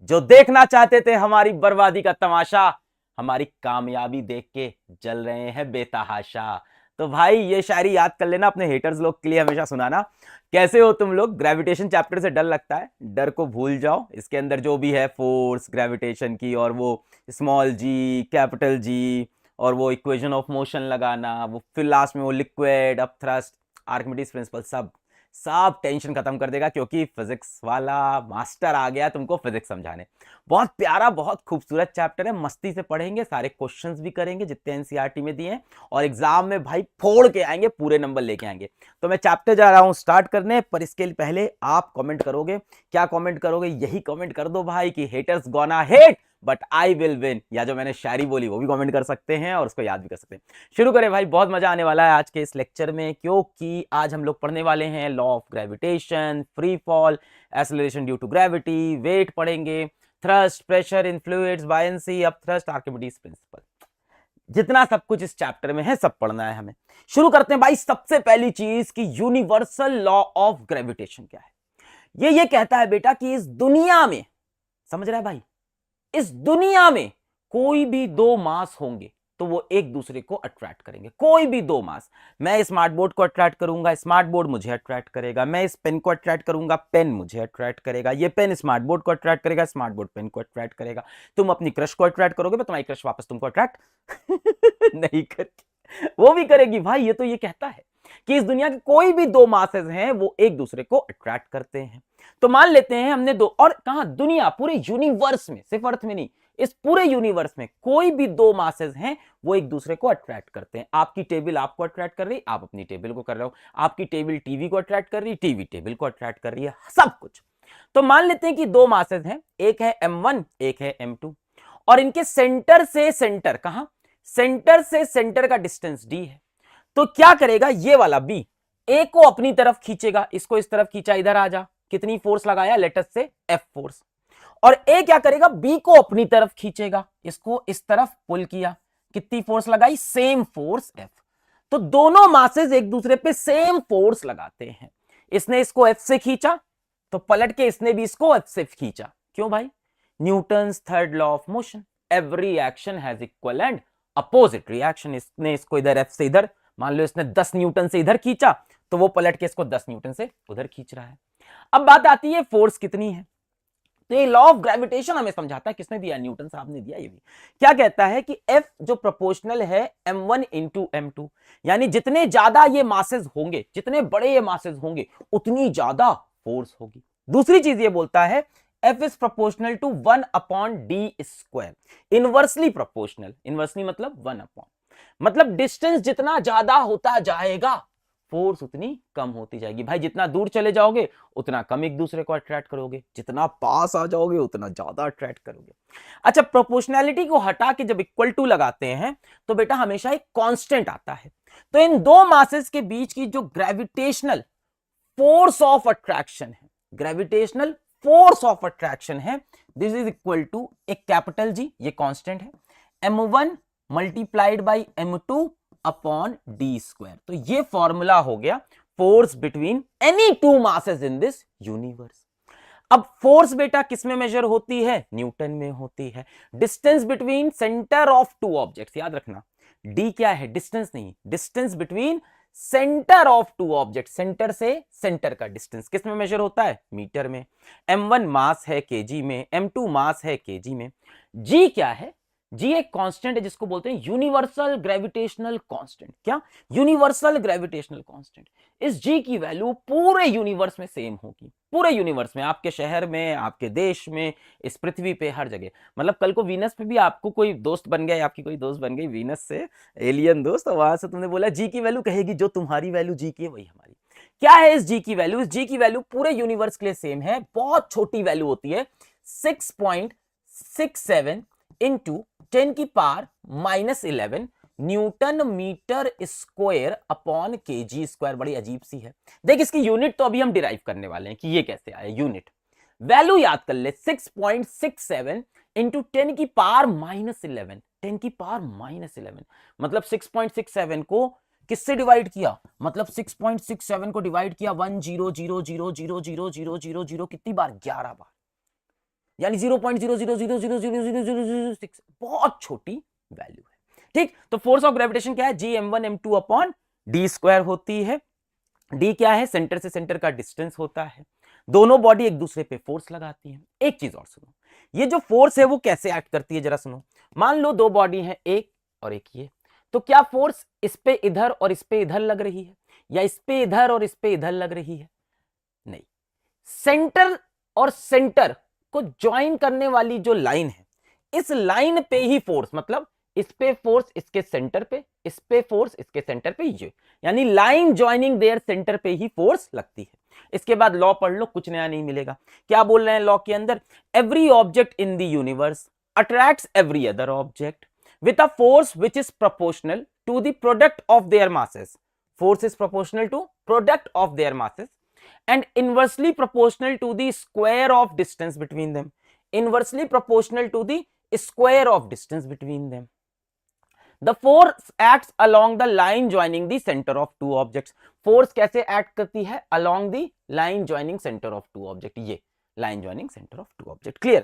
जो देखना चाहते थे हमारी बर्बादी का तमाशा, हमारी कामयाबी देख के जल रहे हैं बेतहाशा। तो भाई ये शायरी याद कर लेना, अपने हेटर्स लोग के लिए हमेशा सुनाना। कैसे हो तुम लोग? ग्रेविटेशन चैप्टर से डर लगता है? डर को भूल जाओ, इसके अंदर जो भी है फोर्स ग्रेविटेशन की, और वो स्मॉल जी, कैपिटल जी, और वो इक्वेशन ऑफ मोशन लगाना, वो फिर लास्ट में वो liquid up thrust, Archimedes principal, सब सब टेंशन खत्म कर देगा, क्योंकि फिजिक्स वाला मास्टर आ गया तुमको फिजिक्स समझाने। बहुत प्यारा, बहुत खूबसूरत चैप्टर है, मस्ती से पढ़ेंगे, सारे क्वेश्चंस भी करेंगे जितने एनसीईआरटी में दिए हैं, और एग्जाम में भाई फोड़ के आएंगे, पूरे नंबर लेके आएंगे। तो मैं चैप्टर जा रहा हूं स्टार्ट करने, पर इसके पहले आप कमेंट करोगे। क्या कमेंट करोगे? यही कमेंट कर दो भाई कि haters gonna hate but I will win, या जो मैंने शायरी बोली वो भी कमेंट कर सकते हैं और उसको याद भी कर सकते हैं। शुरू करें भाई, बहुत मजा आने वाला है आज के इस लेक्चर में, क्योंकि आज हम लोग पढ़ने वाले हैं law of gravitation, free fall, acceleration due to gravity, weight पढ़ेंगे, thrust, pressure in fluids, buoyancy, up thrust, Archimedes principle. जितना सब कुछ इस चैप्टर में है सब पढ़ना है हमें। शुरू करते हैं भाई, सबसे पहली चीज कि यूनिवर्सल लॉ ऑफ ग्रेविटेशन क्या है। ये कहता है बेटा कि इस दुनिया में, समझ रहा है भाई, इस दुनिया में कोई भी दो मास होंगे तो वो एक दूसरे को अट्रैक्ट करेंगे। कोई भी दो मास, मैं स्मार्ट बोर्ड को अट्रैक्ट करूंगा, स्मार्ट बोर्ड मुझे अट्रैक्ट करेगा, मैं इस पेन को अट्रैक्ट करूंगा, पेन मुझे अट्रैक्ट करेगा, ये पेन स्मार्ट बोर्ड को अट्रैक्ट करेगा, स्मार्ट बोर्ड पेन को अट्रैक्ट करेगा। तुम अपनी क्रश को अट्रैक्ट करोगे तो तुम्हारी क्रश वापस तुमको अट्रैक्ट नहीं करेगी, वो भी करेगी भाई। ये तो ये कहता है कि इस दुनिया के कोई भी दो मासेस हैं वो एक दूसरे को अट्रैक्ट करते हैं। तो मान लेते हैं हमने दो, और कहां? दुनिया, पूरे यूनिवर्स में, सिर्फ अर्थ में नहीं, इस पूरे यूनिवर्स में कोई भी दो मासेस हैं वो एक दूसरे को अट्रैक्ट करते हैं। आपकी टेबल आपको अट्रैक्ट कर रही, आप अपनी टेबल को कर रहे हो, आपकी टेबल टीवी को अट्रैक्ट कर रही, टीवी टेबल को अट्रैक्ट कर रही है, सब कुछ। तो मान लेते हैं कि दो मासेस हैं, एक है m1, एक है m2, और इनके सेंटर से सेंटर, कहां? सेंटर से सेंटर का डिस्टेंस d है। तो क्या करेगा ये वाला b, a को अपनी तरफ खींचेगा, इसको इस तरफ खींचा, इधर आ जा, कितनी फोर्स लगाया? Let's say F force. और A क्या करेगा? B को अपनी तरफ खींचेगा, इसको इस तरफ पुल किया, कितनी फोर्स लगाई? Same force F। तो दोनों मासेस एक दूसरे पे सेम फोर्स लगाते हैं। इसने इसको F से खींचा तो पलट के इसने भी इसको F से खींचा। क्यों भाई? Newton's third law of motion, every action has equal and opposite reaction. इसने इसको इधर F से इधर, मान लो इसने 10 न्यूटन से इधर खींचा तो वो पलट के इसको 10 न्यूटन से उधर खींच रहा है। अब बात आती है फोर्स कितनी है। तो ये लॉ ऑफ ग्रेविटेशन हमें समझाता है, किसने दिया? न्यूटन साहब ने दिया। ये भी क्या कहता है कि F जो प्रोपोर्शनल है m1 इंटू m2, यानी जितने ज्यादा ये मासेस होंगे, जितने बड़े ये मासेस होंगे उतनी ज्यादा फोर्स होगी। दूसरी चीज ये बोलता है F is proportional to 1 upon D square, inversely proportional. Inversely मतलब 1 अपॉन, मतलब डिस्टेंस जितना ज्यादा होता जाएगा फोर्स उतनी कम होती जाएगी। भाई जितना दूर चले जाओगे उतना कम एक दूसरे को अट्रैक्ट करोगे, जितना पास आ जाओगे उतना ज्यादा अट्रैक्ट करोगे। अच्छा, प्रोपोर्शनैलिटी को हटा के जब इक्वल टू लगाते हैं तो बेटा हमेशा एक कांस्टेंट आता है। तो इन दो मासेस के बीच की जो ग्रेविटेशनल फोर्स ऑफ अट्रैक्शन है, ग्रेविटेशनल फोर्स ऑफ अट्रैक्शन है, दिस इज इक्वल टू एक कैपिटल जी, ये कांस्टेंट है, m1 multiplied by m2 upon D square. तो ये फॉर्मूला हो गया force between any two masses in this universe. अब फोर्स बेटा किस में मेजर होती है? न्यूटन में होती है। Distance between centre of two objects, याद रखना डी क्या है? डिस्टेंस नहीं, distance between centre of two object, centre से सेंटर का डिस्टेंस किस में मेजर होता है? मीटर में। m1 मास है केजी में, m2 मास है केजी में। g क्या है? जी एक कांस्टेंट है जिसको बोलते हैं यूनिवर्सल ग्रेविटेशनल कांस्टेंट। क्या? Universal gravitational constant. इस जी की वैल्यू पूरे यूनिवर्स में सेम होगी, पूरे यूनिवर्स में, आपके शहर में, आपके देश में, इस पृथ्वी पे, हर जगह। मतलब कल को वीनस पे भी आपको कोई दोस्त बन गया, आपकी कोई दोस्त बन गई वीनस से, एलियन दोस्त, तो वहां से तुमने बोला जी की वैल्यू कहेगी, जो तुम्हारी वैल्यू जी की है वही हमारी। क्या है इस जी की वैल्यू? इस जी की वैल्यू पूरे यूनिवर्स के लिए सेम है, बहुत छोटी वैल्यू होती है, 6.67 इंटू 10 की power -11 newton metre square upon kg square. बड़ी अजीब सी है। देख इसकी यूनिट तो अभी हम डिराइव करने वाले हैं कि ये कैसे आया यूनिट। वैल्यू याद कर ले, 6.67 इंटू 10 की पावर -11, 10 की पावर -11 मतलब 6.67 को किससे डिवाइड किया? मतलब 6.67 को डिवाइड किया 1 0 0 0 0 0 0 0 0 कितनी बार? 11 बार। यानी 0.00000006, बहुत छोटी वैल्यू है। ठीक, तो फोर्स ऑफ ग्रेविटेशन क्या है, Gm1m2 अपॉन डी स्क्वायर होती है। डी क्या है, सेंटर से सेंटर का डिस्टेंस होता है। दोनों बॉडी एक दूसरे पे फोर्स लगाती हैं। एक चीज और सुनो, ये जो फोर्स है वो कैसे एक्ट करती है जरा सुनो। मान लो दो बॉडी है, एक और एक ये, तो क्या फोर्स इस पे इधर और इस पे इधर लग रही है, या इस पे इधर और इस पे इधर लग रही है? नहीं, सेंटर और सेंटर को ज्वाइन करने वाली जो लाइन है, इस लाइन पे ही फोर्स, मतलब इस पे फोर्स इसके सेंटर पे, इस पे फोर्स इसके सेंटर पे, ये यानी लाइन ज्वाइनिंग देयर सेंटर पे ही फोर्स लगती है। इसके बाद लॉ पढ़ लो, कुछ नया नहीं मिलेगा। क्या बोल रहे हैं लॉ के अंदर, every object in the universe attracts every other object with a force which is proportional to the product of their masses. Force is proportional to product of their masses and inversely proportional to the square of distance between them. Inversely proportional to the square of distance between them. The force acts along the line joining the center of two objects. Force कैसे act करती है, along the line joining center of two object, ये line joining center of two object, clear।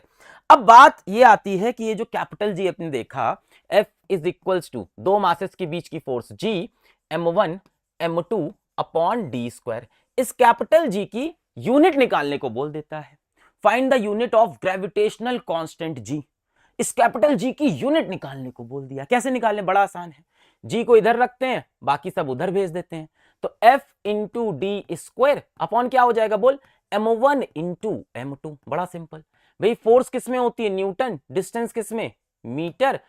अब बात ये आती है कि ये जो कैपिटल G अपने देखा, F is equals to दो मासेस के बीच की force G m1 m2 upon D square, इस कैपिटल G की यूनिट निकालने को बोल देता है। Find the unit of gravitational constant G, इस कैपिटल G की यूनिट निकालने को बोल दिया। कैसे निकालने, बड़ा आसान है, G को इधर रखते हैं, बाकी सब उधर भेज देते हैं, तो F into D square upon क्या हो जाएगा बोल, m1 इंटू m2। बड़ा सिंपल भाई, फोर्स किस में होती है, न्यूटन, डिस्टेंस किस में, मीटर,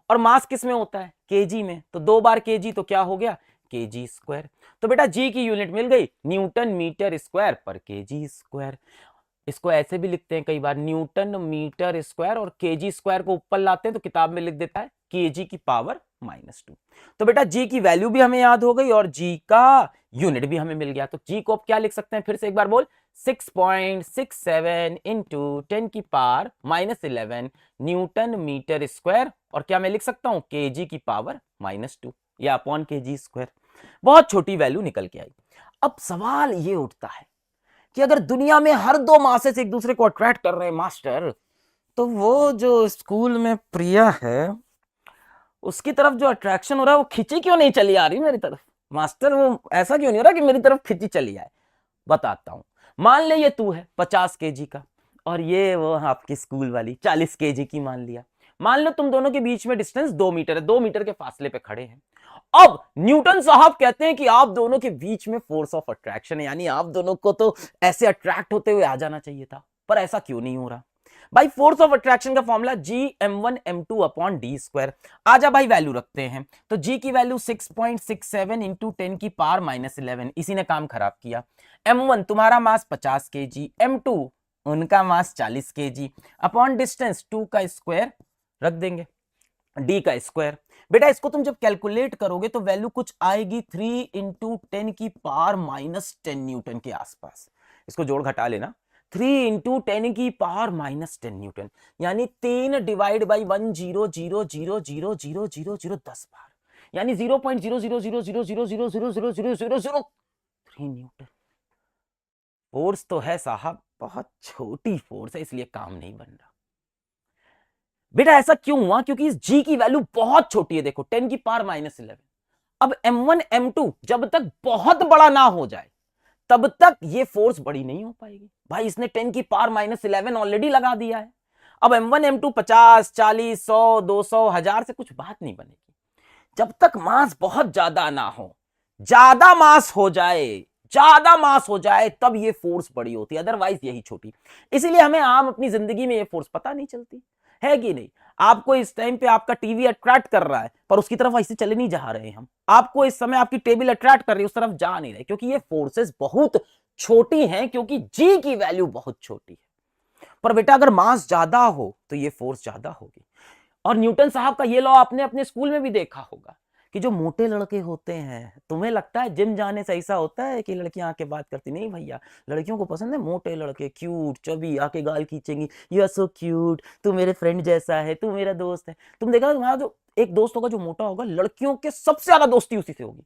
और मास किस में होता है, केजी में, तो दो बार केजी तो क्या हो गया, केजी स्क्वायर। तो बेटा जी की यूनिट मिल गई, न्यूटन मीटर स्क्वायर पर केजी स्क्वायर। इसको ऐसे भी लिखते हैं कई बार, न्यूटन मीटर स्क्वायर, और केजी स्क्वायर को ऊपर लाते हैं तो किताब में लिख देता है केजी की पावर -2। तो बेटा जी की वैल्यू भी हमें याद हो गई और जी का यूनिट भी हमें मिल गया। तो जी को अब क्या लिख सकते हैं, फिर से एक बार बोल, 6.67 इंटू 10 की पावर -11 न्यूटन मीटर स्क्वायर, और क्या मैं लिख सकता हूं, केजी की पावर -2 या अपॉन केजी स्क्वायर। बहुत छोटी वैल्यू निकल के आई। अब सवाल ये उठता है कि अगर दुनिया में हर दो मासेस एक दूसरे को अट्रैक्ट कर रहे हैं मास्टर, तो वो जो स्कूल में प्रिया है उसकी तरफ जो अट्रैक्शन हो रहा है वो खिंची क्यों नहीं चली आ रही मेरी तरफ मास्टर, वो ऐसा क्यों नहीं हो रहा कि मेरी तरफ खिंची चली आए। बताता हूं, मान ले ये तू है 50 केजी का और ये वो आपकी स्कूल वाली 40 केजी की मान लिया। मान लो तुम दोनों के बीच में डिस्टेंस 2 मीटर है, 2 मीटर के फासले पे खड़े हैं। अब न्यूटन साहब कहते हैं कि आप दोनों के बीच में फोर्स ऑफ अट्रैक्शन है, यानी आप दोनों को तो ऐसे अट्रैक्ट होते हुए आ जाना चाहिए था, पर ऐसा क्यों नहीं हो रहा। भाई फोर्स ऑफ अट्रैक्शन का formula G m1 m2 upon D square. आजा भाई वैल्यू रखते हैं, तो G की वैल्यू 6.67 इंटू 10 की पावर -11, इसी ने काम खराब किया। m1 तुम्हारा मास 50 kg, m2 उनका मास 40 kg अपॉन डिस्टेंस 2 का स्क्वायर रख देंगे, d का स्क्वायर। बेटा इसको तुम जब कैलकुलेट करोगे तो वैल्यू कुछ आएगी 3 इंटू 10 की पावर -10 न्यूटन के आसपास। इसको जोड़ घटा लेना, 3 इंटू 10 की पावर -10 न्यूटन, यानी 3 डिवाइड बाई 100000000 10 बार, यानी 0.00000000003 न्यूटन। फोर्स तो है साहब, बहुत छोटी फोर्स है, इसलिए काम नहीं बन रहा। बेटा ऐसा क्यों हुआ, क्योंकि इस G की वैल्यू बहुत छोटी है, देखो 10 की पावर -11। अब m1 m2 जब तक बहुत बड़ा ना हो जाए तब तक ये फोर्स बड़ी नहीं हो पाएगी। भाई इसने 10 की पावर -11 ऑलरेडी लगा दिया है। अब m1 m2 50 40 100 200 1000 से कुछ बात नहीं बनेगी। जब तक मास बहुत ज्यादा ना हो, ज्यादा मास हो जाए तब ये फोर्स बड़ी होती है, अदरवाइज यही छोटी। इसीलिए हमें आम अपनी जिंदगी में ये फोर्स पता नहीं चलती है कि नहीं। आपको इस टाइम पे आपका टीवी अट्रैक्ट कर रहा है पर उसकी तरफ ऐसे चले नहीं जा रहे हम। आपको इस समय आपकी टेबल अट्रैक्ट कर रही है, उस तरफ जा नहीं रहे, क्योंकि ये फोर्सेस बहुत छोटी हैं, क्योंकि जी की वैल्यू बहुत छोटी है। पर बेटा अगर मास ज्यादा हो तो ये फोर्स ज्यादा होगी। और न्यूटन साहब का ये लॉ आपने अपने स्कूल में भी देखा होगा कि जो मोटे लड़के होते हैं, तुम्हें लगता है जिम जाने से ऐसा होता है कि लड़कियां आके बात करती, नहीं भैया, लड़कियों को पसंद है मोटे लड़के, क्यूट, चबी, आके गाल खींचेंगी, यू आर सो क्यूट, तू मेरे फ्रेंड जैसा है, तू मेरा दोस्त है। तुम देखा तुम्हारा जो एक दोस्त होगा जो मोटा होगा, लड़कियों के सबसे ज्यादा दोस्ती उसी से होगी।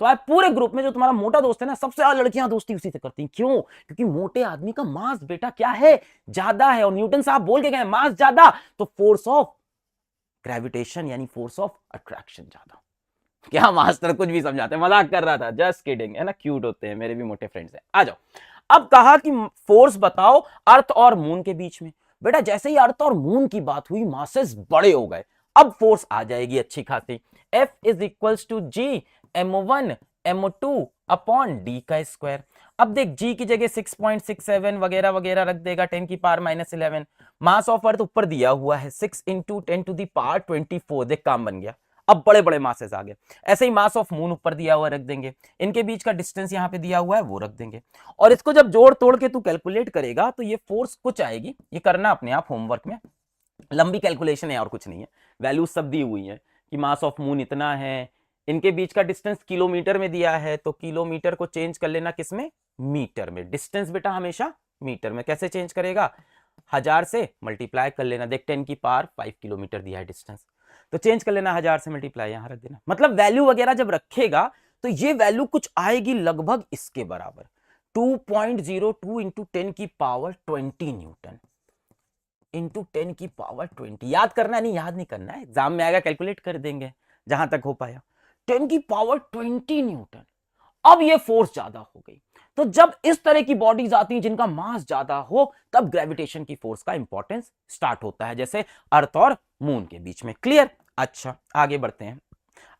तो आज पूरे ग्रुप में जो तुम्हारा मोटा दोस्त है ना, सबसे ज्यादा लड़कियां दोस्ती उसी से करती हैं। क्यों? क्योंकि मोटे आदमी का मास बेटा क्या है, ज्यादा है। और न्यूटन साहब बोल के गए मास ज्यादा तो फोर्स ऑफ ग्रेविटेशन यानी फोर्स ऑफ अट्रैक्शन ज्यादा। क्या मास्टर कुछ भी समझाते हैं, मजाक कर रहा था, जस्ट किडिंग, है ना, क्यूट होते हैं, मेरे भी मोटे फ्रेंड्स हैं। आ जाओ, अब कहा कि फोर्स बताओ अर्थ और मून के बीच में। बेटा जैसे ही अर्थ और मून की बात हुई, मासेस बड़े हो गए, अब फोर्स आ जाएगी अच्छी खासी। F is equals to G m1 m2 upon D का स्क्वायर। अब देख जी की जगह 6.67 वगैरह वगैरह रख देगा, 10 की पावर -11। मास ऑफ अर्थ ऊपर दिया हुआ है 6 इंटू 10 टू दी पावर 24। देख काम बन गया, अब बड़े बड़े मासेस आ गए। ऐसे ही मास ऑफ मून ऊपर दिया हुआ रख देंगे, इनके बीच का डिस्टेंस यहां पे दिया हुआ है वो रख देंगे। और इसको जब जोड़ तोड़ के तू कैलकुलेट करेगा तो ये फोर्स कुछ आएगी, ये करना अपने आप होमवर्क में, लंबी कैलकुलेशन है और कुछ नहीं है। वैल्यूज सब दी हुई है कि मास ऑफ मून इतना है, इनके बीच का डिस्टेंस किलोमीटर में दिया है, तो किलोमीटर को चेंज कर लेना किसमें, मीटर में। डिस्टेंस बेटा हमेशा मीटर में। कैसे चेंज करेगा, 1000 से मल्टीप्लाई कर लेना। देख 10 की पावर 5 किलोमीटर दिया है डिस्टेंस, तो चेंज कर लेना, 1000 से मल्टीप्लाई यहां रख देना। मतलब वैल्यू वगैरह जब रखेगा तो ये वैल्यू कुछ आएगी लगभग इसके बराबर, 2.02 इंटू 10 की पावर 20 न्यूटन इंटू 10 की पावर 20। याद करना नहीं, याद नहीं करना है, एग्जाम में आएगा कैलकुलेट कर देंगे जहां तक हो पाया। 10 की पावर 20 न्यूटन। अब ये फोर्स ज्यादा हो गई। तो जब इस तरह की बॉडीज आती हैं जिनका मास ज्यादा हो, तब ग्रेविटेशन की फोर्स का इंपॉर्टेंस स्टार्ट होता है, जैसे अर्थ और मून के बीच में। क्लियर? अच्छा आगे बढ़ते हैं।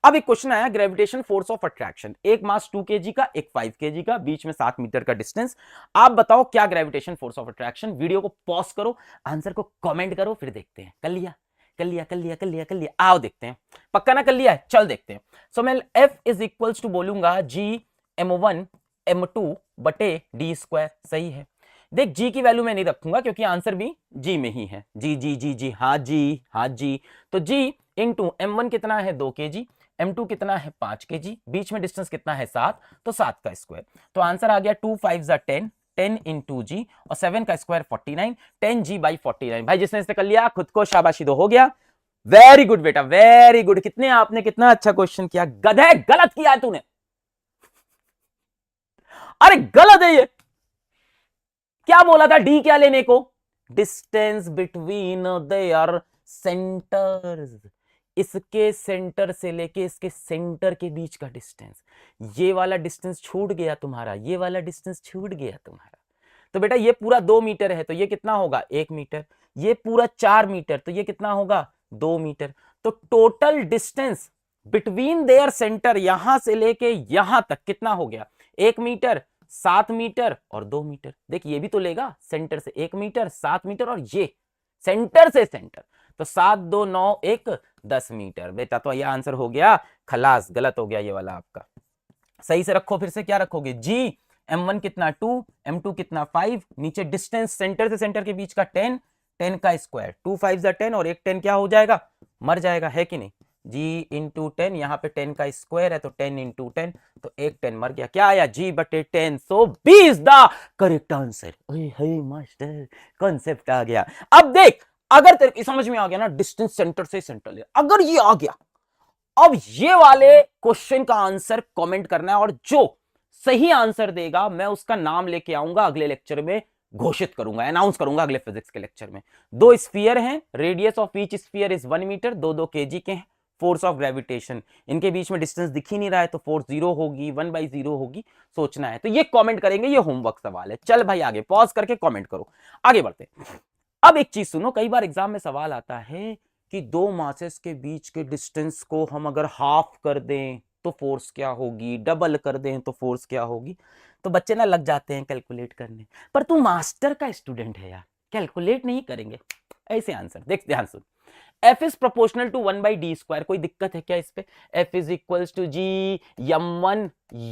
अब एक क्वेश्चन आया, ग्रेविटेशन फोर्स ऑफ अट्रैक्शन। एक मास 2 kg का, एक 5 kg का, बीच में 7 मीटर का डिस्टेंस। आप बताओ क्या gravitation force of attraction. Video को पॉज करो, आंसर को कमेंट करो, फिर देखते हैं। कर लिया कर लिया कर लिया कर लिया कर लिया, आओ देखते हैं। पक्का ना कर लिया है, चल देखते हैं। सो मैं F इज इक्वल्स टू बोलूंगा जी m1 m2 बटे डी स्क्वायर। सही है। देख जी की वैल्यू मैं नहीं रखूंगा क्योंकि आंसर भी जी में ही है। जी जी जी जी, हाँ जी हाँ जी। तो जी इंटू m1 कितना है 2 kg, m2 कितना है 5 kg, बीच में डिस्टेंस कितना है 7, तो 7 का स्क्वायर। तो आंसर आ गया 2 5 10, 10 इंटू जी, और 7 का स्क्वायर 49, 10 जी बाई 49। भाई जिसने इसने कर लिया खुद को शाबाशी दो, हो गया। वेरी गुड बेटा, वेरी गुड। कितने आपने कितना अच्छा क्वेश्चन किया। गधे गलत किया है तूने, अरे गलत है ये। क्या बोला था, डी क्या लेने को, डिस्टेंस बिटवीन देयर सेंटर्स। इसके सेंटर से लेके इसके सेंटर के बीच का डिस्टेंस, ये वाला डिस्टेंस छूट गया तुम्हारा, ये वाला डिस्टेंस छूट गया तुम्हारा। तो बेटा ये पूरा 2 मीटर है, तो ये कितना होगा 1 मीटर। ये पूरा 4 मीटर, तो ये कितना होगा 2 मीटर। तो total distance between their centre, यहां से लेके यहां तक कितना हो गया, 1 मीटर, 7 मीटर और 2 मीटर। देख ये भी तो लेगा, सेंटर से 1 मीटर, 7 मीटर, और ये सेंटर से सेंटर, तो 7 2 9 1 10 मीटर। बेटा तो ये आंसर हो गया खलास, गलत हो गया ये वाला आपका। सही से रखो, फिर से क्या रखोगे, जी m1 कितना 2, m2 कितना 5, नीचे डिस्टेंस सेंटर से सेंटर के बीच का 10, 10 का स्क्वायर, 2 5 10, और एक 10 क्या हो जाएगा, मर जाएगा, है कि नहीं। जी इंटू 10, यहाँ पे 10 का स्क्वायर है तो 10 इंटू 10, तो एक 10 मर गया। क्या आया, जी बटे 10, so B is the correct answer. Master concept आ गया। अब देख, अगर तेरे समझ में आ गया ना, डिस्टेंस सेंटर से सेंटर ले, अगर ये आ गया, अब ये वाले क्वेश्चन का आंसर कमेंट करना है, और जो सही आंसर देगा मैं उसका नाम लेके आऊंगा अगले लेक्चर में, घोषित करूंगा, अनाउंस करूंगा अगले फिजिक्स के लेक्चर में। 2 स्फीयर हैं, radius of each sphere is 1 metre, 2-2 kg के हैं। फोर्स ऑफ ग्रेविटेशन, इनके बीच में डिस्टेंस दिख ही नहीं रहा है, तो फोर्स 0 होगी, 1/0 होगी, सोचना है। तो ये कमेंट करेंगे, ये होमवर्क सवाल है। चल भाई आगे, पॉज करके कमेंट करो, आगे बढ़ते। अब एक चीज सुनो, कई बार एग्जाम में सवाल आता है कि 2 मासेस के बीच के डिस्टेंस को हम अगर हाफ कर दें तो फोर्स क्या होगी, डबल कर दें तो फोर्स क्या होगी। तो बच्चे ना लग जाते हैं कैलकुलेट करने, पर तू मास्टर का स्टूडेंट है यार, कैलकुलेट नहीं करेंगे, ऐसे आंसर देख, ध्यान सुन। F is proportional to 1/d square, कोई दिक्कत है क्या इस पे। F is equals to G m1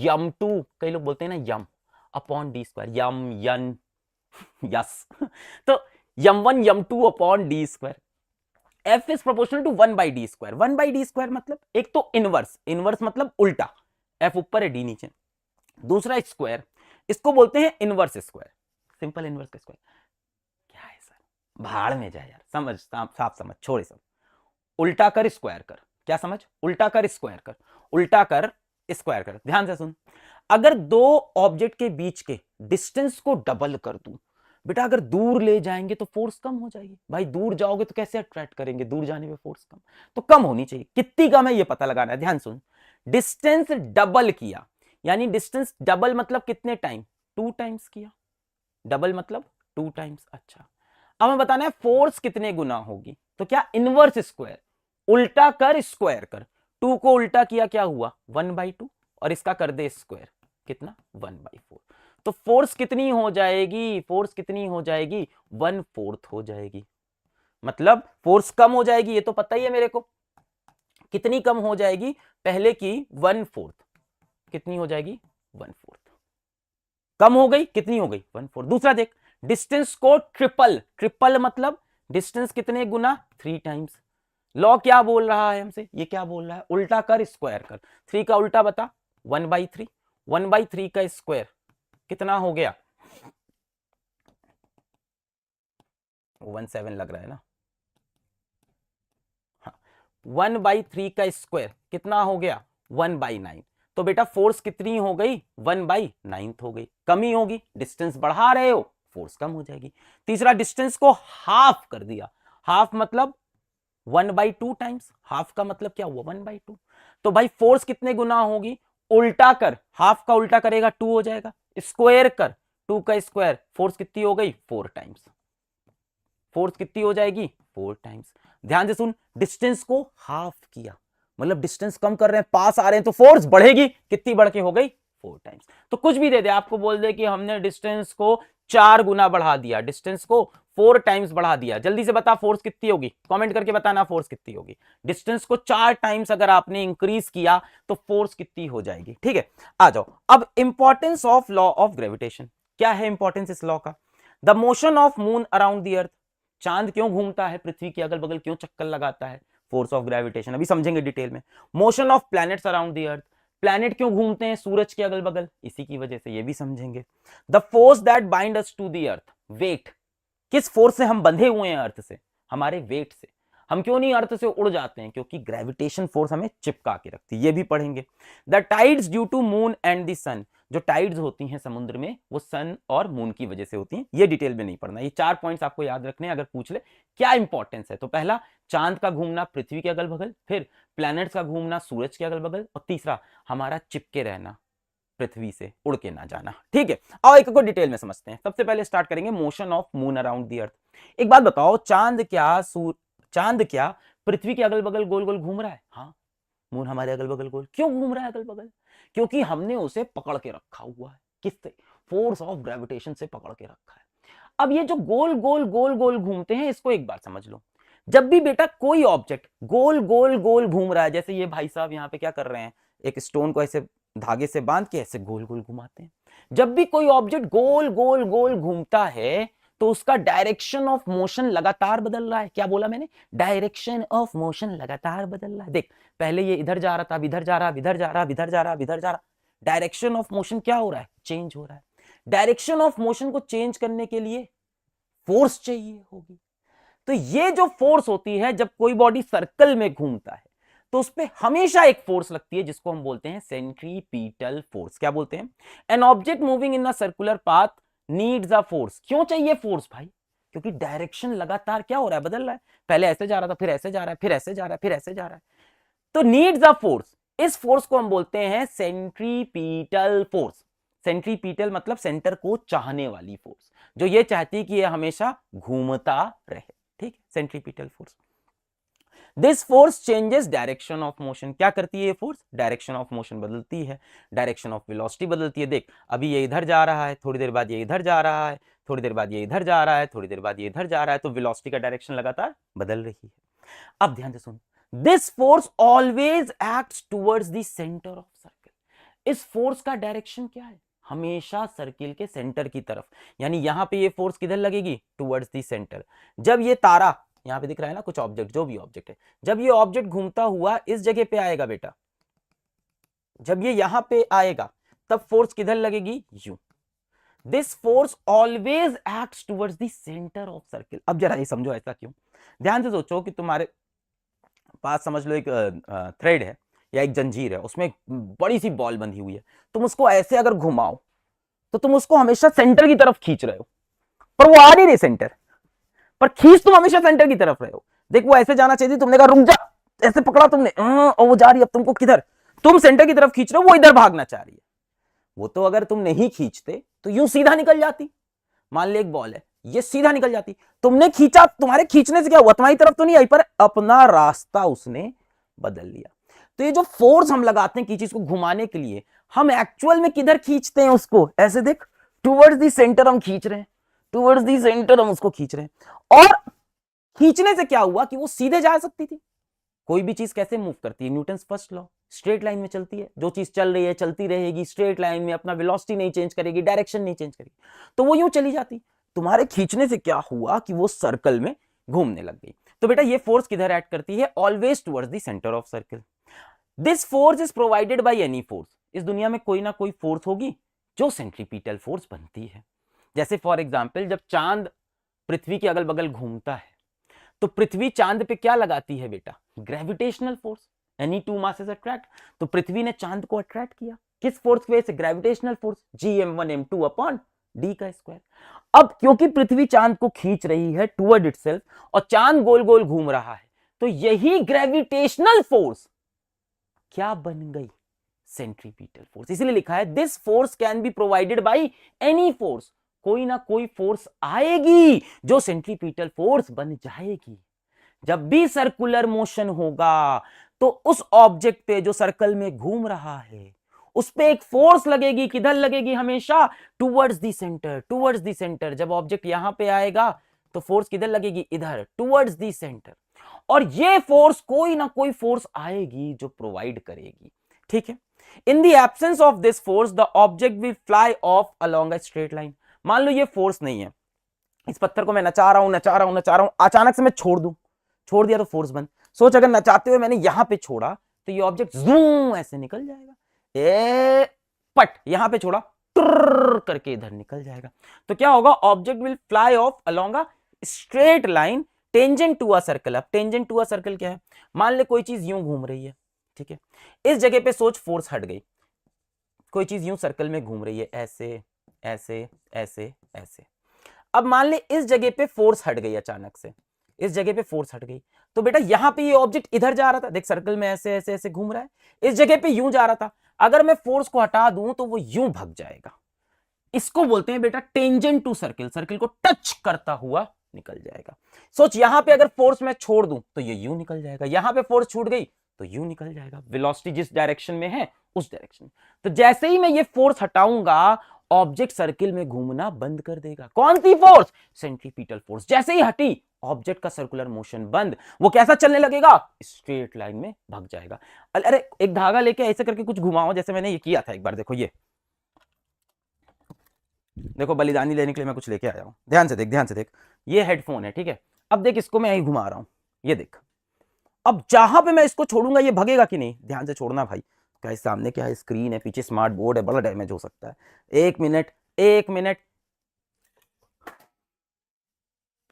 m2, कई लोग बोलते हैं ना M, upon D square, M N S तो m1 m2 upon D square. F is proportional to 1/d स्क्वायर, 1/d स्क्वायर मतलब एक तो इनवर्स, इनवर्स मतलब उल्टा, F ऊपर है d नीचे। दूसरा स्क्वायर, इसको बोलते हैं इनवर्स स्क्वायर, सिंपल इनवर्स का स्क्वायर। क्या है सर, भाड़ में जाए यार, समझ साफ समझ, छोड़े सब। उल्टा कर स्क्वायर कर, क्या समझ, उल्टा कर स्क्वायर कर, उल्टा कर स्क्वायर कर। ध्यान से सुन, अगर दो ऑब्जेक्ट के बीच के डिस्टेंस को डबल कर दूं, बेटा अगर दूर ले जाएंगे तो फोर्स कम हो जाएगी। भाई दूर जाओगे तो कैसे अट्रैक्ट करेंगे, दूर जाने पे फोर्स कम, तो कम होनी चाहिए। कितनी कम है ये पता लगाना है। ध्यान सुन, डिस्टेंस डबल किया, यानी डिस्टेंस डबल मतलब कितने टाइम, 2 टाइम्स किया। डबल मतलब 2 टाइम्स। अच्छा, अब हमें बताना है फोर्स कितने गुना होगी, तो क्या इनवर्स स्क्वायर, उल्टा कर स्क्वायर कर। 2 को उल्टा किया क्या हुआ 1/2, और इसका कर दे स्क्वायर, कितना 1/4। तो फोर्स कितनी हो जाएगी, फोर्स कितनी हो जाएगी 1/4 हो जाएगी। मतलब फोर्स कम हो जाएगी, ये तो पता ही है मेरे को। कितनी कम हो जाएगी, पहले की 1/4, कितनी हो जाएगी 1/4, कम हो गई, कितनी हो गई 1/4। दूसरा देख, डिस्टेंस को ट्रिपल, ट्रिपल मतलब डिस्टेंस कितने गुना 3 टाइम्स। लॉ क्या बोल रहा है हमसे, ये क्या बोल रहा है, उल्टा कर स्क्वायर कर। 3 का उल्टा बता 1/3, 1/3 का स्क्वायर कितना हो गया 17 लग रहा है ना। हाँ, 1/3 का स्क्वायर कितना हो गया 1/9। तो बेटा फोर्स कितनी हो गई 1/9 हो गई। कमी होगी, डिस्टेंस बढ़ा रहे हो फोर्स कम हो जाएगी। तीसरा, डिस्टेंस को हाफ कर दिया, हाफ मतलब 1/2 टाइम्स, हाफ का मतलब क्या हुआ 1/2। तो भाई फोर्स कितने गुना होगी, उल्टा कर, हाफ का उल्टा करेगा 2 हो जाएगा, स्क्वायर कर 2 का स्क्वायर, फोर्स कितनी हो गई 4 टाइम्स, फोर्स कितनी हो जाएगी 4 टाइम्स। ध्यान से सुन, डिस्टेंस को हाफ किया मतलब डिस्टेंस कम कर रहे हैं, पास आ रहे हैं, तो फोर्स बढ़ेगी, कितनी बढ़ के हो गई 4 टाइम्स। तो कुछ भी दे दे, आपको बोल दे कि हमने डिस्टेंस को 4 गुना बढ़ा दिया, डिस्टेंस को 4 टाइम्स बढ़ा दिया, जल्दी से बता फोर्स कितनी होगी, कमेंट करके बताना फोर्स कितनी होगी। डिस्टेंस को 4 टाइम्स अगर आपने इंक्रीज किया तो फोर्स कितनी हो जाएगी। ठीक है, आ जाओ अब importance of law of gravitation. क्या है इंपॉर्टेंस इस लॉ का, the motion of moon around the अर्थ, चांद क्यों घूमता है पृथ्वी के अगल बगल, क्यों चक्कर लगाता है, फोर्स ऑफ ग्रेविटेशन, अभी समझेंगे डिटेल में। Motion of planets around the earth, planet क्यों घूमते हैं सूरज के अगल बगल, इसी की वजह से, ये भी समझेंगे। The force that bind us to the earth, weight, किस फोर्स से हम बंधे हुए हैं अर्थ से, हमारे वेट से। हम क्यों नहीं अर्थ से उड़ जाते हैं, क्योंकि ग्रेविटेशन फोर्स हमें चिपका के रखती है, ये भी पढ़ेंगे। The tides due to moon and the sun, जो टाइड्स होती हैं समुद्र में वो सन और मून की वजह से होती हैं, ये डिटेल में नहीं पढ़ना, ये 4 पॉइंट्स आपको याद रखने हैं अगर पूछ ले क्या इंपॉर्टेंस है। तो पहला, चांद का घूमना पृथ्वी के अगल बगल, फिर प्लैनेट्स का घूमना सूरज के अगल बगल, और तीसरा हमारा चिपके रहना पृथ्वी से, उड़ के ना जाना। ठीक है, आओ एक को डिटेल में समझते हैं। सबसे पहले स्टार्ट करेंगे motion of moon around the अर्थ। एक बात बताओ, चांद क्या पृथ्वी के अगल बगल गोल गोल घूम रहा है? हाँ, मून हमारे अगल बगल गोल क्यों घूम रहा है अगल बगल, क्योंकि हमने उसे पकड़ के रखा हुआ है, किससे, फोर्स ऑफ ग्रेविटेशन से पकड़ के रखा है। अब ये जो गोल गोल गोल गोल घूमते हैं, इसको एक बार समझ लो, जब भी बेटा कोई ऑब्जेक्ट गोल गोल गोल घूम रहा है, जैसे ये भाई साहब यहाँ पे क्या कर रहे हैं, एक स्टोन को ऐसे धागे से बांध के ऐसे गोल गोल घुमाते हैं, जब भी कोई ऑब्जेक्ट गोल गोल गोल घूमता है तो उसका डायरेक्शन ऑफ मोशन लगातार बदल रहा है। क्या बोला मैंने, डायरेक्शन ऑफ मोशन लगातार बदल रहा है। देख, पहले ये इधर जा रहा था, अब इधर जा रहा, इधर जा रहा, इधर जा रहा, इधर जा रहा, डायरेक्शन ऑफ मोशन क्या हो रहा है, चेंज हो रहा है। डायरेक्शन ऑफ मोशन को चेंज करने के लिए फोर्स चाहिए होगी। तो ये जो फोर्स होती है, जब कोई बॉडी सर्कल में घूमता है तो उस पर हमेशा एक फोर्स लगती है जिसको हम बोलते हैं सेंट्रीपिटल फोर्स। क्या बोलते हैं, an object moving in a circular path needs a force. क्यों चाहिए फोर्स भाई, क्योंकि डायरेक्शन लगातार क्या हो रहा है, बदल रहा है, पहले ऐसे जा रहा था, फिर ऐसे जा रहा है, फिर ऐसे जा रहा है, फिर ऐसे जा रहा है, तो नीड्स अ फोर्स। इस फोर्स को हम बोलते हैं सेंट्रीपिटल फोर्स। सेंट्रीपिटल मतलब सेंटर को चाहने वाली फोर्स, जो ये चाहती है कि ये हमेशा घूमता रहे। ठीक, centripetal force. This force changes direction of motion. क्या करती है ये फोर्स, डायरेक्शन ऑफ मोशन बदलती है, डायरेक्शन ऑफ वेलोसिटी बदलती है। देख, अभी ये इधर जा रहा है, थोड़ी देर बाद ये इधर जा रहा है, थोड़ी देर बाद ये इधर जा रहा है, थोड़ी देर बाद ये इधर जा रहा है, तो वेलोसिटी का डायरेक्शन लगातार बदल रही है। अब ध्यान से सुन, this force always acts towards the centre of circle. इस फोर्स का डायरेक्शन क्या है, हमेशा सर्किल के सेंटर की तरफ, यानी यहां पे ये फोर्स किधर लगेगी, टुवर्ड्स द सेंटर। जब ये तारा यहां पे दिख रहा है ना, कुछ ऑब्जेक्ट, जो भी ऑब्जेक्ट है, जब ये ऑब्जेक्ट घूमता हुआ इस जगह पे आएगा बेटा, जब ये यहां पे आएगा तब फोर्स किधर लगेगी, you. This force always acts towards the centre of circle. अब जरा ये समझो ऐसा क्यों, ध्यान से सोचो कि तुम्हारे पास समझ लो एक थ्रेड है, या एक जंजीर है, उसमें एक बड़ी सी बॉल बंधी हुई है, तुम उसको ऐसे अगर घुमाओ तो तुम उसको हमेशा सेंटर की तरफ खींच रहे हो, पर वो आ नहीं रही सेंटर, पर खींच तुम हमेशा सेंटर की तरफ रहे हो। देख वो ऐसे जाना चाहिए, तुमने कहा रुक जा, ऐसे पकड़ा तुमने, और वो जा रही है, अब तुमको किधर, तुम सेंटर की तरफ खींच रहे हो, वो इधर भागना चाह रही है। वो तो अगर तुम नहीं खींचते तो यूं सीधा निकल जाती। मान ले एक बॉल है, ये सीधा निकल जाती, तुमने खींचा, तुम्हारे खींचने से क्या हुआ, तुम्हारी तरफ तो नहीं आई, पर अपना रास्ता उसने बदल लिया। तो ये जो फोर्स हम लगाते हैं किसी चीज को घुमाने के लिए, हम एक्चुअल में किधर खींचते हैं उसको, ऐसे देख, टुवर्ड्स दी सेंटर हम खींच रहे हैं, टुवर्ड्स दी सेंटर हम उसको खींच रहे हैं। और खींचने से क्या हुआ कि वो सीधे जा सकती थी। कोई भी चीज कैसे मूव करती है, Newton first law, straight line में चलती है। जो चीज चल रही है चलती रहेगी स्ट्रेट लाइन में, अपना वेलोसिटी नहीं चेंज करेगी, डायरेक्शन नहीं चेंज करेगी, तो वो यूं चली जाती। तुम्हारे खींचने से क्या हुआ कि वो सर्कल में घूमने लग गई। तो बेटा ये फोर्स किधर एक्ट करती है, always towards the centre of circle. This force is provided by any force. इस दुनिया में कोई ना कोई फोर्स होगी जो सेंट्रीपिटल फोर्स बनती है। जैसे फॉर एग्जाम्पल जब चांद पृथ्वी के अगल बगल घूमता है तो पृथ्वी चांद पे क्या लगाती है बेटा, gravitational force. Any two masses attract, तो पृथ्वी ने चांद को अट्रैक्ट किया, किस फोर्स की वजह से, gravitational force, Gm1m2 upon D का स्क्वायर। अब क्योंकि पृथ्वी चांद को खींच रही है टुवर्ड इटसेल्फ और चांद गोल गोल घूम रहा है, तो यही ग्रेविटेशनल फोर्स क्या बन गई, सेंट्रीपिटल फोर्स। इसलिए लिखा है this force can be provided by any force. कोई ना कोई फोर्स आएगी जो सेंट्रीपिटल फोर्स बन जाएगी। जब भी सर्कुलर मोशन होगा तो उस ऑब्जेक्ट पे जो सर्कल में घूम रहा है उस पे एक फोर्स लगेगी। किधर लगेगी, हमेशा towards the centre, towards the centre. जब ऑब्जेक्ट यहां पे आएगा तो फोर्स किधर लगेगी, इधर, टुवर्ड्स दी सेंटर। और ये फोर्स कोई ना कोई फोर्स आएगी जो प्रोवाइड करेगी, ठीक है। इन the absence of this force the object will fly off along a straight line. मान लो ये फोर्स नहीं है, इस पत्थर को मैं नचा रहा हूं, अचानक से मैं छोड़ दूं, छोड़ दिया तो फोर्स बंद। सोच अगर नचाते हुए मैंने यहां पे छोड़ा तो ये ऑब्जेक्ट जूम ऐसे निकल जाएगा, ए पट यहां पे छोड़ा टुर्र करके इधर निकल जाएगा। तो क्या होगा, object will fly off along a straight line tangent to a circle. अब टेंजेंट टू अ सर्कल क्या है, मान ले कोई चीज यूं घूम रही है, ठीक है, इस जगह पे सोच फोर्स हट गई, कोई चीज यूं सर्कल में घूम रही है, ऐसे ऐसे ऐसे ऐसे। अब मान ले इस जगह पे फोर्स हट गई, अचानक से इस जगह पे फोर्स हट गई, तो बेटा यहां पे ये ऑब्जेक्ट इधर जा रहा था, देख सर्कल में ऐसे ऐसे ऐसे घूम रहा है, इस जगह पे यूं जा रहा था, अगर मैं फोर्स को हटा दूं तो वो यूं भाग जाएगा। इसको बोलते हैं बेटा टेंजेंट टू सर्कल, सर्कल को टच करता हुआ निकल जाएगा। सोच यहां पे अगर फोर्स मैं छोड़ दूं तो ये यूं निकल जाएगा, यहां पे फोर्स छूट गई तो यूं निकल जाएगा, वेलोसिटी जिस डायरेक्शन में है उस डायरेक्शन में। तो जैसे ही मैं ये फोर्स हटाऊंगा ऑब्जेक्ट सर्किल में घूमना बंद कर देगा। कौन सी फोर्स, सेंट्रीपिटल फोर्स। जैसे ही हटी ऑब्जेक्ट का सर्कुलर मोशन बंद, वो कैसा चलने लगेगा, स्ट्रेट लाइन में भाग जाएगा। अरे एक धागा लेके ऐसे करके कुछ घुमाओ, जैसे मैंने ये किया था एक बार, देखो ये देखो बलिदानी लेने के लिए मैं कुछ लेके आया हूं, ध्यान से देख, ध्यान से देख, ये हेडफोन है, ठीक है। अब देख इसको मैं यही घुमा रहा हूं, ये देख, अब जहां पे मैं इसको छोड़ूंगा ये भगेगा कि नहीं, ध्यान से छोड़ना भाई, क्या सामने क्या है, स्क्रीन है, पीछे स्मार्ट बोर्ड है, बड़ा डैमेज हो सकता है। एक मिनट, एक मिनट,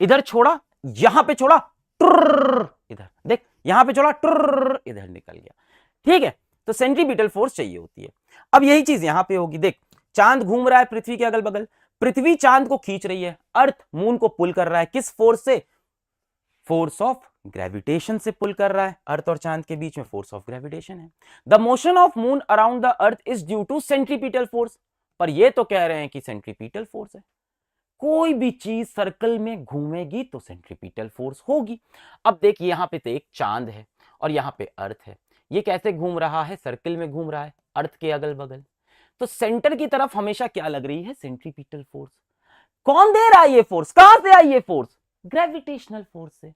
इधर छोड़ा, यहां पे छोड़ा, इधर देख, यहां पे छोड़ा, इधर निकल गया, ठीक है। तो सेंट्रीपिटल फोर्स चाहिए होती है। अब यही चीज यहां पे होगी, देख चांद घूम रहा है पृथ्वी के अगल बगल, पृथ्वी चांद को खींच रही है, अर्थ मून को पुल कर रहा है, किस फोर्स से, फोर्स ऑफ ग्रेविटेशन से पुल कर रहा है। अर्थ और चांद के बीच में फोर्स ऑफ ग्रेविटेशन है। The motion of moon around the earth is due to centripetal force. पर ये तो कह रहे हैं कि सेंट्रीपिटल फोर्स है, कोई भी चीज सर्कल में घूमेगी तो सेंट्रीपिटल फोर्स होगी। अब देखिए यहां पे तो एक चांद है और यहां पे अर्थ है, ये कैसे घूम रहा है, सर्कल में घूम रहा है, अर्थ के अगल बगल। तो सेंटर की तरफ हमेशा क्या लग रही है, सेंट्रीपिटल फोर्स। कौन दे रहा है ये फोर्स, कहां से आई ये फोर्स, ग्रेविटेशनल फोर्स से,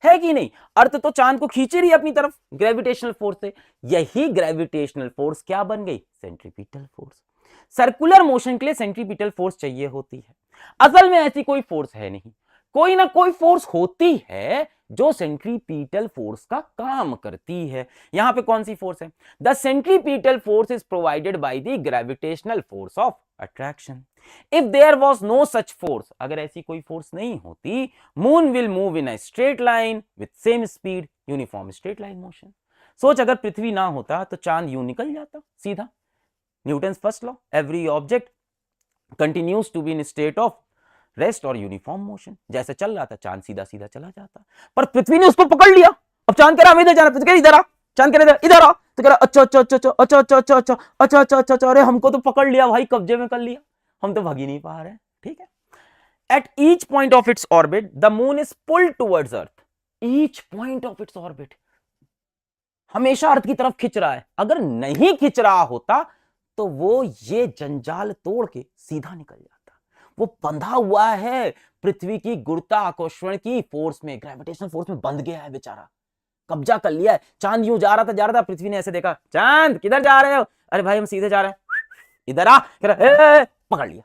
है कि नहीं। अर्थ तो चांद को खींच रही है अपनी तरफ ग्रेविटेशनल फोर्स से, यही ग्रेविटेशनल फोर्स क्या बन गई, सेंट्रीपिटल फोर्स। सर्कुलर मोशन के लिए सेंट्रीपिटल फोर्स चाहिए होती है। असल में ऐसी कोई फोर्स है नहीं, कोई ना कोई फोर्स होती है जो सेंट्रीपिटल फोर्स का काम करती है। यहां पे कौन सी फोर्स है, the centripetal force is provided by the gravitational force of attraction. If there was no such force, अगर ऐसी कोई फोर्स नहीं होती, moon will move in a straight line with same speed, uniform straight line motion. सोच अगर पृथ्वी ना होता तो चांद यूं निकल जाता सीधा। Newton's first law, every object continues to be in state of rest और यूनिफॉर्म मोशन। जैसे चल रहा था चांद सीधा सीधा चला जाता, पर पृथ्वी ने उसको पकड़ लिया। अब चांद कह रहा हमें इधर जाना, पृथ्वी इधर आ, चांद कह रहा इधर आ, तो कह रहा अच्छा अच्छा अच्छा अच्छा अच्छा अच्छा अच्छा अच्छा अच्छा अच्छा अच्छा अच्छा, अरे हमको तो पकड़ लिया भाई, कब्जे में कर लिया, हम तो भाग ही नहीं पा रहे। ठीक है। At each point of its orbit, the moon is pulled towards Earth. Each point of its orbit. हमेशा अर्थ की तरफ खिंच रहा है। अगर नहीं खिंच रहा होता तो वो ये जंजाल तोड़ के सीधा निकल जाता। वो बंधा हुआ है पृथ्वी की गुरुत्वाकर्षण की फोर्स में, ग्रेविटेशनल फोर्स में बंध गया है बेचारा, कब्जा कर लिया है। चांद यूं जा रहा था, पृथ्वी ने ऐसे देखा, चांद किधर जा रहे हो? अरे भाई हम सीधे जा रहे हैं, इधर आ, पकड़ लिया।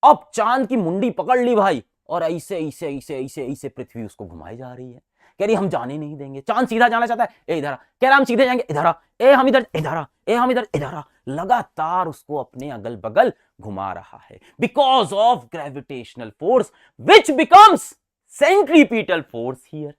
अब चांद की मुंडी पकड़ ली भाई, और ऐसे ऐसे ऐसे ऐसे ऐसे पृथ्वी उसको घुमाई जा रही है, कह रही हम जाने नहीं देंगे। चांद सीधा जाना चाहता है, ए इधर आ, कह रहा हम सीधे जाएंगे, इधर आ, ए हम इधर, इधर आ, ए हम इधर, इधर आ। लगातार उसको अपने अगल बगल घुमा रहा है, because of gravitational force which becomes centripetal force here,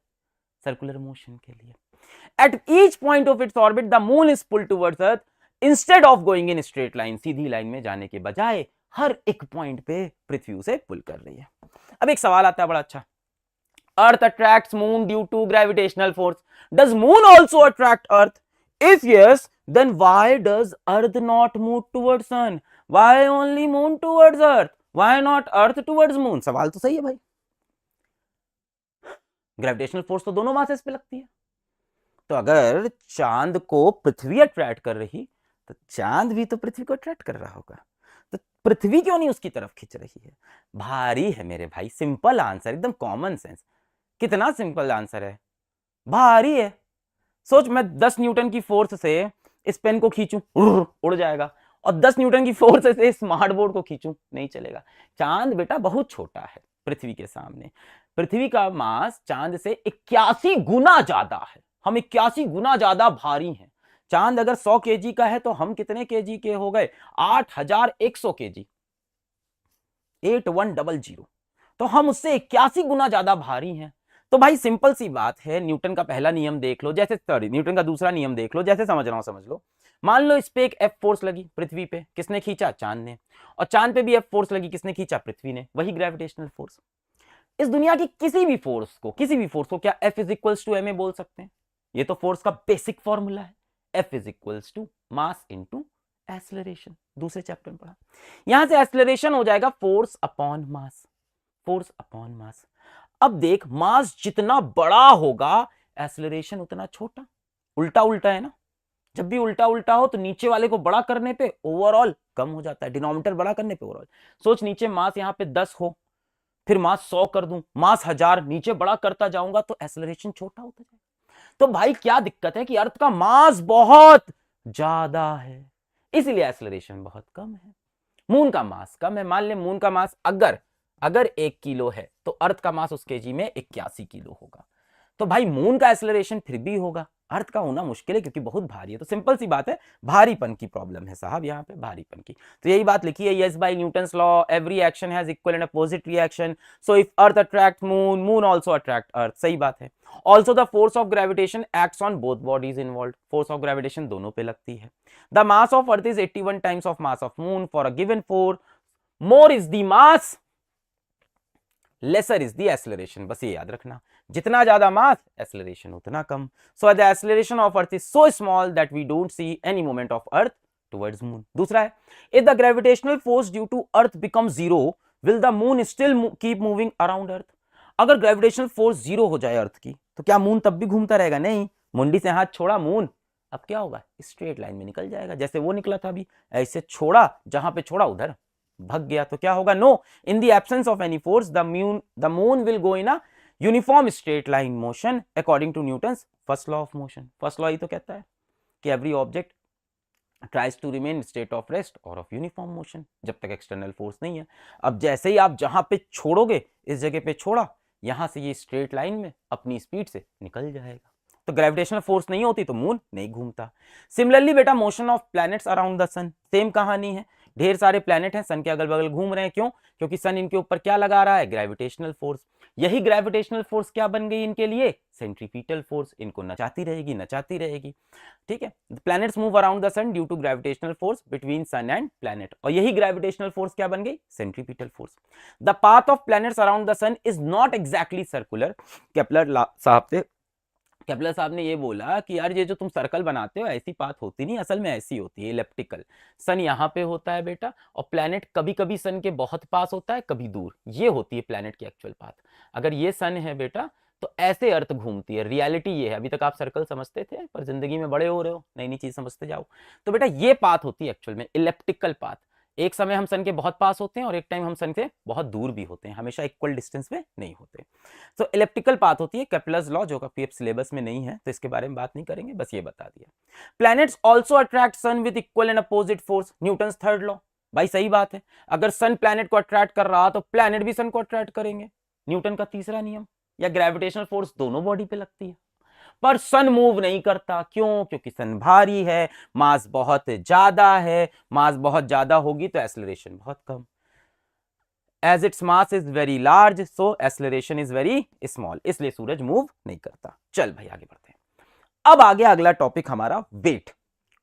circular motion के लिए। At each point of its orbit the moon is pulled towards earth instead of going in straight line, Sidhi line में जाने के बजाय हर एक point पे पृथ्वी उसे पुल कर रही है। अब एक सवाल आता है बड़ा अच्छा, earth attracts moon due to gravitational force, does moon also attract earth? If yes, then why does earth not move towards sun? Why only moon towards earth? Why not earth towards moon? सवाल तो सही है भाई, gravitational force तो दोनों masses पे लगती है, तो अगर चांद को पृथ्वी अट्रैक्ट कर रही तो चांद भी तो पृथ्वी को अट्रैक्ट कर रहा होगा, तो पृथ्वी क्यों नहीं उसकी तरफ खींच रही है? भारी है मेरे भाई, सिंपल आंसर, एकदम कॉमन सेंस। कितना सिंपल आंसर है, भारी है। सोच मैं 10 न्यूटन की फोर्स से इस पेन को खींचूं, उड़ जाएगा, और 10 न्यूटन की फोर्स से स्मार्ट बोर्ड को खींचूं, नहीं चलेगा। चांद बेटा बहुत छोटा है पृथ्वी के सामने, पृथ्वी का मास चांद से 81 गुना ज्यादा है, हम 81 गुना ज्यादा भारी हैं। चांद अगर 100 केजी का है तो हम कितने केजी के हो गए? 8100 केजी, 8100, तो हम उससे 81 गुना ज्यादा भारी हैं। तो भाई सिंपल सी बात है, न्यूटन का पहला नियम देख लो, जैसे सॉरी न्यूटन का दूसरा नियम देख लो, जैसे समझ रहा हूं समझ लो। मान लो इस पे एक एफ फोर्स लगी पृथ्वी पे, किसने खींचा? चांद ने। और चांद पे भी एफ फोर्स लगी, किसने खींचा? पृथ्वी ने, वही ग्रेविटेशनल फोर्स। इस दुनिया की किसी भी फोर्स को क्या F is equals to M A बोल सकते हैं? ये तो फोर्स का बेसिक फॉर्मूला है, F is equals to mass into acceleration, दूसरे चैप्टर में पढ़ा। यहां से एक्सेलरेशन हो जाएगा force upon mass, force upon mass. अब देख, मास जितना बड़ा होगा एक्सेलरेशन उतना छोटा, उल्टा उल्टा है ना, जब भी उल्टा उल्टा हो तो नीचे वाले को बड़ा करने पे ओवरऑल कम हो जाता है, डिनोमिनेटर बड़ा करने पे ओवरऑल। सोच नीचे मास यहाँ पे 10 हो, फिर मास 100 कर दूं, मास 1000, नीचे बड़ा करता जाऊंगा तो एक्सेलरेशन छोटा होता जाएगा। तो भाई क्या दिक्कत है कि अर्थ का मास बहुत ज्यादा है, इसलिए एक्सेलरेशन बहुत कम है। मून का मास कम है, मान ले मून का मास अगर 1 किलो है तो अर्थ का मास उस केजी में 81 किलो होगा, तो भाई मून का एक्सेलरेशन फिर भी होगा, अर्थ का होना मुश्किल है क्योंकि बहुत भारी है। तो सिंपल सी बात है, भारीपन की प्रॉब्लम है साहब यहाँ पे, भारीपन की। तो यही बात लिखी है, yes by Newton's law every action has equal and opposite reaction, so if earth attract moon, moon also attract earth, सही बात है। Also the force of gravitation acts on both bodies involved, force of gravitation दोनों पे लगती है। The mass of earth is 81 times of mass of moon for a given force, more is the mass, lesser is the acceleration. बस ये याद रखना, जितना ज्यादा मास एक्सेलरेशन उतना कम। So the acceleration of earth is so small that we don't see any movement of earth towards moon. दूसरा है, if the gravitational force due to earth become zero, will the moon still keep moving around earth? अगर gravitational force zero हो जाए अर्थ की तो क्या moon तब भी घूमता रहेगा? नहीं, मुंडी से हाथ छोड़ा मून, अब क्या होगा? स्ट्रेट लाइन में निकल जाएगा, जैसे वो निकला था अभी, ऐसे छोड़ा, जहां पे छोड़ा उधर भग गया, तो क्या होगा? No, in the absence of any force the moon will go in a uniform straight line motion according to Newton's first law of motion. First law ही तो कहता है कि every object tries to remain state of rest और of uniform motion, जब तक external force नहीं है। अब जैसे ही आप जहां पे छोड़ोगे, इस जगह पे छोड़ा, यहां से ये स्ट्रेट लाइन में अपनी स्पीड से निकल जाएगा। तो ग्रेविटेशनल फोर्स नहीं होती तो मून नहीं घूमता। सिमिलरली बेटा, motion of planets around the sun, same कहानी है। ढेर सारे प्लैनेट हैं सन के अगल बगल घूम रहे हैं, क्यों? क्योंकि सन इनके ऊपर क्या लगा रहा है? Gravitational force. यही ग्रेविटेशनल फोर्स क्या बन गई इनके लिए, सेंट्रीपिटल फोर्स, इनको नचाती रहेगी नचाती रहेगी। ठीक है, planets move around the sun due to gravitational force between sun and planet, और यही ग्रेविटेशनल फोर्स क्या बन गई, centripetal force. The path of planets around the sun is not exactly circular. Kepler साहब ने ये बोला कि यार ये जो तुम सर्कल बनाते हो ऐसी पाथ होती नहीं, असल में ऐसी होती है इलेप्टिकल। सन यहाँ पे होता है बेटा, और प्लैनेट कभी कभी सन के बहुत पास होता है कभी दूर, ये होती है प्लैनेट की एक्चुअल पाथ। अगर ये सन है बेटा तो ऐसे अर्थ घूमती है, रियलिटी ये है। अभी तक आप सर्कल समझते थे, पर जिंदगी में बड़े हो रहे हो, नई नई चीज समझते जाओ। तो बेटा ये पाथ होती है एक्चुअल में इलेप्टिकल पाथ। एक समय हम सन के बहुत पास होते हैं और एक टाइम हम सन से बहुत दूर भी होते हैं, हमेशा इक्वल डिस्टेंस में नहीं होते। तो इलेप्टिकल पाथ होती है, केपलर्स लॉ, जो काफी सिलेबस में नहीं है तो इसके बारे में बात नहीं करेंगे, बस ये बता दिया। Planets also attract sun with equal and opposite force, Newton's third law. भाई सही बात है, अगर सन प्लैनेट को अट्रैक्ट कर रहा तो प्लैनेट भी सन को अट्रैक्ट करेंगे, न्यूटन का तीसरा नियम। या ग्रेविटेशनल फोर्स दोनों बॉडी पे लगती है, पर सन मूव नहीं करता, क्यों, क्योंकि सन भारी है, मास बहुत ज्यादा है, मास बहुत ज्यादा होगी तो एक्सेलरेशन बहुत कम। As its mass is very large so acceleration is very small, इसलिए सूरज मूव नहीं करता। चल भाई आगे बढ़ते हैं। अब आगे अगला टॉपिक हमारा वेट।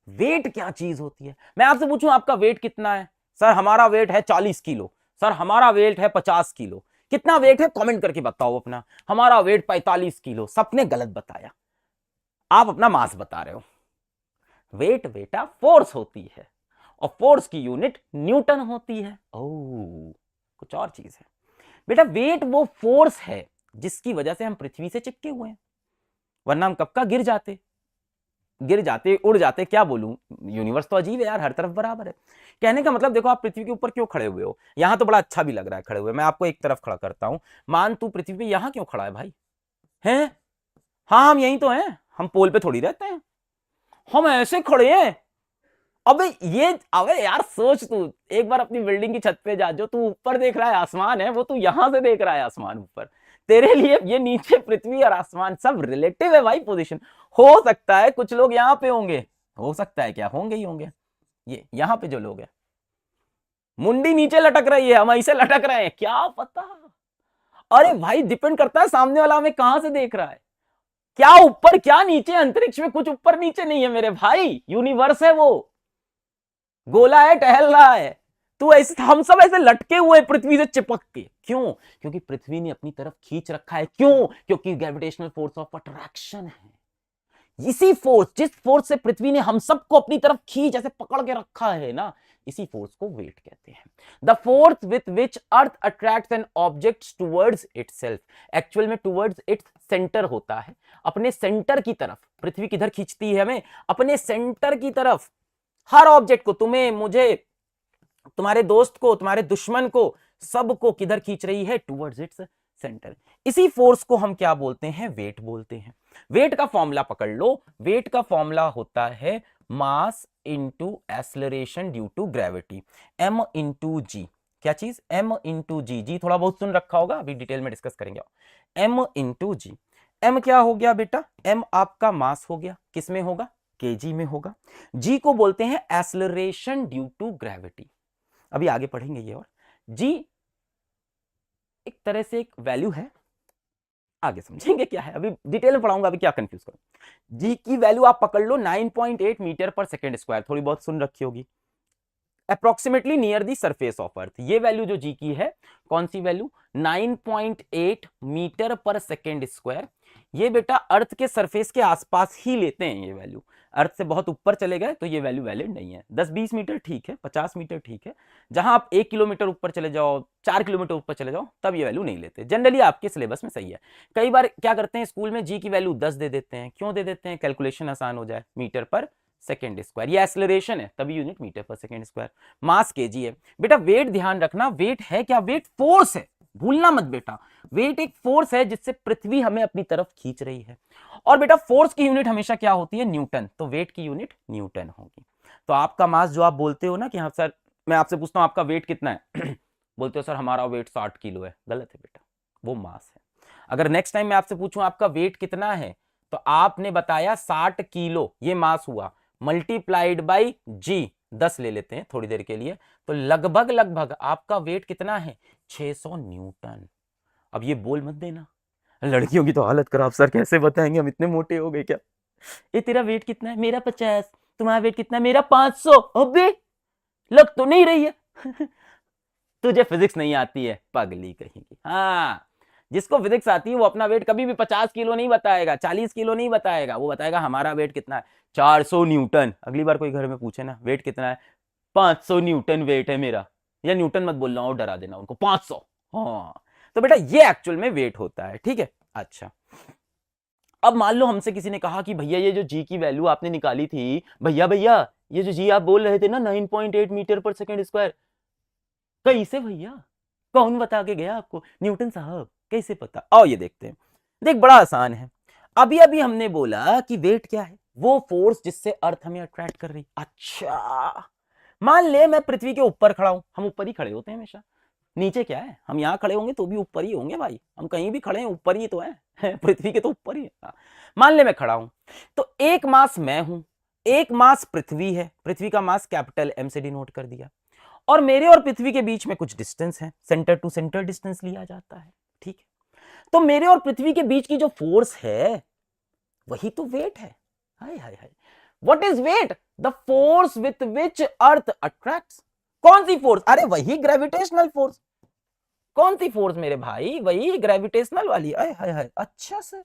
वेट क्या चीज होती है? मैं आपसे पूछूं आपका वेट कितना है? सर हमारा वेट है 40 किलो। सर हमारा वेट है 50 किलो। कितना वेट है कमेंट करके बताओ अपना। हमारा वेट 45 किलो। सबने गलत बताया, आप अपना मास बता रहे हो। वेट बेटा फोर्स होती है, और फोर्स की यूनिट न्यूटन होती है। ओह, कुछ और चीज है बेटा। वेट वो फोर्स है जिसकी वजह से हम पृथ्वी से चिपके हुए हैं, वरना हम कब का गिर जाते उड़ जाते। क्या बोलूं, यूनिवर्स तो अजीब है यार, हर तरफ बराबर है। कहने का मतलब देखो, आप पृथ्वी के ऊपर क्यों खड़े हुए हो? यहां तो बड़ा अच्छा भी लग रहा है खड़े हुए, मैं आपको एक तरफ खड़ा करता हूं। मान तू पृथ्वी पे यहां क्यों खड़ा है भाई? हैं? हाँ हम यहीं तो हैं, हम पोल पे थोड़ी रहते हैं, हम ऐसे खड़े हैं। अबे यार सोच, तू एक बार अपनी बिल्डिंग की छत पे जा, जो तू ऊपर देख रहा है आसमान है, वो तू यहां से देख रहा है आसमान ऊपर। तेरे लिए ये नीचे पृथ्वी और आसमान सब रिलेटिव है भाई, पोजीशन। हो सकता है कुछ लोग यहाँ पे होंगे, हो सकता है क्या, होंगे ही होंगे। ये यहाँ पे जो लोग हैं, मुंडी नीचे लटक रही है, हम ऐसे लटक रहे हैं, क्या पता। अरे भाई डिपेंड करता है सामने वाला हमें कहां से देख रहा है, क्या ऊपर क्या नीचे। अंतरिक्ष में कुछ ऊपर नीचे नहीं है मेरे भाई, यूनिवर्स है वो, गोला है, टहल रहा है। तू ऐसे, हम सब ऐसे लटके हुए पृथ्वी से चिपक के, क्यों? क्योंकि पृथ्वी ने अपनी तरफ खींच रखा है। क्यों? क्योंकि ग्रेविटेशनल फोर्स ऑफ अट्रैक्शन है। इसी फोर्स, जिस फोर्स से पृथ्वी ने हम सबको अपनी तरफ खींच ऐसे पकड़ के रखा है ना, इसी फोर्स को वेट कहते हैं। The force with which earth attracts an object towards itself, actual में टुवर्ड्स इट्स सेंटर होता है, अपने सेंटर की तरफ। पृथ्वी किधर खींचती है हमें? अपने सेंटर की तरफ। हर ऑब्जेक्ट को, तुम्हें, मुझे, तुम्हारे दोस्त को, तुम्हारे दुश्मन को, सबको किधर खींच रही है? Towards its centre. इसी फोर्स को हम क्या बोलते हैं? वेट बोलते हैं। वेट का फॉर्मूला पकड़ लो, वेट का फॉर्मूला होता है mass into acceleration due to gravity, m into g. क्या चीज? m इंटू जी। जी थोड़ा बहुत सुन रखा होगा, अभी डिटेल में डिस्कस करेंगे। m इंटू जी। m क्या हो गया बेटा? m आपका मास हो गया, किस में होगा? kg में होगा। g को बोलते हैं एक्सेलरेशन ड्यू टू ग्रेविटी, अभी आगे पढ़ेंगे ये। और g एक तरह से एक वैल्यू है, आगे समझेंगे क्या है, अभी डिटेल में पढ़ाऊंगा, अभी क्या कंफ्यूज करूं। जी की वैल्यू आप पकड़ लो 9.8 मीटर पर सेकेंड स्क्वायर, थोड़ी बहुत सुन रखी होगी। Approximately near the surface of अर्थ, ये वैल्यू जो जी की है, कौन सी value? 9.8 metre per second square. ये बेटा अर्थ के सरफेस के आसपास ही लेते हैं ये वैल्यू, अर्थ से बहुत ऊपर चले गए तो ये वैल्यू वैलिड नहीं है। 10-20 मीटर ठीक है, 50 मीटर ठीक है, जहां आप 1 किलोमीटर ऊपर चले जाओ, 4 किलोमीटर ऊपर चले जाओ, तब ये वैल्यू नहीं लेते। जनरली आपके सिलेबस में सही है। कई बार क्या करते हैं स्कूल में, जी की वैल्यू 10 दे देते हैं। क्यों दे देते हैं? कैलकुलेशन आसान हो जाए, मीटर पर सेकेंड स्क्वायर, ये एक्सेलरेशन है तभी unit metre per second square. मास केजी है बेटा। वेट ध्यान रखना, वेट है क्या? वेट फोर्स है, भूलना मत बेटा। वेट एक फोर्स है जिससे पृथ्वी हमें अपनी तरफ खींच रही है। और बेटा फोर्स की यूनिट हमेशा क्या होती है? न्यूटन। तो वेट की यूनिट न्यूटन होगी। तो आपका मास जो आप बोलते हो ना कि हाँ सर, मैं आपसे पूछता हूं आपका वेट कितना है बोलते हो सर हमारा वेट 60 किलो है, गलत है बेटा, वो मास है। अगर नेक्स्ट टाइम मैं आपसे पूछूं आपका वेट कितना है, तो आपने बताया 60 किलो, ये मास हुआ, मल्टीप्लाइड बाई जी, 10 ले लेते हैं थोड़ी देर के लिए, तो लगभग आपका वेट कितना है? 600 न्यूटन। अब ये बोल मत देना, लड़कियों की तो हालत खराब, सर कैसे बताएंगे हम इतने मोटे हो गए क्या। ये तेरा वेट कितना है? मेरा 50। तुम्हारा वेट कितना है? मेरा 500। अबे लग तो नहीं रही है। तुझे फिजिक्स नहीं आती है पगली कहीं की। हाँ, जिसको फिजिक्स आती है वो अपना वेट कभी भी 50 किलो नहीं बताएगा, 40 किलो नहीं बताएगा, वो बताएगा हमारा वेट कितना है, 400 न्यूटन। अगली बार कोई घर में पूछे ना वेट कितना है, 500 न्यूटन वेट है मेरा, या न्यूटन मत बोलना और डरा देना उनको, 500। हाँ, तो बेटा ये एक्चुअल में वेट होता है, ठीक है। अच्छा, अब मान लो हमसे किसी ने कहा कि भैया ये जो जी की वैल्यू आपने निकाली थी, भैया भैया ये जो जी आप बोल रहे थे ना 9.8 मीटर पर सेकेंड स्क्वायर, कैसे भैया, कौन बता के गया आपको? न्यूटन साहब कैसे पता? आओ ये देखते हैं। देख बड़ा आसान है, अभी अभी हमने बोला कि वेट क्या है, वो फोर्स जिससे अर्थ हमें अट्रैक्ट कर रही। अच्छा, मान ले मैं पृथ्वी के ऊपर खड़ा हूं, हम ऊपर ही खड़े होते हैं हमेशा, नीचे क्या है, हम यहां खड़े होंगे तो भी ऊपर ही होंगे भाई, हम कहीं भी खड़े हैं ऊपर ही तो है। पृथ्वी के तो ऊपर ही है। मान ले मैं खड़ा हूं, तो एक मास मैं हूं, एक मास पृथ्वी है, पृथ्वी का मास कैपिटल एम से डिनोट कर दिया, और मेरे और पृथ्वी के बीच में कुछ डिस्टेंस है, सेंटर टू सेंटर डिस्टेंस लिया जाता है, ठीक है। तो मेरे और पृथ्वी के बीच की जो फोर्स है वही तो वेट है। हाय हाय हाय, what is weight? The force with which earth attracts. कौन सी फोर्स? अरे वही ग्रेविटेशनल फोर्स। कौन सी फोर्स मेरे भाई? वही ग्रेविटेशनल वाली। हाय हाय हाय, अच्छा सर,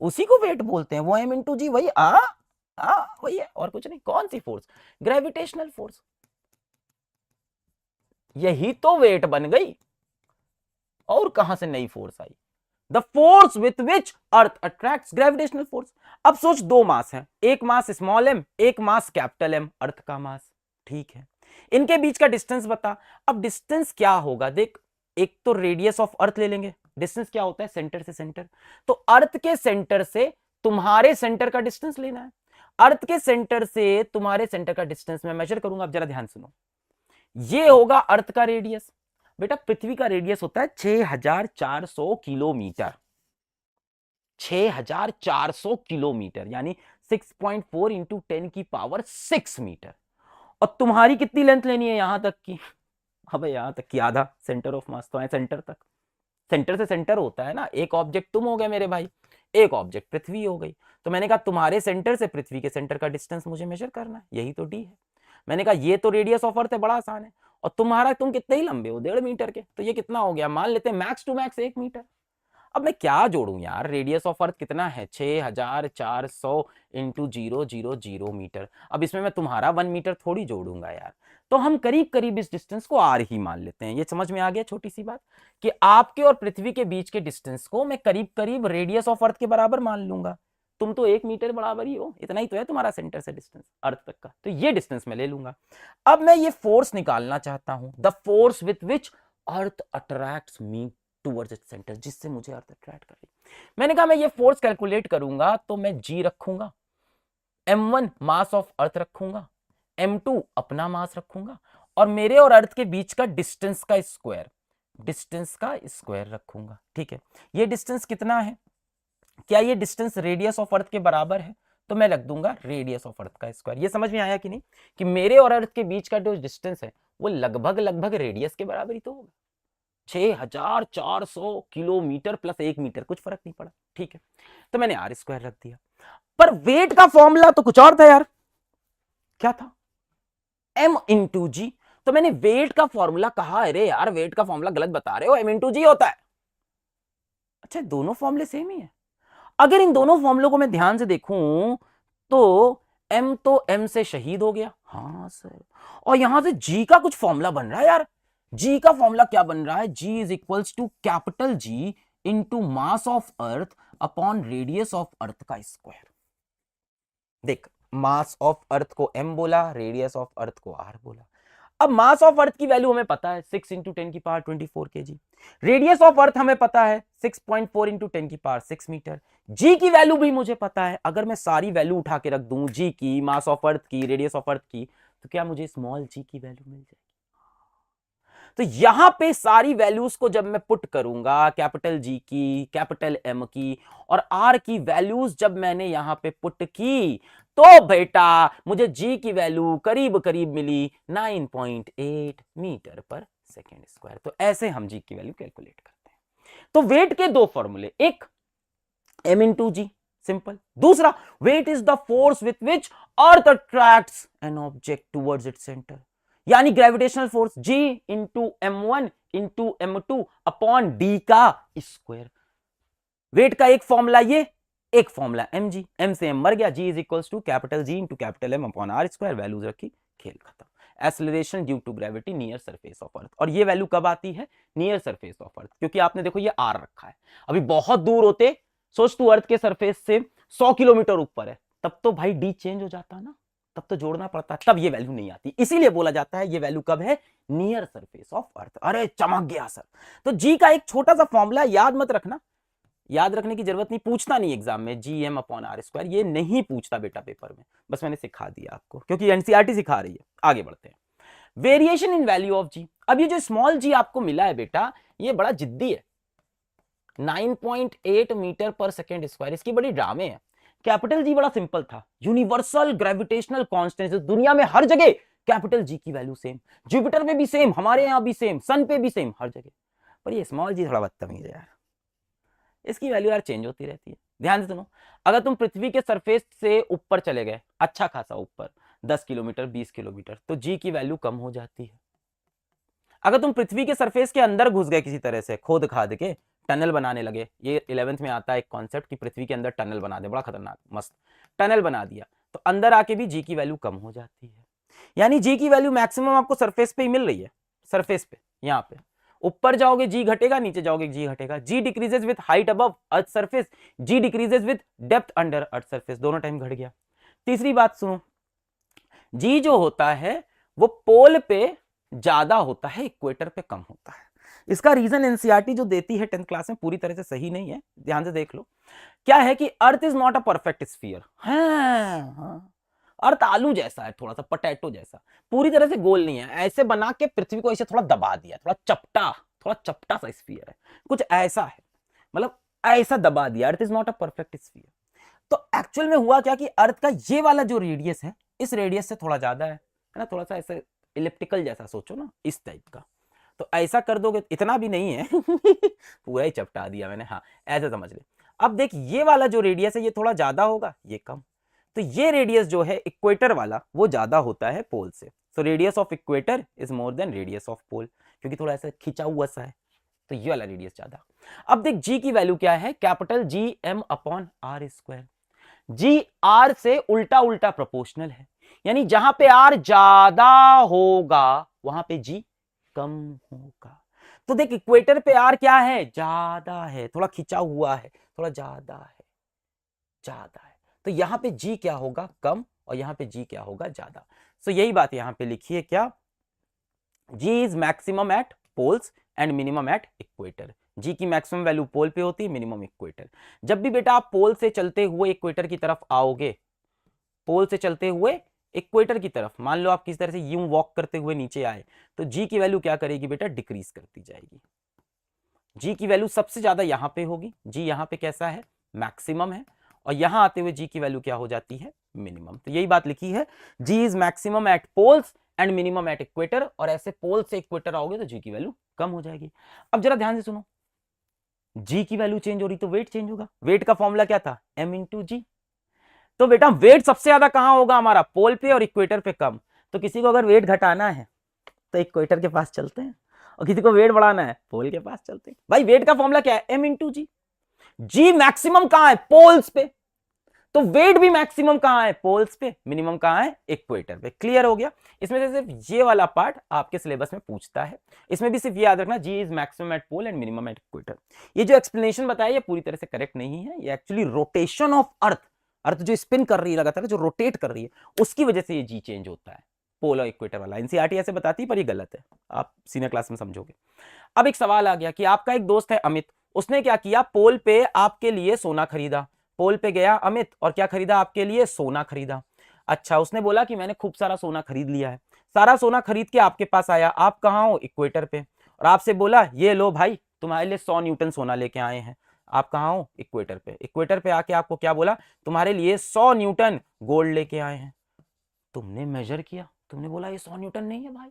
उसी को वेट बोलते हैं, वो एम इंटू जी, वही वही है, और कुछ नहीं। कौन सी फोर्स? Gravitational force. यही तो वेट बन गई, और कहां से नई force I? The force with which earth attracts, gravitational force. अब सोच, दो मास है, एक मास स्मॉल एम, एक मास कैपिटल एम, अर्थ का मास, ठीक है। इनके बीच का डिस्टेंस बता। अब डिस्टेंस क्या होगा देख, एक तो रेडियस ऑफ अर्थ ले लेंगे, डिस्टेंस क्या होता है, सेंटर से सेंटर, तो अर्थ के सेंटर से तुम्हारे सेंटर का डिस्टेंस लेना है। अर्थ के सेंटर से तुम्हारे सेंटर का डिस्टेंस मैं मेजर करूंगा, अब जरा ध्यान सुनो, ये होगा अर्थ का रेडियस। बेटा पृथ्वी का रेडियस होता है 6400 किलोमीटर, 6400 किलोमीटर, यानी 6.4 इंटू 10 की पावर 6 मीटर। और तुम्हारी कितनी लेंथ लेनी है यहां तक की? अबे यहां तक की आधा, सेंटर ऑफ मास तो है सेंटर तक, सेंटर से सेंटर होता है ना, एक ऑब्जेक्ट तुम हो गए मेरे भाई, एक ऑब्जेक्ट पृथ्वी हो गई। तो मैंने कहा तुम्हारे सेंटर से पृथ्वी के सेंटर का डिस्टेंस मुझे मेजर करना है, यही तो डी है। मैंने कहा ये तो रेडियस ऑफ अर्थ है, बड़ा आसान है, और तुम कितने ही लंबे हो, 1.5 मीटर के, तो ये कितना हो गया, मान लेते हैं मैक्स टू मैक्स 1 मीटर। अब मैं क्या जोड़ूं यार, रेडियस ऑफ अर्थ कितना है, 6400 इंटू 000 मीटर। अब इसमें मैं तुम्हारा 1 मीटर थोड़ी जोड़ूंगा यार, तो हम करीब करीब इस डिस्टेंस को आर ही मान लेते हैं। ये समझ में आ गया छोटी सी बात, कि आपके और पृथ्वी के बीच के डिस्टेंस को मैं करीब करीब रेडियस ऑफ अर्थ के बराबर मान लूंगा। तुम तो 1 मीटर बराबर ही हो, इतना ही तो है तुम्हारा सेंटर से डिस्टेंस अर्थ तक का, तो ये डिस्टेंस मैं ले लूंगा। अब मैं ये फोर्स निकालना चाहता हूं, the force with which earth attracts me towards its centre, जिससे मुझे अर्थ अट्रैक्ट कर रही। मैंने कहा मैं ये फोर्स कैलकुलेट करूंगा, तो मैं जी रखूंगा, m1 मास ऑफ अर्थ रखूंगा, m2 अपना मास रखूंगा, और मेरे और अर्थ के बीच का डिस्टेंस का स्क्वायर, डिस्टेंस का स्क्वायर रखूंगा, ठीक है। ये डिस्टेंस कितना है, क्या ये डिस्टेंस रेडियस ऑफ अर्थ के बराबर है? तो मैं रख दूंगा रेडियस ऑफ अर्थ का स्क्वायर। ये समझ में आया कि नहीं, कि मेरे और अर्थ के बीच का जो डिस्टेंस है वो लगभग लगभग रेडियस के बराबर ही तो होगा, 6400 किलोमीटर प्लस 1 मीटर, कुछ फर्क नहीं पड़ा, ठीक है। तो मैंने आर स्क्वायर रख दिया, पर वेट का फॉर्मूला तो कुछ और था यार, क्या था, m इंटू जी। तो मैंने वेट का फॉर्मूला कहा, अरे यार वेट का फॉर्मूला गलत बता रहे हो, m इंटू जी होता है। अच्छा, दोनों फॉर्मूले सेम ही है। अगर इन दोनों फॉर्मूलों को मैं ध्यान से देखूं तो m तो m से शहीद हो गया, हाँ सर, और यहां से g का कुछ फॉर्मूला बन रहा है यार। g का फॉर्मूला क्या बन रहा है, g is equals to capital G into mass of earth upon radius of earth का स्क्वायर। देख, मास ऑफ अर्थ को m बोला, रेडियस ऑफ अर्थ को r बोला। अब मास ऑफ अर्थ की वैल्यू हमें पता है 6 इंटू 10 की पावर 24 kg, रेडियस ऑफ अर्थ हमें पता है 6.4 इंटू 10 की पावर 6 मीटर, जी की वैल्यू भी मुझे पता है। अगर मैं सारी वैल्यू उठा के रख दूं, जी की, मास ऑफ अर्थ की, रेडियस ऑफ अर्थ की, तो क्या मुझे स्मॉल जी की वैल्यू मिल जाएगी? तो यहां पे सारी वैल्यूज को जब मैं पुट करूंगा, कैपिटल जी की, कैपिटल एम की और आर की वैल्यूज जब मैंने यहां पे पुट की, तो बेटा मुझे जी की वैल्यू करीब करीब मिली 9.8 मीटर पर सेकेंड स्क्वायर। तो ऐसे हम जी की वैल्यू कैलकुलेट करते हैं। तो वेट के दो फॉर्मूले, एक m इंटू जी सिंपल, दूसरा weight is the force with which earth attracts an object towards its centre, यानी gravitational force g into m1 into m2 upon d का स्क्वायर। वेट का एक फॉर्मूला ये, एक फॉर्मूला mg, m से m मर गया, g is equals to capital G into capital M upon r square, values रखी, खेल खत्म। Acceleration due to gravity near surface of अर्थ, और ये वैल्यू कब आती है, नियर सरफेस ऑफ अर्थ, क्योंकि आपने देखो ये r रखा है, अभी बहुत दूर होते, सोच तू अर्थ के सरफेस से 100 किलोमीटर ऊपर है, तब तो भाई d चेंज हो जाता ना, तब तो जोड़ना पड़ता, तब ये वैल्यू नहीं आती, इसीलिए बोला जाता है ये वैल्यू कब है, नियर सरफेस ऑफ अर्थ। अरे चमक गया सर। तो g का एक छोटा सा फॉर्मूला याद मत रखना, याद रखने की जरूरत नहीं, पूछता नहीं एग्जाम में, G M upon R square, ये नहीं पूछता बेटा पेपर में, बस मैंने सिखा दिया आपको, क्योंकि एनसीईआरटी सिखा रही है। आगे बढ़ते हैं, वेरिएशन इन वैल्यू ऑफ जी। अब ये जो स्मॉल जी आपको मिला है बेटा, ये बड़ा जिद्दी है, 9.8 मीटर पर सेकेंड स्क्वायर, इसकी बड़ी ड्रामे है। कैपिटल जी बड़ा सिंपल था, यूनिवर्सल ग्रेविटेशनल कांस्टेंट, दुनिया में हर जगह कैपिटल जी की वैल्यू सेम, जुपिटर पे भी सेम, हमारे यहां भी सेम, सन पे भी सेम, हर जगह। पर ये स्मॉल जी थोड़ा बदतमीज है यार, इसकी वैल्यू यार चेंज होती रहती है। ध्यान से सुनो, अगर तुम पृथ्वी के सरफेस से ऊपर चले गए, अच्छा खासा ऊपर, 10 किलोमीटर 20 किलोमीटर, तो जी की वैल्यू कम हो जाती है। अगर तुम पृथ्वी के सरफेस के अंदर घुस गए किसी तरह से, खोद खाद के टनल बनाने लगे, ये 11th में आता है एक कॉन्सेप्ट कि पृथ्वी के अंदर टनल बना दे, बड़ा खतरनाक मस्त टनल बना दिया, तो अंदर आके भी जी की वैल्यू कम हो जाती है। यानी जी की वैल्यू मैक्सिमम आपको सरफेस पे ही मिल रही है, सरफेस पे, यहाँ पे ऊपर जाओगे जी घटेगा, नीचे जाओगे जी घटेगा। G decreases with height above earth surface, g decreases with depth under earth surface, दोनों टाइम घट गया। तीसरी बात सुनो, जी जो होता है वो पोल पे ज्यादा होता है, इक्वेटर पे कम होता है। इसका रीजन एनसीईआरटी जो देती है 10th क्लास में पूरी तरह से सही नहीं है, ध्यान से देख लो। क्या है कि earth is not a perfect sphere, earth आलू जैसा है, थोड़ा सा पोटैटो जैसा, पूरी तरह से गोल नहीं है, ऐसे बना के पृथ्वी को ऐसे थोड़ा दबा दिया, थोड़ा चपटा सा स्फीयर है, कुछ ऐसा है, मतलब ऐसा दबा दिया, अर्थ is not a perfect sphere. तो एक्चुअल में हुआ क्या कि अर्थ का ये वाला जो रेडियस है, इस रेडियस से थोड़ा ज्यादा है ना, थोड़ा सा ऐसे इलिप्टिकल जैसा सोचो ना, इस टाइप का। तो ऐसा कर दोगे, इतना भी नहीं है पूरा ही चपटा दिया मैंने, हाँ ऐसे समझ ले। अब देख ये वाला जो रेडियस है ये थोड़ा ज्यादा होगा, ये कम, तो ये रेडियस जो है इक्वेटर वाला वो ज्यादा होता है पोल से। So radius of equator is more than radius of pole, क्योंकि थोड़ा ऐसा खिंचा हुआ सा है, तो ये वाला रेडियस ज्यादा। अब देख जी की वैल्यू क्या है, capital G M upon R square. G R से उल्टा उल्टा प्रोपोर्शनल है, यानी जहां पे आर ज्यादा होगा वहां पे जी कम होगा। तो देख इक्वेटर पे आर क्या है, ज्यादा है, थोड़ा खिंचा हुआ है, थोड़ा ज्यादा है, ज्यादा है, तो यहां पे जी क्या होगा, कम, और यहां पे जी क्या होगा, ज्यादा। सो यही बात यहां पे लिखी है, क्या, जी is maximum at poles and minimum at equator. जी की मैक्सिमम वैल्यू पोल पे होती है, मिनिमम इक्वेटर। जब भी बेटा आप पोल से चलते हुए इक्वेटर की तरफ आओगे, पोल से चलते हुए इक्वेटर की तरफ, मान लो आप किसी तरह से यूं वॉक करते हुए नीचे आए, तो जी की वैल्यू क्या करेगी बेटा, डिक्रीज करती जाएगी। जी की वैल्यू सबसे ज्यादा यहां पे होगी, जी यहां पे कैसा है, मैक्सिमम है, और यहां आते हुए जी की वैल्यू क्या हो जाती है, मिनिमम। तो यही बात लिखी है, g is maximum at poles and minimum at equator, और ऐसे पोल से इक्वेटर आओगे तो जी की वैल्यू कम हो जाएगी। अब जरा ध्यान से सुनो, जी की वैल्यू चेंज हो रही तो वेट चेंज होगा। वेट का फॉर्मूला क्या था, m इंटू जी। तो बेटा वेट सबसे ज्यादा कहां होगा हमारा, पोल पे और इक्वेटर पे कम। तो किसी को अगर वेट घटाना है तो इक्वेटर के पास चलते हैं, और किसी को वेट बढ़ाना है पोल के पास चलते हैं। भाई वेट का फॉर्मूला क्या है, m इंटू जी। जी मैक्सिमम कहां है, पोल्स पे, तो वेट भी मैक्सिमम कहां है, पोल्स पे, मिनिमम कहां है, इक्वेटर पे। क्लियर हो गया। इसमें से सिर्फ ये वाला पार्ट आपके सिलेबस में पूछता है, इसमें भी सिर्फ याद रखना, g is maximum at pole and minimum at equator. ये जो एक्सप्लेनेशन बताया ये पूरी तरह से करेक्ट नहीं है, ये एक्चुअली रोटेशन ऑफ अर्थ, अर्थ जो स्पिन कर रही है लगातार, जो रोटेट कर रही है, उसकी वजह से ये जी चेंज होता है, पोल और इक्वेटर वाला। एनसीईआरटी ऐसे बताती है पर ये गलत है, आप सीनियर क्लास में समझोगे। अब एक सवाल आ गया कि आपका एक दोस्त है अमित, उसने क्या किया, पोल पे आपके लिए सोना खरीदा, पोल पे गया अमित और क्या खरीदा, आपके लिए सोना खरीदा। अच्छा, उसने बोला कि मैंने खूब सारा सोना खरीद लिया है, सारा सोना खरीद के आपके पास आया, आप कहाँ हो, इक्वेटर पे, और आपसे बोला ये लो भाई तुम्हारे लिए 100 न्यूटन सोना लेके आए हैं। आप कहाँ हो, इक्वेटर पे। इक्वेटर पे आके आपको क्या बोला, तुम्हारे लिए 100 न्यूटन गोल्ड लेके आए हैं। तुमने मेजर किया, तुमने बोला ये 100 न्यूटन नहीं है भाई,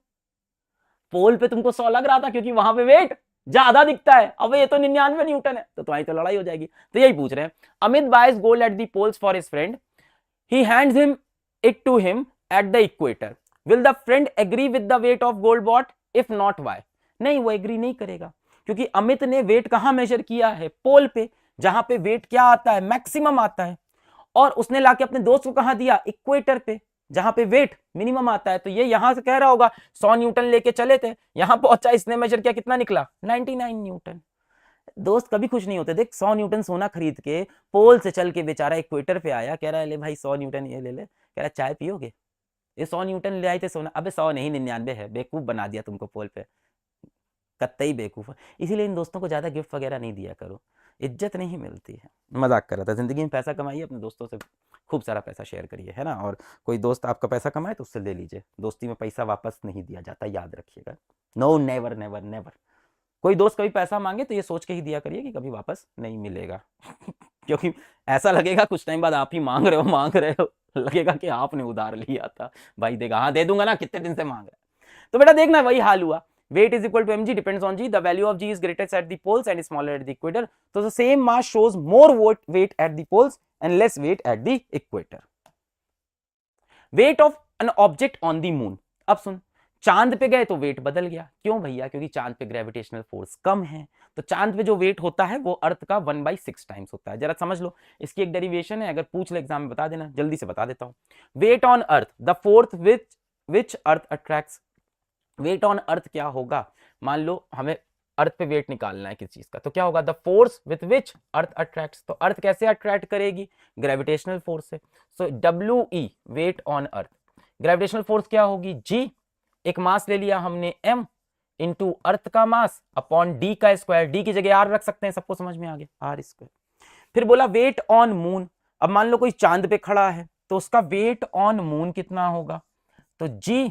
पोल पे तुमको 100 लग रहा था क्योंकि वहां पे वेट ज्यादा दिखता है, अब ये तो 99 न्यूटन है, तो तुम्हारी तो लड़ाई हो जाएगी। तो यही पूछ रहे हैं, Amit buys gold at the poles for his friend, he hands him it to him at the equator, will the friend agree with the weight of gold bought, if not why? नहीं, वो एग्री नहीं करेगा, क्योंकि अमित ने wait कहां major किया है? पोल पे, जहां पे वेट क्या आता है? मैक्सिमम आता है। और उसने लाके अपने दोस्त को कहां दिया? इक्वेटर पे, जहां पे वेट मिनिमम आता है। तो ये यहां से कह रहा होगा 100 न्यूटन लेके चले थे, यहां पहुंचा, इसने मेजर किया, कितना निकला? 99 न्यूटन। दोस्त कभी खुश नहीं होते। देख, 100 न्यूटन सोना खरीद के पोल से चल के बेचारा इक्वेटर पे आया, कह रहा है ले भाई 100 न्यूटन ये ले ले, कह रहा है चाय पियोगे? ये 100 न्यूटन ले आए थे सोना। अबे 100 नहीं, 99 है, बेवकूफ बना दिया तुमको पोल पे, कत्तई बेवकूफ। इसीलिए इन दोस्तों को ज्यादा गिफ्ट वगैरह नहीं दिया करो, इज्जत नहीं मिलती है। मजाक कर रहा था। जिंदगी में पैसा कमाइए, अपने दोस्तों से खूब सारा पैसा शेयर करिए, है ना। और कोई दोस्त आपका पैसा कमाए तो उससे ले लीजिए, दोस्ती में पैसा वापस नहीं दिया जाता, याद रखिएगा। No, never never never. कोई दोस्त कभी पैसा मांगे तो ये सोच के ही दिया करिए कि कभी वापस नहीं मिलेगा क्योंकि ऐसा लगेगा कुछ टाइम बाद आप ही मांग रहे हो, लगेगा कि आपने उधार लिया था। भाई देगा, हाँ दे दूंगा ना, कितने दिन से मांग रहा है। तो बेटा देखना वही हाल हुआ, weight is equal to mg depends on g, the value of g is greatest at the poles and smaller at the equator. So the same mass shows more weight at the poles and less weight at the equator. Weight of an object on the moon. अब सुन, चांद पे गए तो wait बदल गया। क्यों भैया? क्योंकि चांद पे ग्रेविटेशनल फोर्स कम है, तो चांद पे जो वेट होता है वो अर्थ का 1/6 टाइम्स होता है। जरा समझ लो, इसकी एक डेरिवेशन है, अगर पूछ ले एग्जाम में बता देना, जल्दी से बता देता हूं। Weight on earth, the force which earth attracts. Weight on earth क्या होगा? मान लो हमें अर्थ पे वेट निकालना है किसी चीज का, तो क्या होगा? The force with which earth attracts. तो अर्थ कैसे अट्रैक्ट करेगी? ग्रेविटेशनल फोर्स से। So WE weight on earth, gravitational force क्या होगी? G, एक मास ले लिया हमने m इंटू अर्थ का मास अपॉन d का स्क्वायर, d की जगह r रख सकते हैं, सबको समझ में आ गया, r स्क्वायर। फिर बोला वेट ऑन मून। अब मान लो कोई चांद पे खड़ा है तो उसका वेट ऑन मून कितना होगा? तो G,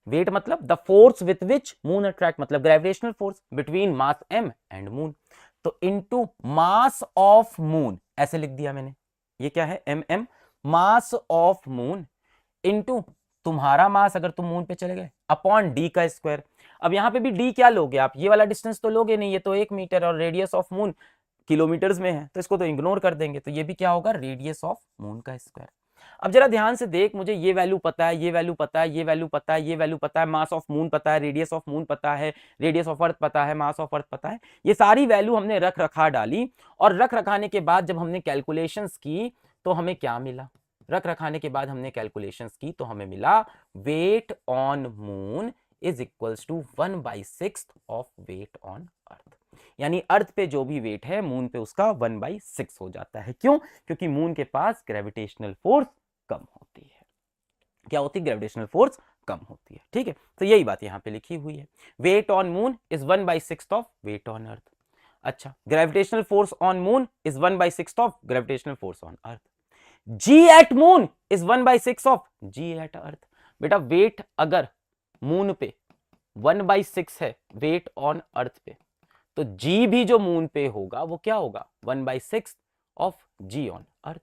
वेट मतलब the force with which moon attract, मतलब gravitational force between mass m and moon, तो इनटू मास ऑफ मून, ऐसे लिख दिया मैंने। ये क्या है? mm, mass of moon into तुम्हारा मास अगर तुम मून पे चले गए अपॉन d का स्क्वायर। अब यहां पे भी d क्या लोगे आप? ये वाला डिस्टेंस तो लोगे नहीं, ये तो 1 मीटर और रेडियस ऑफ मून किलोमीटर्स में है, तो इसको तो इग्नोर कर देंगे। तो ये भी क्या होगा? रेडियस ऑफ मून का स्क्वायर। अब जरा ध्यान से देख, मुझे ये वैल्यू पता है, ये वैल्यू पता है, ये वैल्यू पता है, ये वैल्यू पता है, मास ऑफ मून पता है, रेडियस ऑफ मून पता है, रेडियस ऑफ अर्थ पता है, मास ऑफ अर्थ पता है। ये सारी वैल्यू हमने रख रखा डाली, और रख रखाने के बाद जब हमने कैलकुलेशंस की तो हमें क्या मिला? रख रखाने के बाद हमने कैलकुलेशंस की तो हमें मिला weight on moon is equals to 1/6 of weight on earth. यानी अर्थ पे जो भी वेट है मून पे उसका 1/6 हो जाता है। क्यों? क्योंकि मून के पास ग्रेविटेशनल फोर्स कम होती है। क्या होती है? ग्रेविटेशनल फोर्स कम होती है। ठीक है, तो यही बात यहां पे लिखी हुई है, weight on moon is 1/6 of weight on earth. अच्छा, gravitational force on moon is 1/6 of gravitational force on earth. G at moon is 1/6 of G at earth. बेटा वेट अगर मून पे 1/6 है वेट ऑन अर्थ पे, तो G भी जो moon पे होगा वो क्या होगा? 1/6 ऑफ G ऑन अर्थ।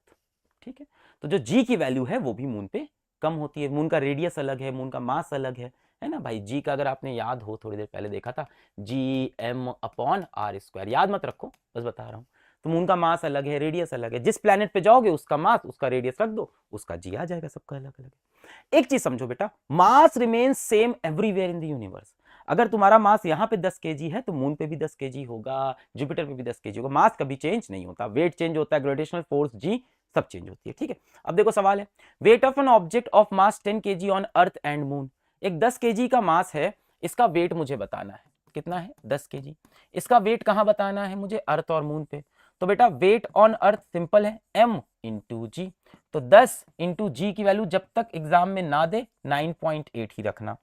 ठीक है, तो जो G की वैल्यू है वो भी मून पे कम होती है। मून का रेडियस अलग है, मून का मास अलग है ना भाई। G का अगर आपने याद हो, थोड़ी देर पहले देखा था, GM अपॉन R स्क्वायर, याद मत रखो, बस बता रहा हूं। तो मून का मास अलग है, रेडियस अलग है, जिस प्लेनेट पे जाओगे उसका मास, उसका रेडियस रख दो, उसका G आ जाएगा, सबका अलग अलग है। एक चीज समझो बेटा, mass remains same everywhere in the universe. अगर तुम्हारा मास यहाँ पे 10 kg है तो मून पे भी 10 kg होगा, जुपिटर पे भी 10 kg होगा। मास कभी चेंज नहीं होता, वेट चेंज होता है, ग्रेविटेशनल फोर्स G सब चेंज होती है। ठीक है, अब देखो सवाल है, weight of an object of mass 10 kg on earth and moon. एक 10 kg का मास है, इसका वेट मुझे बताना है, कितना है? 10 kg। इसका वेट कहां बताना है मुझे? अर्थ और मून पे। तो बेटा वेट ऑन अर्थ सिंपल है, m इंटू जी। तो 10 इंटू जी की वैल्यू जब तक एग्जाम में ना दे 9.8 ही रखना,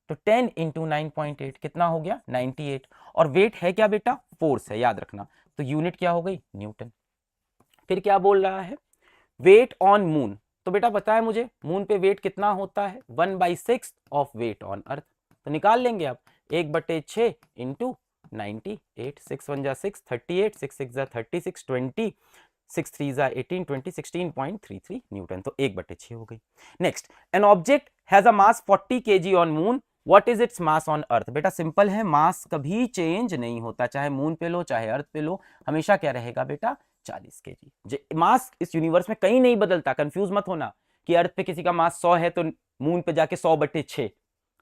तो 10 इंटू 9.8 कितना हो गया? 98। और वेट है क्या बेटा? फोर्स है, याद रखना, तो यूनिट क्या हो गई? न्यूटन। फिर क्या बोल रहा है? Weight on moon. तो बेटा बताया मुझे मून पे वेट कितना होता है? 1/6 ऑफ वेट ऑन अर्थ। तो निकाल लेंगे आप, 1/6 इंटू 98, 6 1 जा 6, 38, 6 6 जा 36, 20, 6 3 जा 18, 20, 16.33 न्यूटन। तो 1/6 हो गई। Next, an object has a mass 40 kg on moon what is its mass on earth? बेटा सिंपल है, मास कभी चेंज नहीं होता, चाहे मून पे लो चाहे अर्थ पे लो, हमेशा क्या रहेगा बेटा 40 kg। मास इस यूनिवर्स में कहीं नहीं बदलता, कंफ्यूज मत होना कि अर्थ पे किसी का मास 100 है तो मून पे जाके 100/6।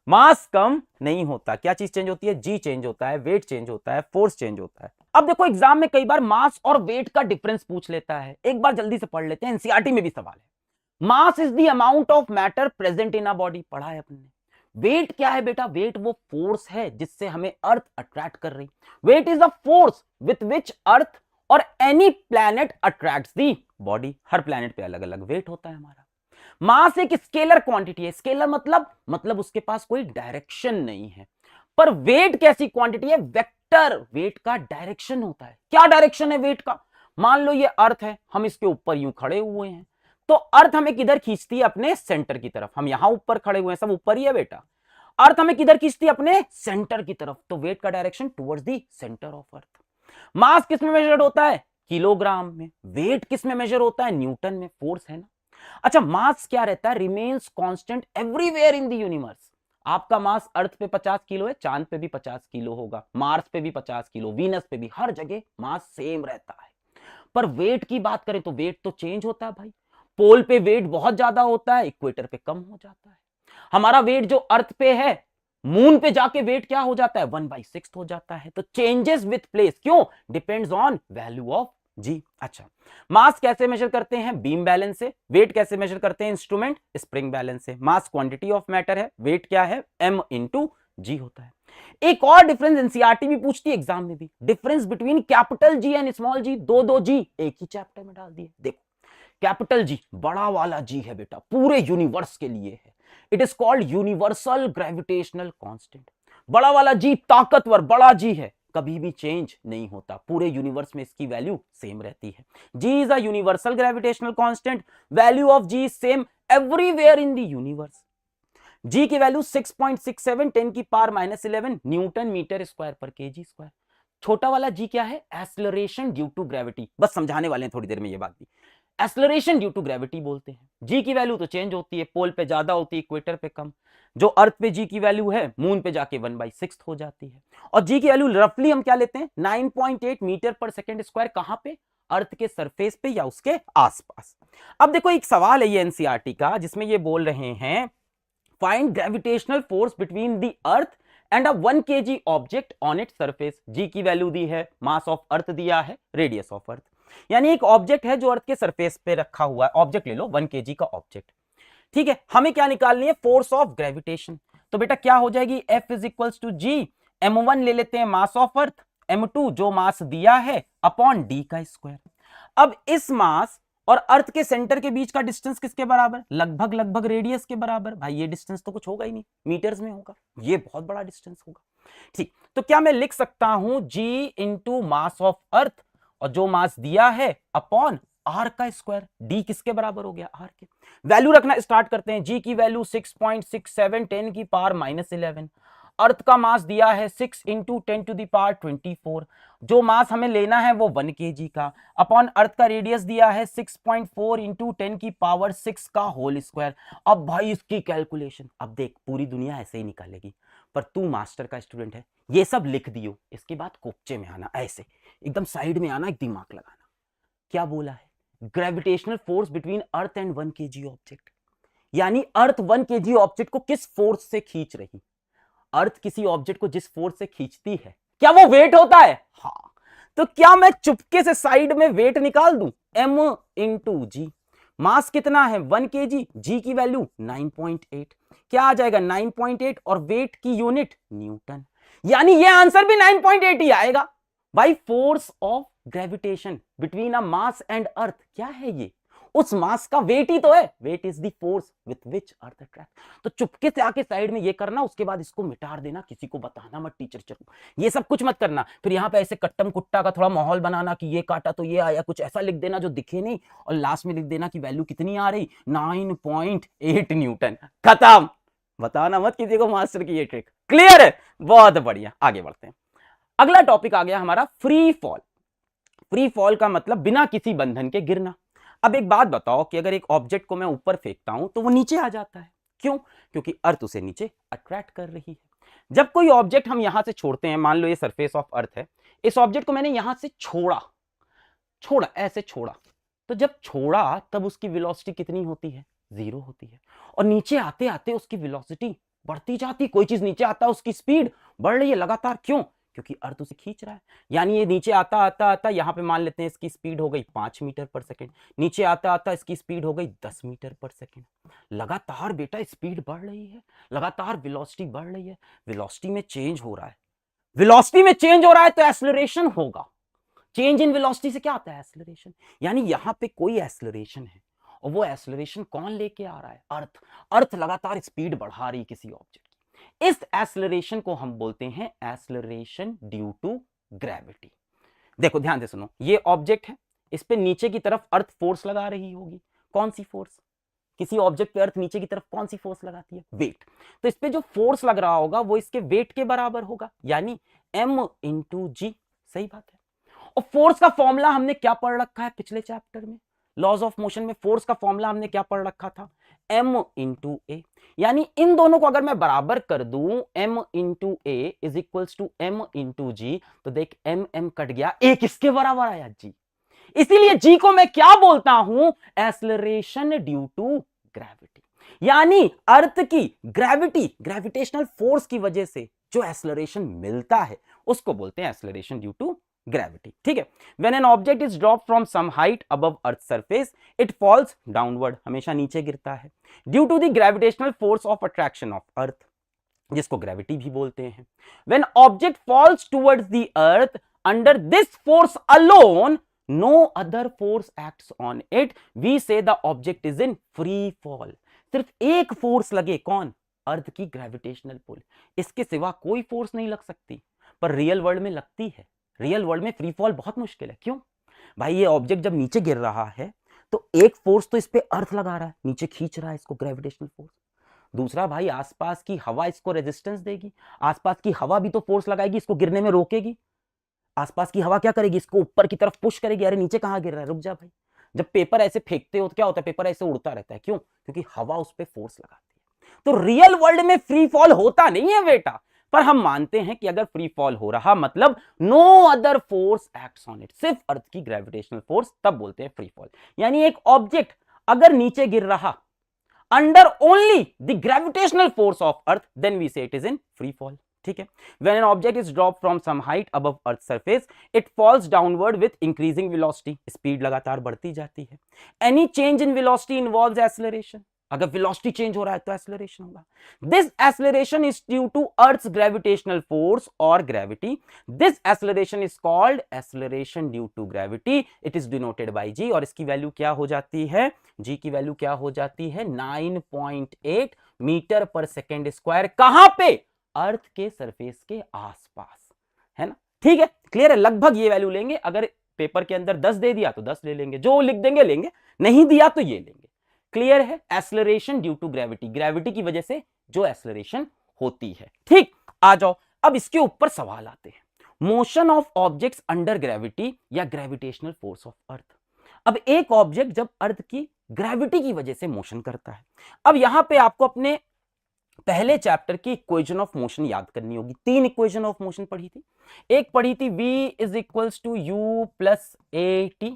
मास कम नहीं होता। क्या चीज चेंज होती है? जी चेंज होता है, वेट चेंज होता है, फोर्स चेंज होता है। अब देखो एग्जाम में कई बार मास और वेट का डिफरेंस पूछ लेता है, एक बार जल्दी से पढ़ लेते हैं, एनसीईआरटी में भी सवाल है। Mass is the amount of matter present in a body, पढ़ा है अपने। वेट क्या है बेटा? वेट वो फोर्स है जिससे हमें अर्थ अट्रैक्ट कर रही। Weight is the force with which earth और any planet attracts the body. हर प्लैनेट पे अलग अलग वेट होता है हमारा। मास एक स्केलर क्वांटिटी है। स्केलर मतलब उसके पास कोई डायरेक्शन नहीं है। पर वेट कैसी क्वांटिटी है? वेक्टर। वेट का डायरेक्शन होता है। क्या डायरेक्शन है वेट का? मान लो ये अर्थ है, हम इसके ऊपर यूं खड़े हुए हैं, तो अर्थ हमें किधर खींचती है? अपने सेंटर की तरफ। हम यहां ऊपर खड़े हुए हैं, सब ऊपर ही है बेटा। अर्थ हमें किधर खींचती है? अपने सेंटर की तरफ। तो वेट का direction towards the centre of earth. Mass किस में मेजर होता है? किलोग्राम में। वेट किस में मेजर होता है? न्यूटन में। फोर्स है ना। अच्छा, मास क्या रहता है? Remains constant everywhere in the universe. आपका मास अर्थ पे 50 किलो है, चांद पे भी 50 किलो होगा, मार्स पे भी 50 किलो, वीनस पे भी, हर जगह मास सेम रहता है। पर वेट की बात करें तो वेट तो चेंज होता है भाई। पोल पे वेट बहुत ज्यादा होता है, इक्वेटर पे कम हो जाता है। हमारा वेट जो अर्थ पे है, मून पे जाके वेट क्या हो जाता है? 1/6 हो जाता है। तो चेंजेस विथ प्लेस। क्यों? डिपेंड्स ऑन वैल्यू ऑफ जी। अच्छा, मास कैसे मेजर करते हैं? बीम बैलेंस से। वेट कैसे मेजर करते हैं? इंस्ट्रूमेंट स्प्रिंग बैलेंस से। मास क्वांटिटी ऑफ मैटर है, वेट क्या है? m इंटू जी होता है। एक और डिफरेंस एनसीईआरटी भी पूछती है, एग्जाम में भी, difference between capital G and small जी। दो जी एक ही चैप्टर में डाल दिए। देखो, कैपिटल जी बड़ा वाला जी है बेटा, पूरे यूनिवर्स के लिए है। It is called universal gravitational constant. बड़ा वाला जी ताकतवर बड़ा जी है, कभी भी चेंज नहीं होता, पूरे यूनिवर्स में इसकी वैल्यू सेम रहती है। G is a universal gravitational constant. Value of ji same everywhere in the universe. जी की वैल्यू 6.67 10⁻11 न्यूटन मीटर स्क्वायर पर केजी स्क्वायर। छोटा वाला जी क्या है? Acceleration due to gravity. बस समझाने वाले हैं थोड़ी देर में ये बात भी। एक्सेलरेशन ड्यू टू ग्रेविटी बोलते हैं। जी की वैल्यू तो चेंज होती है, पोल पे ज्यादा होती है, इक्वेटर पे कम। जो अर्थ पे जी की वैल्यू है, मून पे जाके 1/6 हो जाती है। और जी की वैल्यू रफली हम क्या लेते हैं? 9.8 मीटर पर सेकेंड स्क्वायर। कहां पे? अर्थ के सरफेस पे या उसके आसपास। अब देखो एक सवाल है ये एनसीईआरटी का, जिसमें ये बोल रहे हैं find gravitational force between the earth and a 1 kg object on its surface. G की वैल्यू दी है, मास ऑफ अर्थ दिया है, रेडियस ऑफ अर्थ। यानी एक ऑब्जेक्ट है जो अर्थ के सरफेस पे रखा हुआ है, ऑब्जेक्ट ले लो 1 kg का ऑब्जेक्ट, ठीक है। हमें क्या निकालनी है? Force of gravitation. तो बेटा क्या हो जाएगी? F is equals to G, m1 ले लेते हैं मास ऑफ अर्थ, m2 जो मास दिया है अपॉन d का स्क्वायर। अब इस मास और अर्थ के सेंटर के बीच का डिस्टेंस किसके बराबर? लगभग रेडियस के बराबर। भाई ये डिस्टेंस तो कुछ होगा ही नहीं, मीटर्स में होगा, ये बहुत बड़ा डिस्टेंस होगा, ठीक। तो क्या मैं लिख सकता हूं g इंटू मास ऑफ अर्थ और जो मास दिया है अपॉन आर का स्क्वायर। डी किसके बराबर हो गया? आर के। वैल्यू रखना स्टार्ट करते हैं। जी की वैल्यू 6.67 10⁻11। अर्थ का मास दिया है 6 इंटू 10⁻24। जो मास हमें लेना है वो 1 kg का, अपॉन अर्थ का रेडियस दिया है 6.4 इंटू 10⁻6 का होल स्क्वायर। अब भाई इसकी कैलकुलेशन, अब देख पूरी दुनिया ऐसे ही निकालेगी, पर तू मास्टर का स्टूडेंट है, ये सब लिख दियो, इसके बाद कोपचे में आना, ऐसे एकदम साइड में आना, एक दिमाग लगाना। क्या बोला है? Gravitational force between earth and 1 kg object. यानी अर्थ 1 kg ऑब्जेक्ट को किस फोर्स से खींच रही? अर्थ किसी ऑब्जेक्ट को जिस फोर्स से खींचती है, क्या वो वेट होता है? हाँ। तो क्या मैं चुपके से साइड में वेट निकाल दूं? m इंटू जी। मास कितना है? 1 kg, जी की वैल्यू 9.8। क्या आ जाएगा? 9.8 और वेट की यूनिट न्यूटन। यानी ये आंसर भी 9.8 ही आएगा भाई। Force of gravitation between a mass and earth क्या है? ये उस मास का वेट ही तो है। Weight is the force with which earth attract. तो चुपके से आके साइड में ये करना, उसके बाद इसको मिटा देना, किसी को बताना मत, टीचर को ये सब कुछ मत करना। फिर यहाँ पे ऐसे कट्टम कुट्टा का थोड़ा माहौल बनाना कि ये काटा तो ये आया, कुछ ऐसा लिख देना जो दिखे नहीं, और लास्ट में लिख देना कि वैल्यू कितनी आ रही? 9.8 न्यूटन। खत्म। बताना मत किसी को मास्टर की ये ट्रिक। क्लियर है? बहुत बढ़िया, आगे बढ़ते हैं। अगला टॉपिक आ गया हमारा फ्री फॉल। फ्री फॉल का मतलब बिना किसी बंधन के गिरना। अब एक बात बताओ कि अगर एक ऑब्जेक्ट को मैं ऊपर फेंकता हूं तो वो नीचे आ जाता है, क्यों? क्योंकि अर्थ उसे नीचे अट्रैक्ट कर रही है। जब कोई ऑब्जेक्ट हम यहां से छोड़ते हैं, मान लो ये सरफेस ऑफ अर्थ है, इस ऑब्जेक्ट को मैंने यहां से छोड़ा, ऐसे छोड़ा, तो जब छोड़ा तब उसकी वेलोसिटी कितनी होती है? 0 होती है। और नीचे आते आते उसकी वेलोसिटी बढ़ती जाती, कोई चीज नीचे आता उसकी स्पीड बढ़ रही है लगातार, क्यों? क्योंकि अर्थ उसे खींच रहा है। यानी ये नीचे आता आता आता यहां पे मान लेते हैं इसकी स्पीड हो गई 5 मीटर पर सेकंड, नीचे आता आता इसकी स्पीड हो गई 10 मीटर पर सेकंड। लगातार बेटा स्पीड बढ़ रही है, लगातार वेलोसिटी बढ़ रही है, वेलोसिटी में चेंज हो रहा है, वेलोसिटी में चेंज हो रहा है तो एक्सेलरेशन होगा। चेंज इन वेलोसिटी से क्या आता है? एक्सेलरेशन। यानी यहां पे कोई एक्सेलरेशन है, और वो एक्सेलरेशन कौन लेके आ रहा है? अर्थ। अर्थ लगातार स्पीड बढ़ा रही किसी ऑब्जेक्ट की। इस एक्सेलरेशन को हम बोलते हैं एक्सेलरेशन ड्यू टू ग्रेविटी। देखो ध्यान से सुनो, ये ऑब्जेक्ट है, इस पे नीचे की तरफ अर्थ फोर्स लगा रही होगी। कौन सी फोर्स? किसी ऑब्जेक्ट पे अर्थ नीचे की तरफ कौन सी फोर्स लगाती है? वेट। तो इस पे जो फोर्स लग रहा होगा वो इसके वेट के बराबर होगा, यानी m इंटू जी। सही बात है। और फोर्स का फॉर्मूला हमने क्या पढ़ रखा है पिछले चैप्टर में? लॉज ऑफ मोशन में फोर्स का फॉर्मूला हमने क्या पढ़ रखा था? m इंटू ए। यानी इन दोनों को अगर मैं बराबर कर दूं, m into a is equals to m into g, तो देख m m कट गया, ए किसके बराबर आया? जी। इसीलिए जी को मैं क्या बोलता हूं? Acceleration due to gravity. यानी अर्थ की ग्रेविटी, ग्रेविटेशनल फोर्स की वजह से जो एक्सेलरेशन मिलता है उसको बोलते हैं एक्सेलरेशन ड्यू टू ग्रेविटी। ठीक है। When an object is dropped from some height above earth surface, it falls downward, हमेशा नीचे गिरता है, due to the gravitational force of attraction of earth, जिसको ग्रेविटी भी बोलते हैं। When object falls towards the earth under this force alone, no other force acts on it, we say the object is in free fall। सिर्फ एक force लगे, कौन? अर्थ की gravitational pull, इसके सिवा कोई फोर्स नहीं लग सकती, पर रियल वर्ल्ड में लगती है। रियल वर्ल्ड में फ्री फॉल बहुत मुश्किल है। क्यों भाई? ये ऑब्जेक्ट जब नीचे गिर रहा है तो एक फोर्स तो इस पे अर्थ लगा रहा है, नीचे खींच रहा है इसको ग्रेविटेशनल फोर्स। दूसरा भाई आसपास की हवा इसको रेजिस्टेंस देगी, आसपास की हवा भी तो फोर्स लगाएगी, इसको गिरने में रोकेगी। आसपास की हवा क्या करेगी? इसको ऊपर की तरफ पुश करेगी, अरे नीचे कहां गिर रहा है, रुक जा भाई। जब पेपर ऐसे फेंकते हो तो क्या होता है? पेपर ऐसे उड़ता रहता है। क्यों? क्योंकि हवा उस पर फोर्स लगाती है। तो रियल वर्ल्ड में फ्री फॉल होता नहीं है बेटा, पर हम मानते हैं कि अगर फ्री फॉल हो रहा मतलब no other force acts on it, सिर्फ अर्थ की ग्रेविटेशनल फोर्स, तब बोलते हैं फ्री फॉल। यानी एक ऑब्जेक्ट अगर नीचे गिर रहा under only the gravitational force of earth, then we say it is in free fall. ठीक है। When an object is dropped from some height above Earth's surface, it falls downward with increasing velocity। Speed लगातार बढ़ती जाती है। Any change in velocity involves acceleration। अगर velocity change हो रहा है तो acceleration होगा। This acceleration is due to Earth's gravitational force or gravity। This acceleration is called acceleration due to gravity। It is denoted by g। और इसकी value क्या हो जाती है? g की वैल्यू क्या हो जाती है? 9.8 मीटर पर सेकेंड स्क्वायर। कहां पे? अर्थ के सरफेस के आसपास, है ना? ठीक है, क्लियर है? लगभग ये वैल्यू लेंगे। अगर पेपर के अंदर 10 दे दिया तो 10 ले लेंगे, जो लिख देंगे लेंगे, नहीं दिया तो ये लेंगे। क्लियर है? Acceleration due to gravity, gravity की वजह से जो एक्सेलरेशन होती है। ठीक, आ जाओ अब इसके ऊपर सवाल आते हैं। Motion of objects under gravity या ग्रेविटेशनल फोर्स ऑफ अर्थ। अब एक ऑब्जेक्ट जब अर्थ की ग्रेविटी की वजह से मोशन करता है, अब यहां पे आपको अपने पहले चैप्टर की इक्वेशन ऑफ मोशन याद करनी होगी। 3 इक्वेशन ऑफ मोशन पढ़ी थी। एक पढ़ी थी v is equals to u plus a t,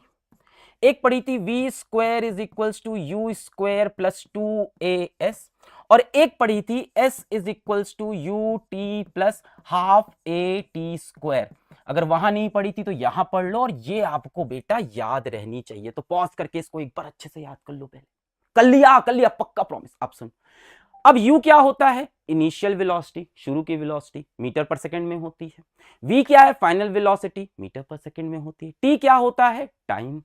एक पढ़ी थी v square is equals to u square plus 2as, और एक पढ़ी थी s is equals to u t plus half a t square. अगर वहां नहीं पढ़ी थी तो यहां पढ़ लो, और ये आपको बेटा याद रहनी चाहिए। तो पॉज करके इसको एक बार अच्छे से याद कर लो। पहले कर लिया पक्का, प्रॉमिस। अब सुन, अब u क्या होता है? इनिशियल वेलोसिटी, शुरू की वेलोसिटी, मीटर पर सेकंड में होती है। v क्या है? Final velocity, metre per second में होती है। t क्या होता है? टाइम।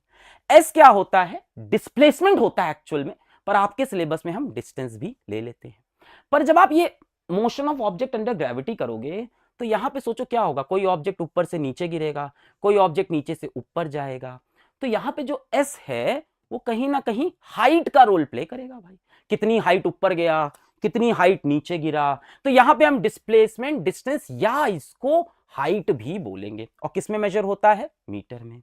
s क्या होता है? डिस्प्लेसमेंट होता है एक्चुअल में, पर आपके सिलेबस में हम डिस्टेंस भी ले लेते हैं। पर जब आप ये motion of object under gravity करोगे तो यहां पे सोचो क्या होगा? कोई ऑब्जेक्ट ऊपर से नीचे गिरेगा, कोई ऑब्जेक्ट नीचे से ऊपर जाएगा, तो यहां पे जो s है वो कहीं ना कहीं हाइट का रोल प्ले करेगा। भाई कितनी हाइट ऊपर गया, कितनी हाइट नीचे गिरा, तो यहां पे हम डिस्प्लेसमेंट, डिस्टेंस या इसको हाइट भी बोलेंगे। और किस में मेजर होता है? मीटर में।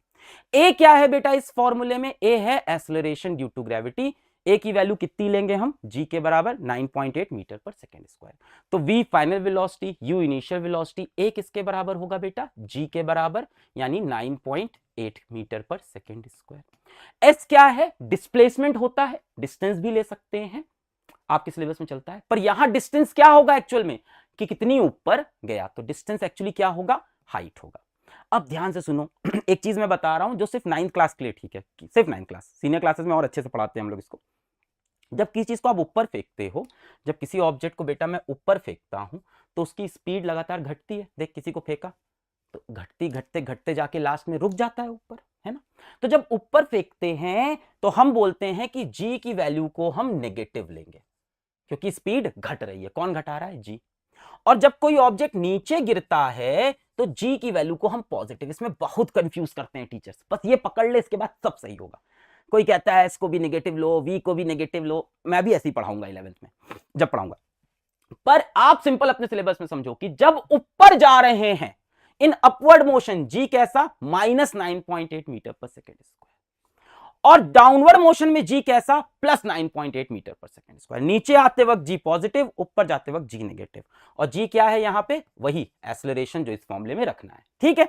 ए क्या है बेटा इस फॉर्मूले में? ए है एक्सेलरेशन ड्यू टू ग्रेविटी, ए की वैल्यू कितनी लेंगे हम, जी के बराबर 9.8 मीटर पर सेकेंड स्क्वायर। तो v final velocity, u initial velocity, a किसके बराबर होगा बेटा, जी के बराबर, यानी 9.8 metre per second square. S क्या है, डिस्प्लेसमेंट होता है, डिस्टेंस भी ले सकते हैं, आपके सिलेबस में चलता है, पर यहां डिस्टेंस क्या होगा एक्चुअल में, कि कितनी ऊपर गया, तो डिस्टेंस एक्चुअली क्या होगा, हाइट होगा। अब ध्यान से सुनो, एक चीज मैं बता रहा हूं जो सिर्फ 9th क्लास के लिए ठीक है, सिर्फ 9th क्लास, सीनियर क्लासेस में और अच्छे से पढ़ाते हैं हम लोग इसको। जब किसी चीज को आप ऊपर फेंकते हो, जब किसी ऑब्जेक्ट को बेटा मैं ऊपर फेंकता हूं, तो उसकी स्पीड लगातार घटती है। देख किसी को फेंका तो घटती घटते घटते जाके लास्ट में रुक जाता है ऊपर, है ना। तो जब ऊपर फेंकते हैं तो हम बोलते हैं कि जी की वैल्यू को हम नेगेटिव लेंगे, क्योंकि स्पीड घट रही है। कौन घटा रहा है, जी। और जब कोई ऑब्जेक्ट नीचे गिरता है तो जी की वैल्यू को हम पॉजिटिव। इसमें बहुत कंफ्यूज करते हैं टीचर्स, बस ये पकड़ ले, इसके बाद सब सही होगा। कोई कहता है इसको भी नेगेटिव लो, वी को भी नेगेटिव लो, मैं भी ऐसे ही पढ़ाऊंगा 11th में जब पढ़ाऊंगा। पर आप सिंपल अपने सिलेबस में समझो कि जब ऊपर जा रहे हैं इन अपवर्ड मोशन, जी कैसा, -9.8 मीटर पर सेकेंड स्क्वायर, और डाउनवर्ड मोशन में जी कैसा, +9.8 मीटर पर सेकेंड स्क्वायर। नीचे आते वक्त जी पॉजिटिव, ऊपर जाते वक्त जी नेगेटिव। और जी क्या है यहां पे, वही एक्सेलरेशन जो इस फॉर्मूले में रखना है, ठीक है।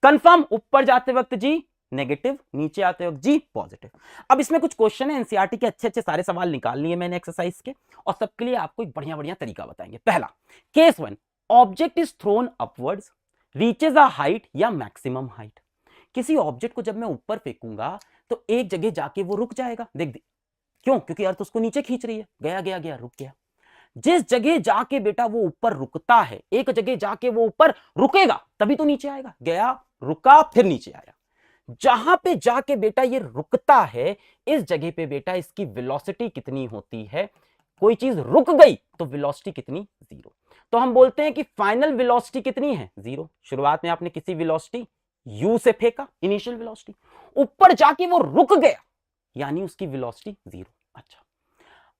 कंफर्म, ऊपर जाते वक्त जी नेगेटिव, नीचे आते वक्त जी पॉजिटिव। अब इसमें कुछ क्वेश्चन है, एनसीईआरटी के अच्छे अच्छे सारे सवाल निकाल लिए मैंने एक्सरसाइज के, और सबके लिए आपको एक बढ़िया बढ़िया तरीका बताएंगे। पहला case 1, object is thrown upwards, reaches a height या मैक्सिमम हाइट। किसी ऑब्जेक्ट को जब मैं ऊपर फेंकूंगा तो एक जगह जाके वो रुक जाएगा। देख क्यों, क्योंकि अर्थ उसको नीचे खींच रही है, गया गया गया, रुक गया। जिस जगह जाके बेटा वो ऊपर रुकता है, एक जगह जाके वो ऊपर रुकेगा तभी तो नीचे आएगा। गया, रुका, फिर नीचे आया। जहां पे जाके बेटा ये रुकता है, इस जगह पे बेटा इसकी वेलोसिटी कितनी होती है, कोई चीज रुक गई तो वेलोसिटी कितनी, 0। तो हम बोलते हैं कि फाइनल वेलोसिटी कितनी है, 0। शुरुआत में आपने किसी वेलोसिटी u से फेंका, इनिशियल वेलोसिटी, ऊपर जाके वो रुक गया, यानी उसकी वेलोसिटी 0। अच्छा,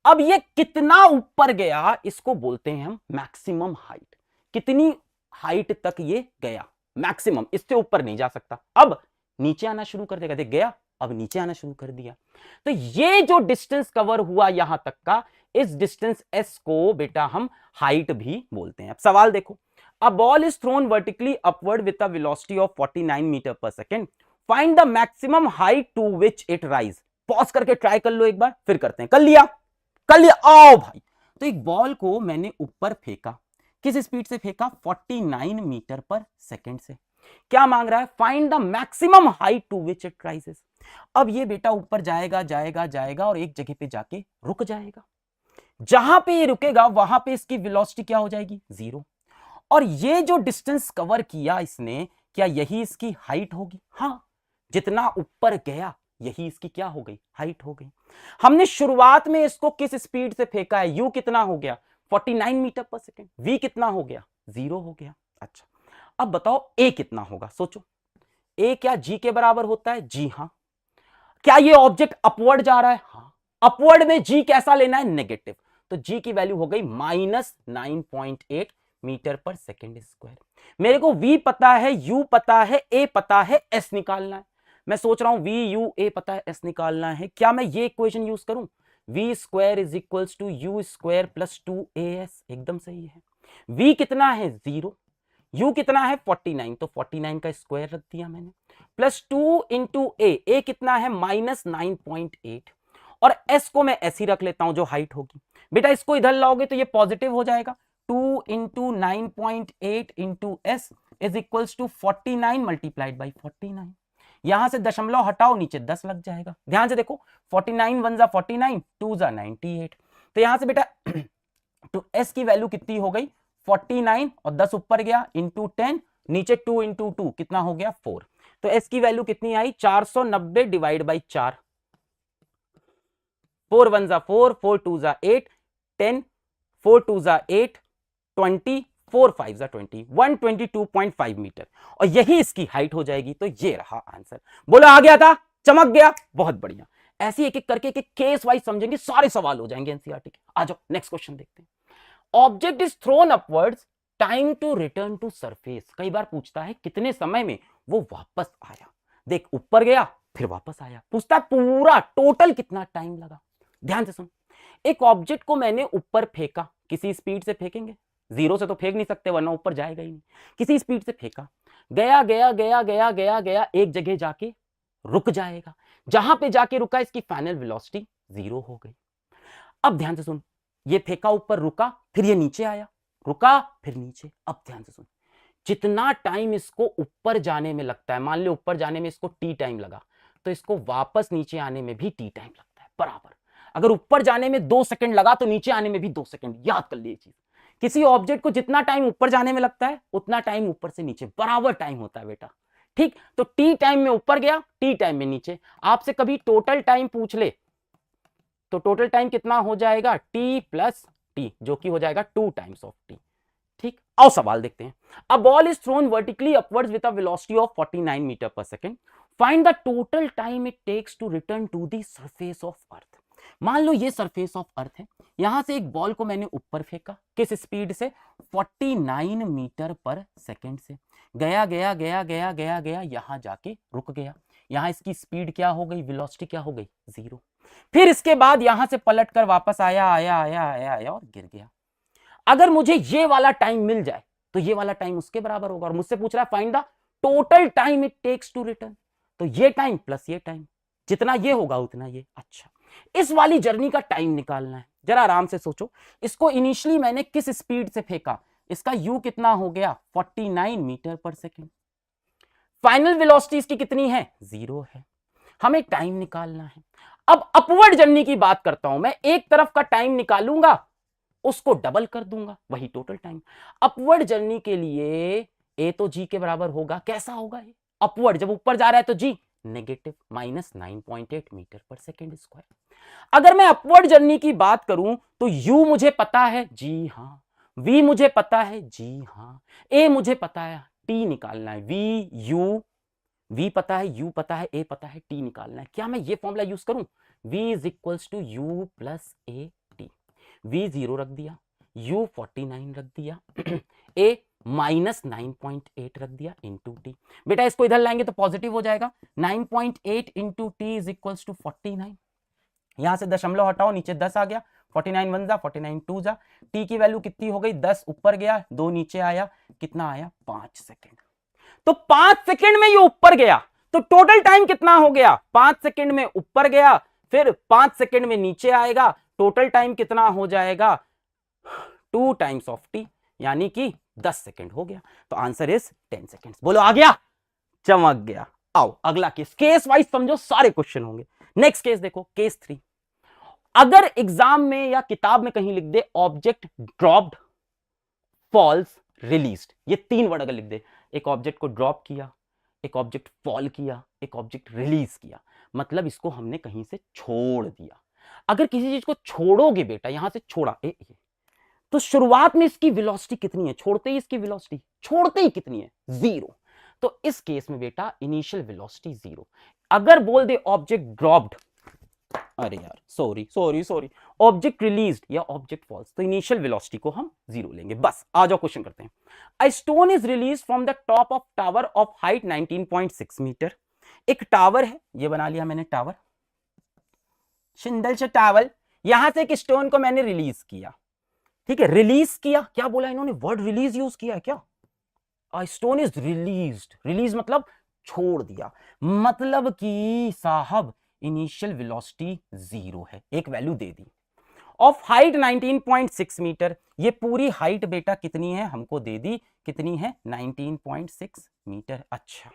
अब ये कितना ऊपर गया, इसको बोलते हैं हम मैक्सिमम हाइट। कितनी हाइट तक ये गया, मैक्सिमम, इससे ऊपर नहीं जा सकता। अब नीचे आना शुरू कर देगा, देख गया, अब नीचे आना शुरू कर दिया। तो ये जो डिस्टेंस कवर हुआ यहां तक का, इस डिस्टेंस s को बेटा हम हाइट भी बोलते हैं। अब सवाल देखो, a ball is thrown vertically upward with a velocity of 49 metre per second, find the maximum height to which it rise. Pause करके ट्राई कर लो एक बार, फिर करते हैं। कर लिया, कर लिया, आओ भाई। तो एक बॉल को मैंने ऊपर फेंका, किस स्पीड से फेंका, 49 मीटर पर सेकेंड से। क्या मांग रहा है, find the maximum height to which it rises. अब ये बेटा ऊपर जाएगा जाएगा जाएगा और एक जगह पे जाके रुक जाएगा। जहां पे ये रुकेगा वहां पे इसकी वेलोसिटी क्या हो जाएगी, 0। और ये जो डिस्टेंस कवर किया इसने, क्या यही इसकी हाइट होगी, हाँ। जितना ऊपर गया यही इसकी क्या हो गई, हाइट हो गई। हमने शुरुआत में इसको किस स्पीड से फेंका है, u कितना हो गया, 49 मीटर पर सेकेंड, v कितना हो गया, 0 हो गया। अच्छा, अब बताओ a कितना होगा, सोचो। a क्या g के बराबर होता है, जी हाँ। क्या ये ऑब्जेक्ट अपवर्ड जा रहा है, हाँ। अपवर्ड में g कैसा लेना है, नेगेटिव। तो g की वैल्यू हो गई -9.8 मीटर पर सेकेंड स्क्वायर। मेरे को v पता है, u पता है, a पता है, s निकालना है। मैं सोच रहा हूं v u a पता है, s निकालना है। क्या मैं ये इक्वेशन यूज करूं, v square is equals to u square plus 2as, एकदम सही है। v कितना है, 0, u कितना है, 49, तो 49 का स्क्वायर रख दिया मैंने, प्लस 2 इंटू a कितना है, -9.8, और s को मैं ऐसी रख लेता हूं जो हाइट होगी। बेटा इसको इधर लाओगे तो ये पॉजिटिव हो जाएगा, 2 into 9.8 into s is equals to 49 multiplied by 49। यहां से दशमलव हटाओ, नीचे 10 लग जाएगा। ध्यान से देखो, 49 1 जा 49, 2 जा 98। तो यहां से बेटा तो s की वैल्यू कितनी हो गई, 49, और 10 ऊपर गया इंटू 10, नीचे 2 इंटू 2 कितना हो गया, 4। तो s की वैल्यू कितनी आई, 490 डिवाइड बाई 4, 4 1 जा 4, 4 2 जा 8, 10, 4 2 जा 8, 20, 4 5 जा 20, 122.5 मीटर, और यही इसकी हाइट हो जाएगी। तो ये रहा आंसर। बोलो आ गया था, चमक गया, बहुत बढ़िया। ऐसे एक एक करके केस वाइज समझेंगे, सारे सवाल हो जाएंगे एनसीईआरटी के। आ जाओ नेक्स्ट क्वेश्चन देखते हैं। Object is thrown upwards, time to return to surface. कई बार पूछता है कितने समय में वो वापस आया। देख ऊपर गया फिर वापस आया, पूछता है पूरा टोटल कितना टाइम लगा। ध्यान से सुन, एक ऑब्जेक्ट को मैंने ऊपर फेंका, किसी स्पीड से फेंकेंगे, जीरो से तो फेंक नहीं सकते वरना ऊपर जाएगा ही नहीं, किसी स्पीड से फेंका, गया गया गया गया गया गया, एक जगह जाके रुक जाएगा, जहां पे जाके रुका इसकी फाइनल वेलोसिटी जीरो हो गई। अब ध्यान से सुन, ये फेंका ऊपर, रुका, फिर ये नीचे आया, रुका, फिर नीचे। अब ध्यान से सुन, जितना टाइम इसको ऊपर जाने में लगता है, मान लो ऊपर जाने में इसको टी टाइम लगा, तो इसको वापस नीचे आने में भी टी टाइम लगता है बराबर। अगर ऊपर जाने में 2 सेकंड लगा तो नीचे आने में भी 2 सेकंड। याद कर लिए चीज, किसी ऑब्जेक्ट को जितना टाइम ऊपर जाने में लगता है उतना टाइम ऊपर से नीचे बराबर टाइम होता है बेटा। ठीक, तो टी टाइम में ऊपर गया, टी टाइम में नीचे। आपसे कभी टोटल टाइम पूछ ले तो टोटल टाइम कितना हो जाएगा, टी प्लस टी, जो कि हो जाएगा 2 टाइम्स ऑफ टी। ठीक, आओ सवाल देखते हैं। A ball is thrown vertically upwards with a velocity of 49 metre per second, find the total time it takes to return to the surface of earth. मान लो ये सरफेस ऑफ अर्थ है, यहां से एक बॉल को मैंने ऊपर फेंका, किस स्पीड से, 49 मीटर पर सेकंड से, गया गया गया गया गया गया, यहां जाके रुक गया, यहां इसकी स्पीड क्या हो गई, वेलोसिटी क्या हो गई, जीरो। फिर इसके बाद यहां से पलट कर वापस आया आया आया आया आया और गिर गया। अगर मुझे ये वाला टाइम मिल जाए तो ये वाला टाइम उसके बराबर होगा, और मुझसे पूछ रहा है find the total time it takes to return, तो ये टाइम प्लस ये टाइम, जितना ये होगा उतना ये। अच्छा, इस वाली जर्नी का टाइम निकालना है, जरा आराम से सोचो। इसको इनिशियली मैंने किस स्पीड से फेंका, इसका u कितना हो गया, 49 metre per second. Final velocity इसकी कितनी है, जीरो है। हमें टाइम निकालना है। अब अपवर्ड जर्नी की बात करता हूं मैं, एक तरफ का टाइम निकालूंगा, उसको डबल कर दूंगा, वही टोटल टाइम। अपवर्ड जर्नी के लिए ए तो जी के बराबर होगा, कैसा होगा ये, अपवर्ड जब ऊपर जा रहा है तो जी negative, -9.8 metre per second square. अगर मैं अपवर्ड जर्नी की बात करूं तो u मुझे पता है, जी हाँ, v मुझे पता है, जी हाँ, a मुझे पता है, t निकालना है, v पता है, u पता है, a पता है, t निकालना है। क्या मैं ये फॉर्मूला यूज करूं, v is equals to u plus a t, v 0 रख दिया, u 49 रख दिया, a -9.8 रख दिया इंटू टी। बेटा इसको इधर लाएंगे तो पॉजिटिव हो जाएगा, 9.8 into t is equals to 49। यहां से दशमलव हटाओ, नीचे 10 आ गया, 49 1 जा, 49 2 जा, टी की वैल्यू कितनी हो गई, 10 ऊपर गया, 2 नीचे आया, कितना आया, 5 सेकेंड। तो 5 सेकेंड में ये ऊपर गया, तो टोटल टाइम कितना हो गया, 5 सेकेंड में ऊपर गया, फिर 5 सेकेंड में नीचे आएगा, टोटल टाइम कितना हो जाएगा, 2 टाइम्स ऑफ टी, यानी कि 10 सेकेंड हो गया। तो आंसर इज 10 सेकेंड। बोलो आ गया, चमक गया। आओ अगला केस, केस वाइज समझो, सारे क्वेश्चन होंगे। नेक्स्ट केस देखो, केस 3। अगर एग्जाम में या किताब में कहीं लिख दे ऑब्जेक्ट ड्रॉप्ड, फॉल्स, रिलीज्ड, ये 3 वर्ड अगर लिख दे, एक ऑब्जेक्ट को ड्रॉप किया, एक ऑब्जेक्ट फॉल किया, एक ऑब्जेक्ट रिलीज किया, मतलब इसको हमने कहीं से छोड़ दिया। अगर किसी चीज को छोड़ोगे बेटा, यहां से छोड़ा तो शुरुआत में इसकी वेलोसिटी कितनी है, छोड़ते ही इसकी वेलोसिटी, छोड़ते ही कितनी है, जीरो। तो इस केस में बेटा इनिशियल वेलोसिटी जीरो। अगर बोल दे ऑब्जेक्ट ड्रॉप्ड, अरे यार सॉरी, ऑब्जेक्ट रिलीज्ड या ऑब्जेक्ट फॉल्स, तो इनिशियल वेलोसिटी को हम जीरो लेंगे। बस आ जाओ क्वेश्चन करते हैं। A stone is released from the top of tower of height 19.6 metre. एक टावर है, ये बना लिया मैंने टावर, शिंदल से टावर, यहां से एक स्टोन को मैंने रिलीज किया, ठीक है, रिलीज किया, क्या बोला इन्होंने, वर्ड रिलीज यूज किया है क्या, स्टोन इज रिलीज्ड, रिलीज मतलब छोड़ दिया, मतलब कि साहब इनिशियल वेलोसिटी जीरो है, एक वैल्यू दे दी। ऑफ हाइट 19.6 मीटर, ये पूरी हाइट बेटा कितनी है, हमको दे दी, कितनी है, 19.6 मीटर। अच्छा,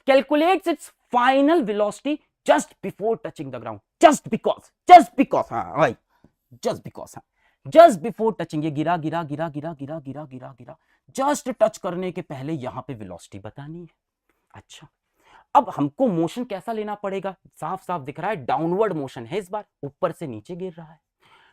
calculates it's final velocity just before touching the ground, just because, हाँ भाई, जस्ट बिफोर टचिंग, ये गिरा गिरा गिरा गिरा गिरा गिरा गिरा गिरा, जस्ट टच करने के पहले यहां पे वेलोसिटी बतानी है। अच्छा, अब हमको मोशन कैसा लेना पड़ेगा, साफ साफ दिख रहा है डाउनवर्ड मोशन है, इस बार ऊपर से नीचे गिर रहा है।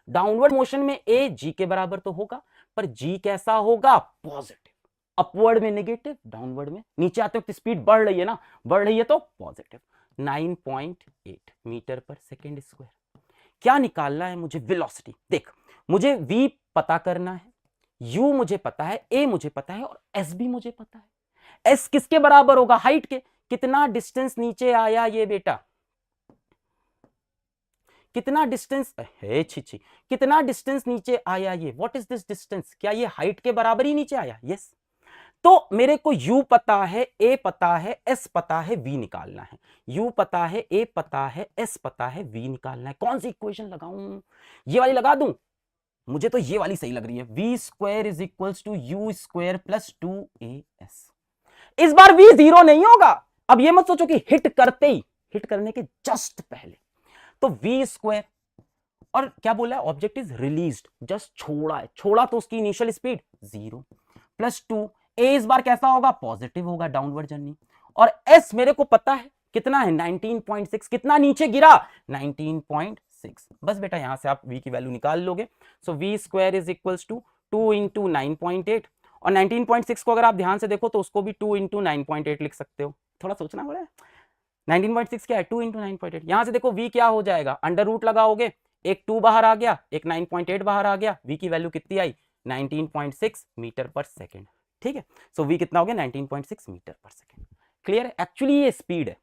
डाउनवर्ड मोशन में ए जी के बराबर तो होगा, पर जी कैसा होगा, पॉजिटिव। अपवर्ड में नेगेटिव, डाउनवर्ड में, नीचे आते वक्त स्पीड बढ़ रही है ना, बढ़ रही है तो positive. 9.8 metre per second square. क्या निकालना है मुझे, वेलोसिटी। देख, मुझे v पता करना है, u मुझे पता है, a मुझे पता है, और s भी मुझे पता है। s किसके बराबर होगा, हाइट के, कितना डिस्टेंस नीचे आया ये बेटा, कितना डिस्टेंस है, छी कितना डिस्टेंस नीचे आया ये, व्हाट इज दिस डिस्टेंस, क्या ये हाइट के बराबर ही नीचे आया, यस। तो मेरे को u पता है, a पता है, s पता है, v निकालना है। u पता है, a पता है, s पता है, v निकालना है। कौन सी इक्वेशन लगाऊं, ये वाली लगा दूं, मुझे तो ये वाली सही लग रही है, v square is equals to u square plus 2as। इस बार v जीरो नहीं होगा। अब ये मत सोचो कि हिट करते ही, हिट करने के जस्ट पहले, तो v स्क्वायर, और क्या बोला है, ऑब्जेक्ट इज रिलीज्ड, जस्ट छोड़ा है, छोड़ा तो उसकी इनिशियल स्पीड 0 प्लस 2, ए इस बार कैसा होगा, पॉजिटिव होगा, डाउनवर्ड जर्नी, और एस मेरे को पता है कितना है 19.6, कितना नीचे गिरा 19.6। बस बेटा यहां से आप v की वैल्यू निकाल लोगे। So v square is equals to 2 into 9.8, और 19.6 को अगर आप ध्यान से देखो तो उसको भी 2 इंटू 9.8 लिख सकते हो, थोड़ा सोचना पड़ा है। 19.6 क्या है, 2 इंटू 9.8, यहां से देखो v क्या हो जाएगा, अंडर रूट लगाओगे, एक 2 बाहर आ गया, एक 9.8 बाहर आ गया, v की वैल्यू कितनी आई 19.6 मीटर पर सेकेंड। ठीक है, सो v कितना हो गया 19.6 मीटर पर सेकेंड। क्लियर है, एक्चुअली ये स्पीड है,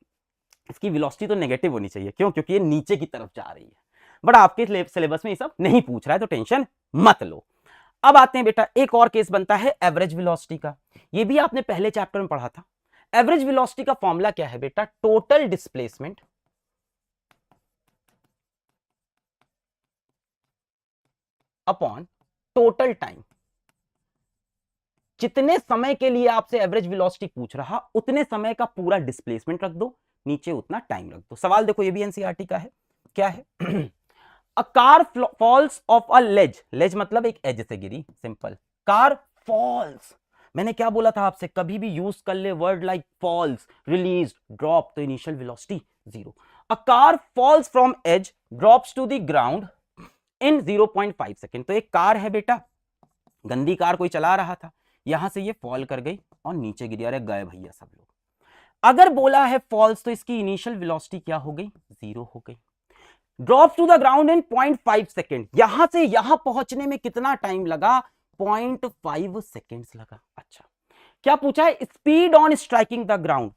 इसकी वेलोसिटी तो नेगेटिव होनी चाहिए, क्यों, क्योंकि ये नीचे की तरफ जा रही है, बट आपके सिलेबस में ये सब नहीं पूछ रहा है तो टेंशन मत लो। अब आते हैं बेटा, एक और केस बनता है एवरेज वेलोसिटी का, ये भी आपने पहले चैप्टर में पढ़ा था। एवरेज वेलोसिटी का फॉर्मूला क्या है बेटा, total displacement upon total time. जितने समय के लिए आपसे एवरेज वेलोसिटी पूछ रहा, उतने समय का पूरा डिस्प्लेसमेंट रख दो, नीचे उतना टाइम रख दो। सवाल देखो, ये भी एनसीईआरटी का है, क्या है a car falls off a ledge, ledge मतलब एक एज से गिरी, सिंपल, कार फॉल्स, मैंने क्या बोला था आपसे, कभी भी यूज कर ले word like falls, release, drop, तो initial velocity 0। A car falls from edge drops to the ground in 0.5 second. तो एक कार है बेटा, गंदी कार कोई चला रहा था, यहां से ये फॉल कर गई और नीचे गिरी, अरे गए भैया सब लोग। अगर बोला है फॉल्स तो इसकी इनिशियल वेलोसिटी क्या हो गई, 0 हो गई। Drop to the ground in 0.5 second, यहां से यहां पहुंचने में कितना टाइम लगा, 0.5 सेकेंड्स लगा। अच्छा, क्या पूछा है, speed on striking the ground,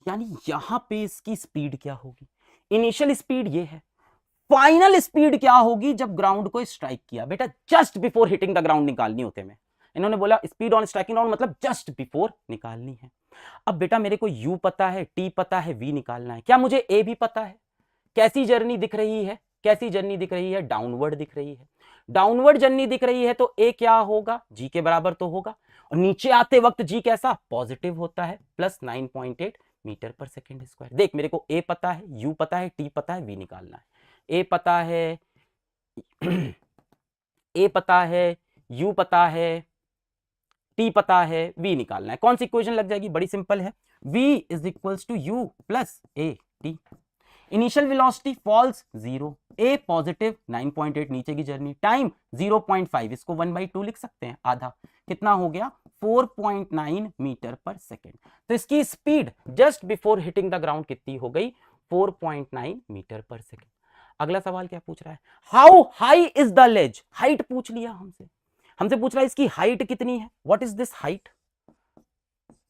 यानी यहां पे इसकी स्पीड क्या होगी, इनिशियल स्पीड ये है, फाइनल स्पीड क्या होगी जब ग्राउंड को स्ट्राइक किया। बेटा just before hitting the ground निकालनी होते में, इन्होंने बोला स्पीड ऑन स्ट्राइकिंग ग्राउंड मतलब जस्ट बिफोर निकालनी है। अब बेटा मेरे को u पता है, t पता है, v निकालना है। क्या मुझे a भी पता है, कैसी जर्नी दिख रही है, कैसी जर्नी दिख रही है, डाउनवर्ड दिख रही है, डाउनवर्ड जर्नी दिख रही है, तो a क्या होगा, g के बराबर तो होगा, और नीचे आते वक्त g कैसा, पॉजिटिव होता है, plus 9.8 metre per second square. देख मेरे को a पता है, u पता है, t पता है, v निकालना है। a पता है a पता है, u पता है, t पता है, v निकालना है। कौन सी इक्वेशन लग जाएगी, बड़ी सिंपल है, v is equals to u plus a t। Initial velocity falls 0, a positive, 9.8 नीचे की जर्नी, टाइम 0.5, इसको 1/2 लिख सकते हैं, आधा, कितना हो गया 4.9 मीटर पर सेकेंड। तो इसकी speed just before hitting the ground कितनी हो गई, 4.9 मीटर पर सेकेंड। अगला सवाल क्या पूछ रहा है, how high is the ledge, height पूछ लिया हमसे, हमसे पूछ रहा है इसकी हाइट कितनी है, what is this height,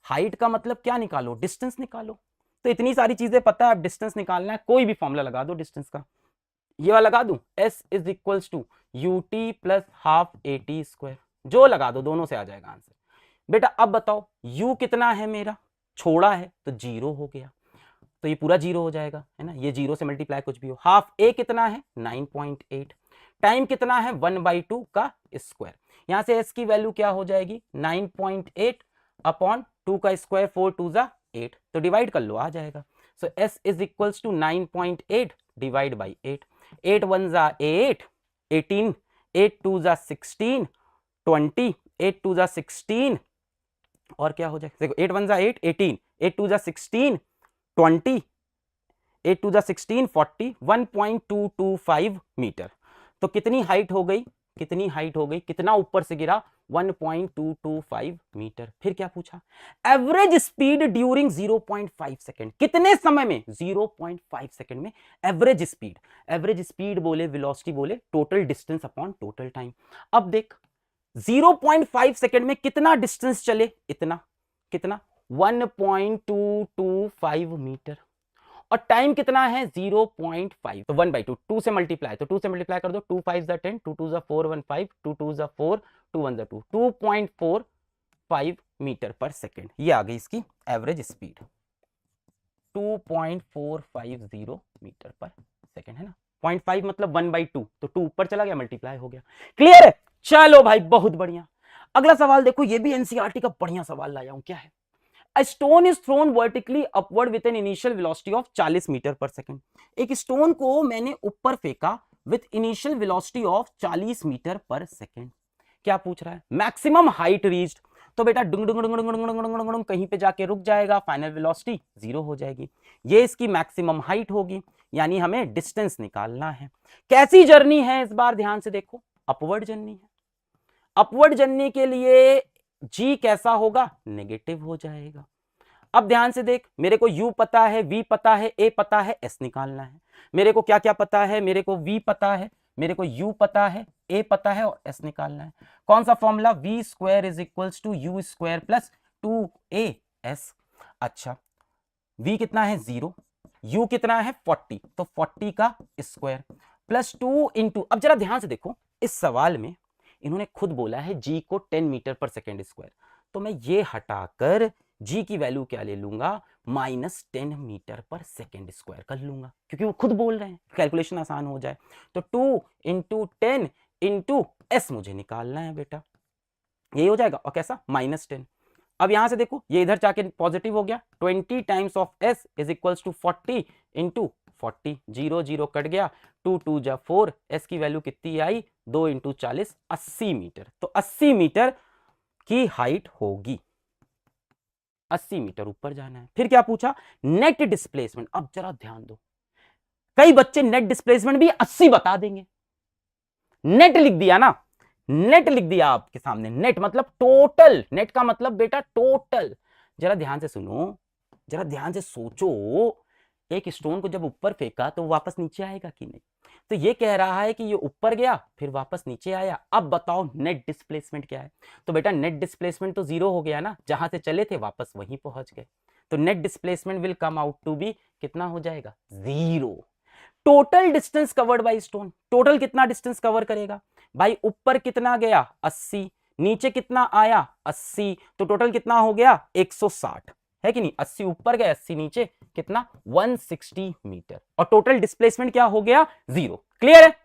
height का मतलब क्या निकालो, डिस्टेंस निकालो। तो इतनी सारी चीजें पता है, अब डिस्टेंस निकालना है, कोई भी फॉर्मूला लगा दो डिस्टेंस का, ये वाला लगा दूं, s is equals to ut plus half at square, जो लगा दो, दोनों से आ जाएगा आंसर। बेटा अब बताओ u कितना है मेरा, छोड़ा है तो 0 हो गया, तो ये पूरा 0 हो जाएगा, है ना, ये 0 से मल्टीप्लाई कुछ भी हो, हाफ a कितना है 9.8, टाइम कितना है 1/2 का स्क्वायर, यहां से s की वैल्यू क्या हो जाएगी 9.8 अपॉन 2 का स्क्वायर, 4 2 जा 8, तो डिवाइड कर लो आ जाएगा। So s is equals to 9.8 divide by 8, 8 1 जा 8, 18, 8 2 जा 16, 20, 8 2 जा 16, और क्या हो जाएगा, देखो 8 1 जा 8, 18, 8 2 जा 16, 20, 8 2 जा 16, 40, 1.225 मीटर। तो कितनी हाइट हो गई, कितनी हाइट हो गई, कितना ऊपर से गिरा, 1.225 मीटर। फिर क्या पूछा, एवरेज स्पीड ड्यूरिंग 0.5 सेकेंड, कितने समय में, 0.5 सेकेंड में एवरेज स्पीड, एवरेज स्पीड बोले, वेलोसिटी बोले, total distance upon total time. अब देख 0.5 सेकेंड में कितना डिस्टेंस चले, इतना, कितना 1.225 मीटर, और टाइम कितना है 0.5, तो 1/2, 2 से मल्टीप्लाई, तो 2 से मल्टीप्लाई कर दो, 2 5 10, 2 2 4 1 5, 2 2 4 2 1 2, 2.45 मीटर पर सेकेंड, ये आ गई इसकी average speed, 2.450 metre per second, है ना। 0.5 मतलब 1/2, तो 2 ऊपर चला गया, मल्टीप्लाई हो गया। क्लियर है? चलो भाई बहुत बढ़िया। अगला सवाल देखो, ये भी एनसीईआरटी का बढ़िया सवाल लाया हूं, क्या है? A stone is thrown vertically upward with an initial velocity of 40 metre per second. एक स्टोन को मैंने ऊपर फेंका with initial velocity of 40 metre per second. क्या पूछ रहा है? मैक्सिमम हाइट रीच्ड, तो बेटा डुंग डुंग डुंग डुंग डुंग डुंग डुंग कहीं पे जाके रुक जाएगा, फाइनल वेलोसिटी 0 हो जाएगी। ये इसकी मैक्सिमम हाइट होगी, यानी हमें डिस्टेंस निकालना है। कैसी जर्नी है इस बार ध्यान से देखो, अपवर्ड जर्नी है। अपवर्ड जर्नी के लिए जी कैसा होगा? नेगेटिव हो जाएगा। अब ध्यान से देख, मेरे को u पता है, v पता है, a पता है, s निकालना है। मेरे को क्या क्या पता है? मेरे को v पता है, मेरे को u पता है, a पता है और s निकालना है। कौन सा formula? v square is equals to u square plus 2as। अच्छा, v कितना है 0, u कितना है 40, तो 40 का स्क्वायर प्लस 2 इंटू, अब जरा ध्यान से देखो, इस सवाल में इन्होंने खुद बोला है g को 10 मीटर पर सेकेंड स्क्वायर, तो मैं ये हटाकर g की वैल्यू क्या ले लूंगा? -10 मीटर पर सेकेंड स्क्वायर कर लूंगा, क्योंकि वो खुद बोल रहे हैं, कैलकुलेशन आसान हो जाए। तो 2 इंटू 10 इंटू एस मुझे निकालना है बेटा, यही हो जाएगा। और कैसा? -10। अब यहां से देखो, ये इधर जाके पॉजिटिव हो गया, 20 times of s is equals to 40 into 40, 0 0 cut गया, 2 2 जा 4, एस की वैल्यू कितनी आई? 2 इंटू 40, 80 मीटर। तो 80 मीटर की हाइट होगी, 80 मीटर ऊपर जाना है। फिर क्या पूछा? Net displacement. अब जरा ध्यान दो, कई बच्चे नेट डिस्प्लेसमेंट भी 80 बता देंगे। नेट लिख दिया ना, नेट लिख दिया आपके सामने, नेट मतलब टोटल, नेट का मतलब बेटा टोटल। जरा ध्यान से सुनो, जरा ध्यान से सोचो, एक स्टोन को जब ऊपर फेंका तो वापस नीचे आएगा कि नहीं? तो ये कह रहा है कि ये ऊपर गया फिर वापस नीचे आया। अब बताओ नेट डिस्प्लेसमेंट क्या है? तो बेटा नेट डिस्प्लेसमेंट तो 0 हो गया ना, जहां से चले थे वापस वहीं पहुंच गए, तो net displacement will come out to be, कितना हो जाएगा? 0। Total distance covered by stone, total कितना डिस्टेंस कवर करेगा भाई? ऊपर कितना गया? 80, नीचे कितना आया? 80, तो टोटल कितना हो गया? 160, है कि नहीं? 80 ऊपर गया, 80 नीचे, कितना? 160 मीटर। और टोटल डिस्प्लेसमेंट क्या हो गया? 0। क्लियर है?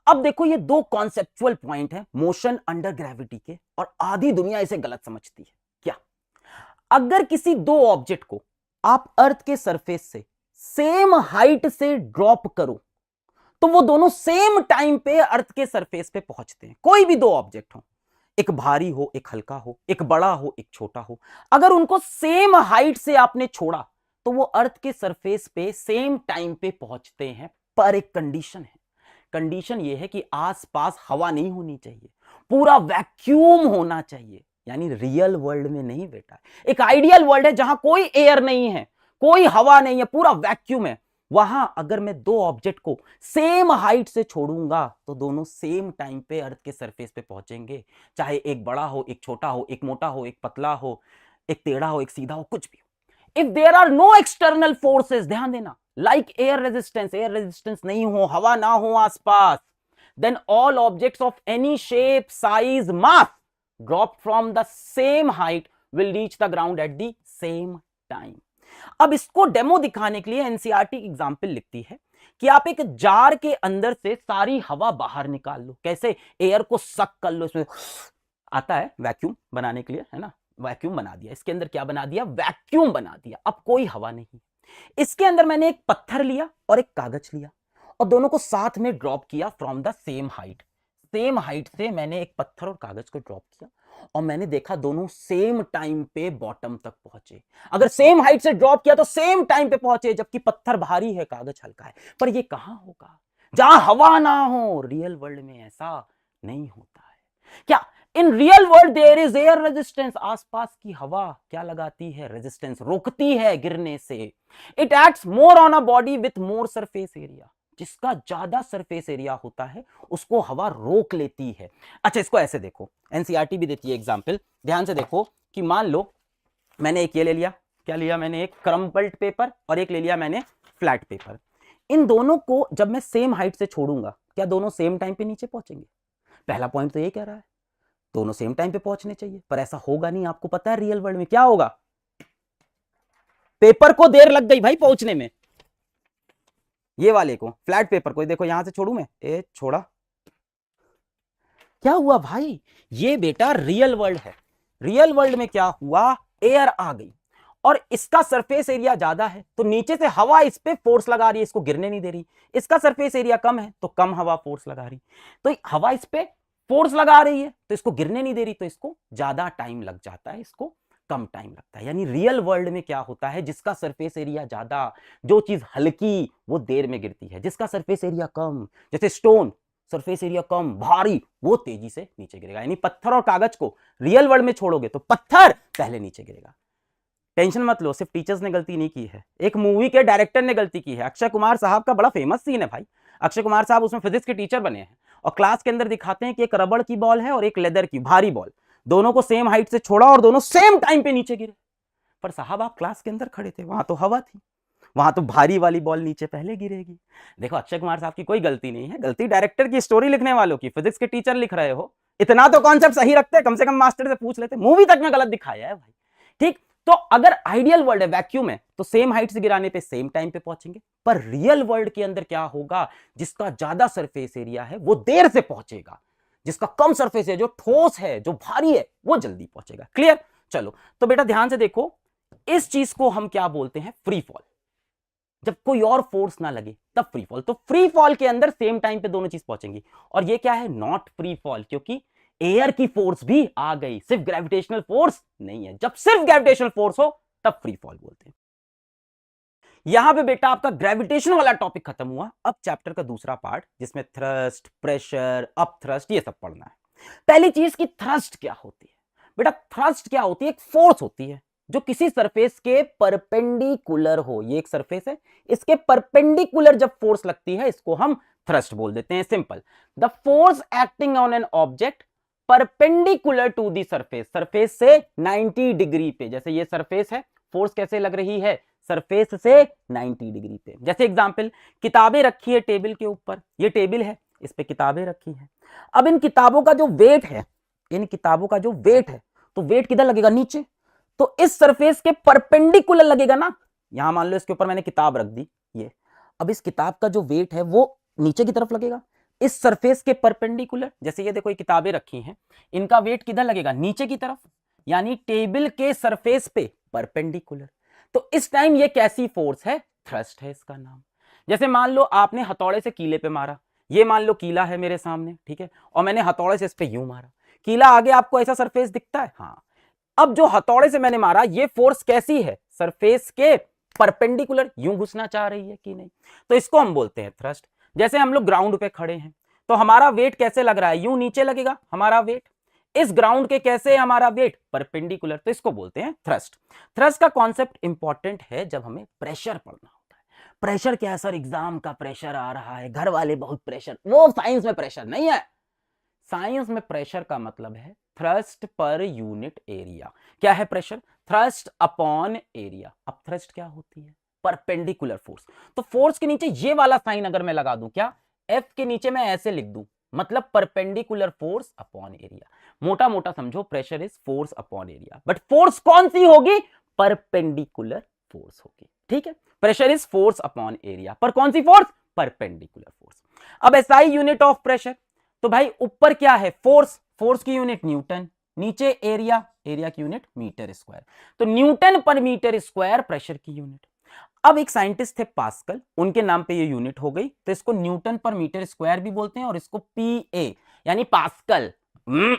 अब देखो, ये दो कॉन्सेप्चुअल पॉइंट है मोशन अंडर ग्रेविटी के, और आधी दुनिया इसे गलत समझती है। क्या? अगर किसी दो ऑब्जेक्ट को आप अर्थ के सरफेस से सेम हाइट से ड्रॉप करो, तो वो दोनों सेम टाइम पे अर्थ के सरफेस पे पहुंचते हैं। कोई भी दो ऑब्जेक्ट हो, एक भारी हो एक हल्का हो, एक बड़ा हो एक छोटा हो, अगर उनको सेम हाइट से आपने छोड़ा तो वो अर्थ के सरफेस पे सेम टाइम पे पहुंचते हैं। पर एक कंडीशन है, कंडीशन ये है कि आसपास हवा नहीं होनी चाहिए, पूरा वैक्यूम होना चाहिए। यानी रियल वर्ल्ड में नहीं बेटा, एक आइडियल वर्ल्ड है जहां कोई एयर नहीं है, कोई हवा नहीं है, पूरा वैक्यूम है। वहां अगर मैं दो ऑब्जेक्ट को सेम हाइट से छोड़ूंगा तो दोनों सेम टाइम पे अर्थ के सरफेस पे पहुंचेंगे, चाहे एक बड़ा हो एक छोटा हो, एक मोटा हो एक पतला हो, एक टेढ़ा हो एक सीधा हो, कुछ भी हो। If there are no external forces, ध्यान देना, लाइक एयर रेजिस्टेंस नहीं हो, हवा ना हो आसपास, then all objects of any shape size mass drop from the same height will reach the ground at the same time. अब इसको डेमो दिखाने के लिए एनसीईआरटी एग्जांपल लिखती है कि आप एक जार के अंदर से सारी हवा बाहर निकाल लो। कैसे? एयर को सक कर लो, इसमें आता है वैक्यूम बनाने के लिए, है ना, वैक्यूम बना दिया। इसके अंदर क्या बना दिया? वैक्यूम बना दिया। अब कोई हवा नहीं। इसके अंदर मैंने एक पत्थर लिया और एक कागज लिया और दोनों को साथ में ड्रॉप किया from the same height. Same height से मैंने एक पत्थर और कागज को ड्रॉप किया और मैंने देखा दोनों सेम टाइम पे बॉटम तक पहुंचे। अगर सेम हाइट से ड्रॉप किया तो सेम टाइम पे पहुंचे, जबकि पत्थर भारी है कागज हल्का है। पर ये कहां होगा? जहां हवा ना हो। रियल वर्ल्ड में ऐसा नहीं होता है। क्या? In real world there is air resistance. आसपास की हवा क्या लगाती है? रेजिस्टेंस, रोकती है गिरने से। It acts more on a body with more surface area. जिसका ज्यादा सरफेस एरिया होता है उसको हवा रोक लेती है। अच्छा, इसको ऐसे देखो, एनसीईआरटी भी देती है एग्जांपल, ध्यान से देखो कि मान लो मैंने एक ये ले लिया, क्या लिया मैंने? एक क्रम्पल्ड पेपर, और एक ले लिया मैंने फ्लैट पेपर। इन दोनों को जब मैं सेम हाइट से छोड़ूंगा, क्या दोनों सेम टाइम पे नीचे पहुंचेंगे? पहला पॉइंट तो ये कह रहा है दोनों सेम टाइम पे पहुंचने चाहिए, पर ऐसा होगा नहीं। आपको पता है रियल वर्ल्ड में क्या होगा? पेपर को देर लग गई भाई पहुंचने में। ये वाले को, फ्लैट पेपर को, देखो यहां से छोड़ू मैं, ए छोड़ा, क्या हुआ भाई? ये बेटा रियल वर्ल्ड है। रियल वर्ल्ड में क्या हुआ? एयर आ गई और इसका सरफेस एरिया ज्यादा है तो नीचे से हवा इस पे फोर्स लगा रही है, इसको गिरने नहीं दे रही। इसका सरफेस एरिया कम है तो कम हवा फोर्स लगा रही, तो हवा इस पे फोर्स लगा रही है तो इसको गिरने नहीं दे रही, तो इसको ज्यादा टाइम लग जाता है, इसको कम टाइम लगता है। यानी रियल वर्ल्ड में क्या होता है, जिसका सरफेस एरिया ज्यादा, जो चीज हल्की वो देर में गिरती है, जिसका सरफेस एरिया कम, जैसे स्टोन सरफेस एरिया कम भारी, वो तेजी से नीचे गिरेगा। यानी पत्थर और कागज को रियल वर्ल्ड में छोड़ोगे तो पत्थर पहले नीचे गिरेगा। टेंशन मत लो, सिर्फ टीचर्स ने गलती नहीं की है, एक मूवी के डायरेक्टर ने गलती की है। अक्षय कुमार साहब का बड़ा फेमस सीन है भाई। अक्षय कुमार साहब उसमें फिजिक्स के टीचर बने हैं और क्लास के अंदर दिखाते हैं कि एक रबड़ की बॉल है और एक लेदर की भारी बॉल, दोनों को सेम हाइट से छोड़ा और दोनों सेम टाइम पे नीचे गिरे। पर साहब आप क्लास के अंदर खड़े थे, वहां तो हवा थी, वहां तो भारी वाली बॉल नीचे पहले गिरेगी। देखो अक्षय कुमार साहब की कोई गलती नहीं है, गलती डायरेक्टर की, स्टोरी लिखने वालों की। फिजिक्स के टीचर लिख रहे हो, इतना तो कॉन्सेप्ट सही रखते, कम से कम मास्टर से पूछ लेते। मूवी तक में गलत दिखाया है भाई। ठीक, तो अगर आइडियल वर्ल्ड है, वैक्यूम है, तो सेम हाइट से गिराने पे सेम टाइम पे पहुंचेंगे। पर रियल वर्ल्ड के अंदर क्या होगा, जिसका ज्यादा सरफेस एरिया है वो देर से पहुंचेगा, जिसका कम सरफेस है, जो ठोस है, जो भारी है, वो जल्दी पहुंचेगा। क्लियर? चलो तो बेटा ध्यान से देखो, इस चीज को हम क्या बोलते हैं? Free fall. जब कोई और फोर्स ना लगे तब फ्री फॉल। तो फ्री फॉल के अंदर सेम टाइम पे दोनों चीज पहुंचेंगी। और ये क्या है? नॉट फ्री फॉल, क्योंकि एयर की फोर्स भी आ गई, सिर्फ ग्रेविटेशनल फोर्स नहीं है। जब सिर्फ ग्रेविटेशनल फोर्स हो तब फ्री फॉल बोलते हैं। यहां पे बेटा आपका ग्रेविटेशन वाला टॉपिक खत्म हुआ। अब चैप्टर का दूसरा पार्ट, जिसमें थ्रस्ट, प्रेशर, अप थ्रस्ट, ये सब पढ़ना है। पहली चीज की थ्रस्ट क्या होती है बेटा? थ्रस्ट क्या होती है? एक फोर्स होती है जो किसी सरफेस के परपेंडिकुलर हो। ये एक सरफेस है, इसके परपेंडिकुलर जब फोर्स लगती है इसको हम थ्रस्ट बोल देते हैं। Simple, the force acting on an object perpendicular to the surface, surface से 90 डिग्री पे। जैसे ये सरफेस है, फोर्स कैसे लग रही है? सरफेस से 90 डिग्री पे। जैसे एग्जांपल, किताबें रखी है टेबल के ऊपर, ये टेबल है, इस पे किताबें रखी है। अब इन किताबों का जो वेट है, इन किताबों का जो वेट है, तो वेट किधर लगेगा? नीचे। तो इस सरफेस के परपेंडिकुलर लगेगा ना। यहां मान लो इसके ऊपर मैंने किताब रख दी, ये, अब इस किताब का जो वेट है वो नीचे की तरफ लगेगा, इस सरफेस के परपेंडिकुलर। जैसे ये देखो, ये किताबें रखी हैं, इनका वेट किधर लगेगा? नीचे की तरफ, यानी टेबल के सरफेस पे परपेंडिकुलर। तो इस टाइम ये कैसी फोर्स है? थ्रस्ट है इसका नाम। जैसे मान लो आपने हथौड़े से कीले पे मारा, ये मान लो कीला है मेरे सामने, ठीक है, और मैंने हथौड़े से इस पे यूं मारा, कीला आगे आपको ऐसा सरफेस दिखता है? हाँ। अब जो हथौड़े से मैंने मारा, ये फोर्स कैसी है? सरफेस के परपेंडिकुलर, यूं घुसना चाह रही है कि नहीं, तो इसको हम बोलते हैं थ्रस्ट। जैसे हम लोग ग्राउंड पे खड़े हैं, तो हमारा वेट कैसे लग रहा है? यूं नीचे लगेगा हमारा वेट। इस ग्राउंड के कैसे है हमारा वेट? परपेंडिकुलर, तो इसको बोलते हैं थ्रस्ट। थ्रस्ट का कॉन्सेप्ट इंपॉर्टेंट है जब हमें प्रेशर पढ़ना होता है। प्रेशर क्या है सर? एग्जाम का प्रेशर आ रहा है, घर वाले बहुत प्रेशर, वो साइंस में प्रेशर नहीं है। साइंस में प्रेशर का मतलब है थ्रस्ट पर यूनिट एरिया। क्या है प्रेशर? Thrust upon area. अब थ्रस्ट क्या होती है? Perpendicular force. तो फोर्स के नीचे ये वाला साइन अगर मैं लगा दूं, क्या एफ के नीचे मैं ऐसे लिख दूं, मतलब परपेंडिकुलर फोर्स अपॉन एरिया। मोटा मोटा समझो, pressure is force upon area, but force कौन सी होगी? परपेंडिकुलर फोर्स होगी। ठीक है, pressure is force upon area, पर कौन सी फोर्स? Perpendicular force. अब एसआई यूनिट ऑफ प्रेशर, तो भाई ऊपर क्या है? फोर्स, फोर्स की यूनिट न्यूटन, नीचे एरिया, एरिया की यूनिट मीटर स्क्वायर। तो न्यूटन पर मीटर स्क्वायर प्रेशर की यूनिट। अब एक साइंटिस्ट थे पास्कल, उनके नाम पे ये यूनिट हो गई, तो इसको न्यूटन पर मीटर स्क्वायर भी बोलते हैं, और इसको पीए यानी पास्कल,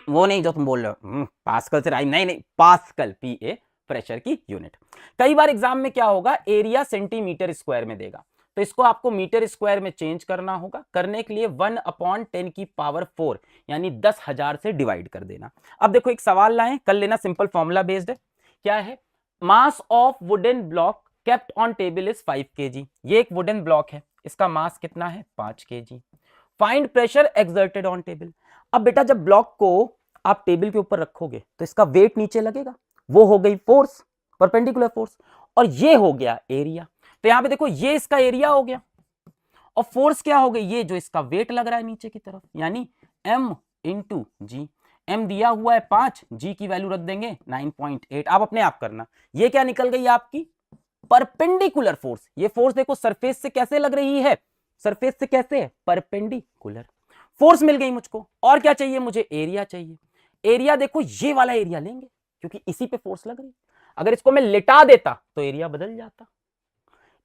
वो नहीं जो तुम बोल रहे हो पास्कल से, नहीं नहीं, पास्कल, पीए प्रेशर की यूनिट। कई बार एग्जाम में क्या होगा, एरिया सेंटीमीटर स्क्वायर में देगा, तो इसको आपको मीटर स्क्वायर में चेंज करना होगा। करने के लिए 1/10⁴ यानी 10,000 से डिवाइड कर देना। अब देखो एक सवाल लाएं, कर लेना, सिंपल फॉर्मूला बेस्ड है। क्या है? Mass of wooden block kept on table is 5 kg। ये एक वुडन ब्लॉक है, इसका मास कितना है? 5 kg। Find pressure exerted on table. अब बेटा जब ब्लॉक को आप टेबल के ऊपर रखोगे तो इसका वेट नीचे लगेगा, वो हो गई फोर्स, परपेंडिकुलर फोर्स, और ये हो गया एरिया। तो यहां पे देखो ये इसका एरिया हो गया और फोर्स क्या हो गई, ये जो इसका वेट लग रहा है नीचे की तरफ, यानी m इंटू जी। m दिया हुआ है 5, g की वैल्यू रख देंगे 9.8। आप अपने आप करना, ये क्या निकल गई आपकी परपेंडिकुलर फोर्स। ये फोर्स देखो सरफेस से कैसे लग रही है, सरफेस से कैसे है, परपेंडिकुलर फोर्स मिल गई मुझको। और क्या चाहिए मुझे, एरिया चाहिए। एरिया देखो ये वाला एरिया लेंगे क्योंकि इसी पे फोर्स लग रही। अगर इसको मैं लिटा देता तो एरिया बदल जाता।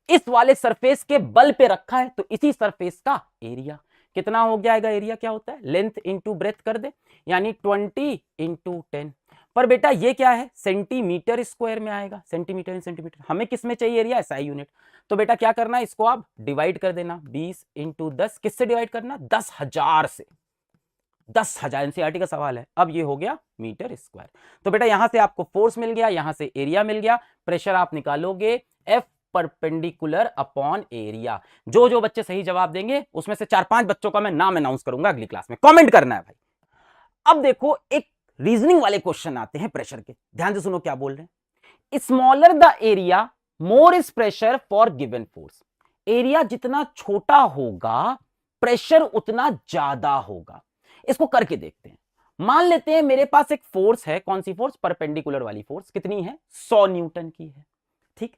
इस वाले सरफेस के बल पे रखा है तो इसी सरफेस का एरिया कितना हो जाएगा, एरिया क्या होता है, लेंथ इंटू ब्रेथ कर दे, यानी 20 इंटू 10। पर बेटा ये क्या है, सेंटीमीटर स्क्वायर में आएगा, सेंटीमीटर इन सेंटीमीटर। हमें किस में चाहिए एरिया, एसआई यूनिट। तो बेटा क्या करना है, इसको आप डिवाइड कर देना, 20 इंटू 10। किससे डिवाइड करना, 10,000 से। 10,000 एनसीईआरटी का सवाल है। अब ये हो गया मीटर स्क्वायर। तो बेटा यहां से आपको फोर्स मिल गया, यहां से एरिया मिल गया। प्रेशर आप निकालोगे एफ परपेंडिकुलर अपॉन एरिया। जो जो बच्चे सही जवाब देंगे उसमें से 4-5 बच्चों का मैं नाम अनाउंस करूंगा अगली क्लास में, कमेंट करना है भाई। अब देखो एक रीजनिंग वाले क्वेश्चन आते हैं प्रेशर के, ध्यान से सुनो क्या बोल रहे हैं। Smaller the area more is pressure for given force. Area जितना छोटा होगा प्रेशर उतना ज्यादा होगा। इसको करके देखते हैं। मान लेते हैं मेरे पास एक फोर्स है, कौन सी फोर्स, परपेंडिकुलर वाली फोर्स। कितनी है, 100 न्यूटन की है। ठीक,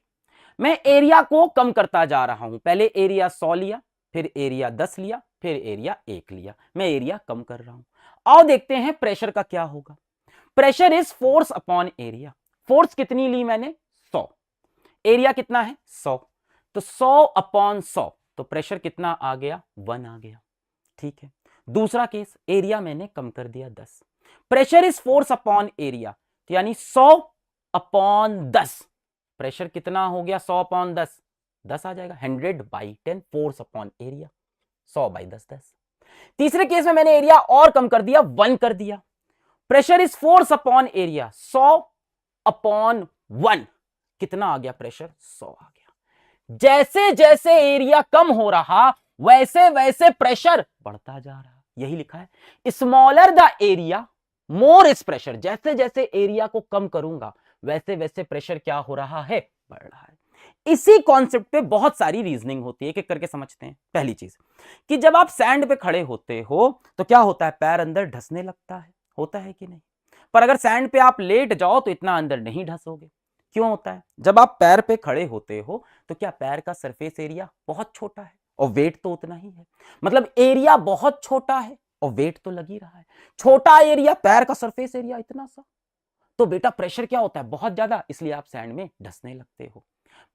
मैं एरिया को कम करता जा रहा हूं। पहले एरिया 100 लिया, फिर एरिया 10 लिया, फिर एरिया 1 लिया। मैं एरिया कम कर रहा हूं। आओ देखते हैं प्रेशर का क्या होगा। Pressure is force upon area. Force कितनी ली मैंने, 100। एरिया कितना है, 100। तो 100 अपॉन 100, तो प्रेशर कितना आ गया, 1 आ गया। ठीक है, दूसरा केस, एरिया मैंने कम कर दिया 10। Pressure is force upon area, यानी 100 अपॉन 10। प्रेशर कितना हो गया, 100 अपॉन 10, 10 आ जाएगा। 100/10 फोर्स अपॉन एरिया, 100/10 10। तीसरे केस में मैंने एरिया और कम कर दिया, 1 कर दिया। Pressure is force upon area, 100 upon 1, कितना आ गया प्रेशर, 100 आ गया। जैसे जैसे एरिया कम हो रहा वैसे वैसे प्रेशर बढ़ता जा रहा। यही लिखा है, smaller the area more is pressure. जैसे जैसे एरिया को कम करूंगा वैसे वैसे प्रेशर क्या हो रहा है, बढ़ रहा है। इसी कॉन्सेप्ट पे बहुत सारी रीजनिंग होती है, एक एक करके समझते हैं। पहली चीज कि जब आप सैंड पे खड़े होते हो तो क्या होता है, पैर अंदर ढसने लगता है, होता है कि नहीं। पर अगर सैंड पे आप लेट जाओ तो इतना अंदर नहीं ढसोगे। क्यों होता है, जब आप पैर पे खड़े होते हो तो क्या पैर का सरफेस एरिया बहुत छोटा है और वेट तो उतना ही है। मतलब एरिया बहुत छोटा है और वेट तो लग ही रहा है। छोटा एरिया, पैर का सरफेस एरिया इतना सा, तो बेटा प्रेशर क्या होता है, बहुत ज्यादा, इसलिए आप सैंड में ढसने लगते हो।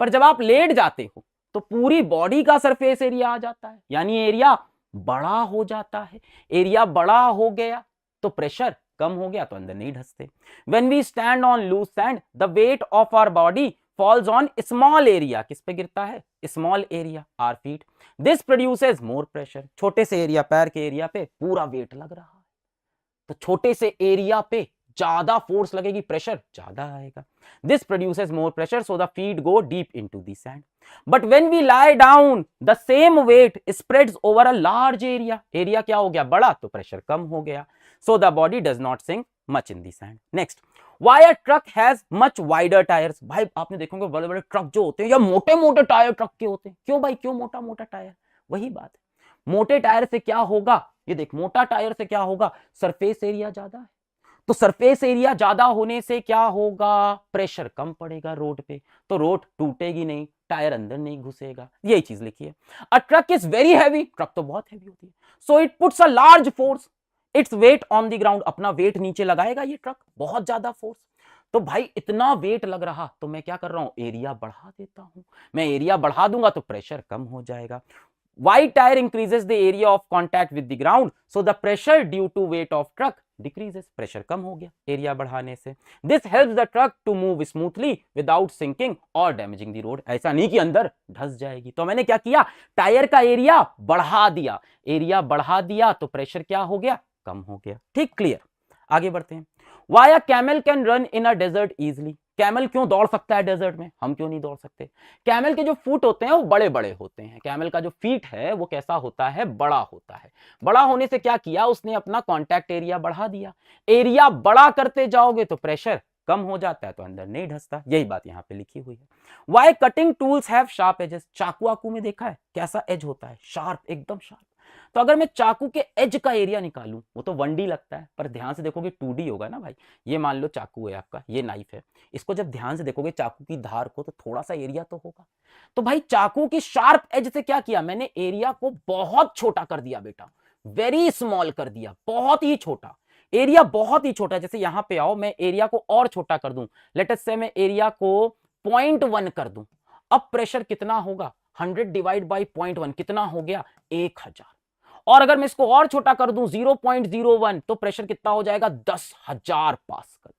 पर जब आप लेट जाते हो तो पूरी बॉडी का सरफेस एरिया आ जाता है, यानी एरिया बड़ा हो जाता है। एरिया बड़ा हो गया तो प्रेशर कम हो गया, तो अंदर नहीं ढसते। When we stand on loose sand, the weight of our body falls on small area. किस पे गिरता है, small area, our feet. This produces more pressure. छोटे से एरिया, पैर के एरिया पे पूरा वेट लग रहा है, तो छोटे से एरिया पे ज्यादा फोर्स लगेगी, प्रेशर ज्यादा आएगा। This produces more pressure, so the feet go deep into the sand. But when we lie down the same weight spreads over a large area. Area क्या हो गया, बड़ा, तो प्रेशर कम हो गया। So the body does not sink much in the sand. Next, why a truck has much wider tyres. भाई आपने देखोगे बड़े बड़े ट्रक जो होते हैं या मोटे मोटे टायर ट्रक के होते हैं। क्यों भाई, क्यों मोटा मोटा टायर, वही बात है। मोटे टायर से क्या होगा, ये देख, मोटा टायर से क्या होगा, सरफेस एरिया ज्यादा है, तो सरफेस एरिया ज्यादा होने से क्या होगा, प्रेशर कम पड़ेगा रोड पे, तो रोड टूटेगी नहीं, टायर अंदर नहीं घुसेगा। यही चीज लिखी है। A truck is very heavy, truck तो बहुत हैवी होती है, so it puts a large force its weight on the ground. अपना वेट नीचे लगाएगा ये ट्रक, बहुत ज्यादा फोर्स। तो भाई इतना वेट लग रहा, तो मैं क्या कर रहा हूं, एरिया बढ़ा देता हूं। मैं एरिया बढ़ा दूंगा तो प्रेशर कम हो जाएगा। Wide tire increases the area of contact with the ground, so the pressure due to weight of truck decreases. Pressure कम हो गया एरिया बढ़ाने से। This helps the truck to move smoothly without sinking or damaging the road. ऐसा नहीं कि अंदर धस जाएगी। तो मैंने क्या किया, टायर का एरिया बढ़ा दिया। एरिया बढ़ा दिया तो प्रेशर क्या हो गया, कम हो गया। ठीक, क्लियर। आगे बढ़ते हैं। Why a camel can run in a desert easily? Camel क्यों दौड़ सकता है डेजर्ट में, हम क्यों नहीं दौड़ सकते। कैमल के जो फुट होते हैं वो बड़े बड़े होते हैं। कैमल का जो फीट है वो कैसा होता है, बड़ा होता है। बड़ा होने से क्या किया उसने, अपना कांटेक्ट एरिया बढ़ा दिया। एरिया बड़ा करते जाओगे तो प्रेशर कम हो जाता है तो अंदर नहीं ढसता। यही बात यहाँ पे लिखी हुई है। Why cutting tools have sharp edges, चाकू वाकू में देखा है कैसा एज होता है, शार्प, एकदम शार्प। तो अगर मैं चाकू के एज का एरिया निकालूं, वो तो 1D लगता है, पर ध्यान से देखोगे 2D होगा ना भाई। ये मान लो चाकू है आपका, ये नाइफ है, इसको जब ध्यान से देखोगे चाकू की धार को, तो थोड़ा सा एरिया तो होगा। तो भाई चाकू की शार्प एज से क्या किया मैंने, एरिया को बहुत छोटा कर दिया बेटा, वेरी स्मॉल कर दिया, बहुत ही छोटा एरिया, बहुत ही छोटा। जैसे यहां पे आओ, मैं एरिया को और छोटा कर दूं, लेट अस से मैं एरिया को 0.1 कर दूं, अब प्रेशर कितना होगा, 100 डिवाइड बाई 0.1 कितना हो गया, 1000। और अगर मैं इसको और छोटा कर दूं 0.01, तो प्रेशर कितना हो जाएगा, 10,000 पास्कल।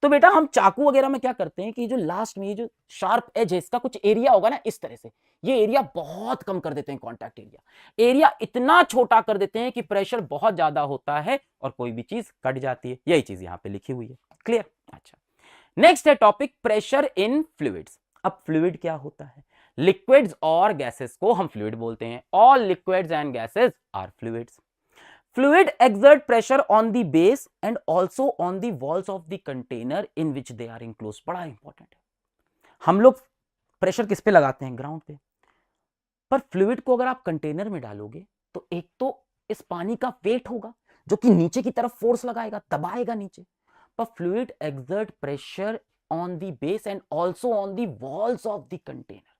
तो बेटा हम चाकू वगैरह में क्या करते हैं कि जो लास्ट में ये जो शार्प एज है, इसका कुछ एरिया होगा ना इस तरह से, ये एरिया बहुत कम कर देते हैं, कॉन्टैक्ट एरिया, एरिया इतना छोटा कर देते हैं कि प्रेशर बहुत ज्यादा होता है और कोई भी चीज कट जाती है। यही चीज यहां पे लिखी हुई है, क्लियर। अच्छा, नेक्स्ट है टॉपिक प्रेशर इन फ्लूइड्स। अब फ्लूइड क्या होता है, लिक्विड्स और गैसेस को हम फ्लूइड बोलते हैं। All liquids and gases are fluids. Fluid exert pressure on the base and also on the walls of the container in which they are enclosed। बड़ा इंपॉर्टेंट है। हम लोग प्रेशर किस पे लगाते हैं, ग्राउंड पे, पर फ्लूइड को अगर आप कंटेनर में डालोगे तो एक तो इस पानी का वेट होगा जो कि नीचे की तरफ फोर्स लगाएगा, दबाएगा नीचे, पर fluid exert pressure on the base and also on the walls of the container.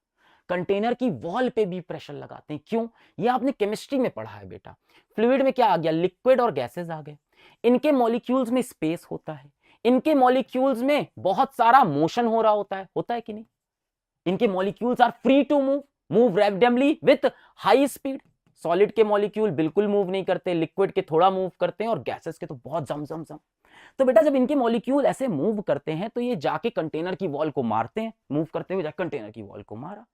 Container की वॉल पे भी प्रेशर लगाते हैं। क्यों, ये आपने केमिस्ट्री में पढ़ा है बेटा। फ्लूइड में क्या आ गया, लिक्विड और गैसेस आ गए, इनके मॉलिक्यूल्स में स्पेस होता है, इनके मॉलिक्यूल्स में बहुत सारा मोशन हो रहा होता है कि नहीं, इनके molecules are free to move randomly with high speed. Solid के मॉलिक्यूल बिल्कुल मूव नहीं करते, लिक्विड के थोड़ा मूव करते हैं और गैसेस के तो बहुत जम। तो बेटा जब इनके मॉलिक्यूल ऐसे मूव करते हैं तो ये जाके कंटेनर की वॉल को मारते हैं, मूव करते हुए जाके कंटेनर की वॉल को मारा,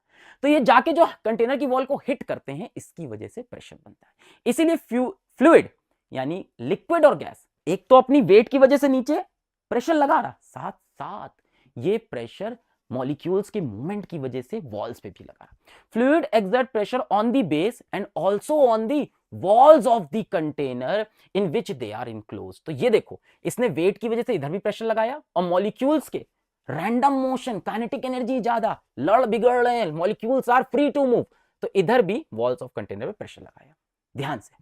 तो ये जाके जो कंटेनर की वॉल को हिट करते हैं, इसकी वजह से प्रेशर बनता है। इसीलिए फ्लूइड यानी लिक्विड और गैस एक तो अपनी वेट की वजह से नीचे प्रेशर लगा रहा, साथ साथ ये प्रेशर मॉलिक्यूल्स के मूवमेंट की वजह से वॉल्स पे भी लगा रहा। Fluid exert pressure on the base and also on the walls of the container in which they are enclose. तो ये देखो, इसने वेट की वजह से इधर भी प्रेशर लगाया और मॉलिक्यूल्स के रैंडम मोशन, काइनेटिक एनर्जी ज्यादा, लड़ बिगड़ रहे हैं, molecules are free to move, तो इधर भी वॉल्स ऑफ कंटेनर पे प्रेशर लगाया। ध्यान से,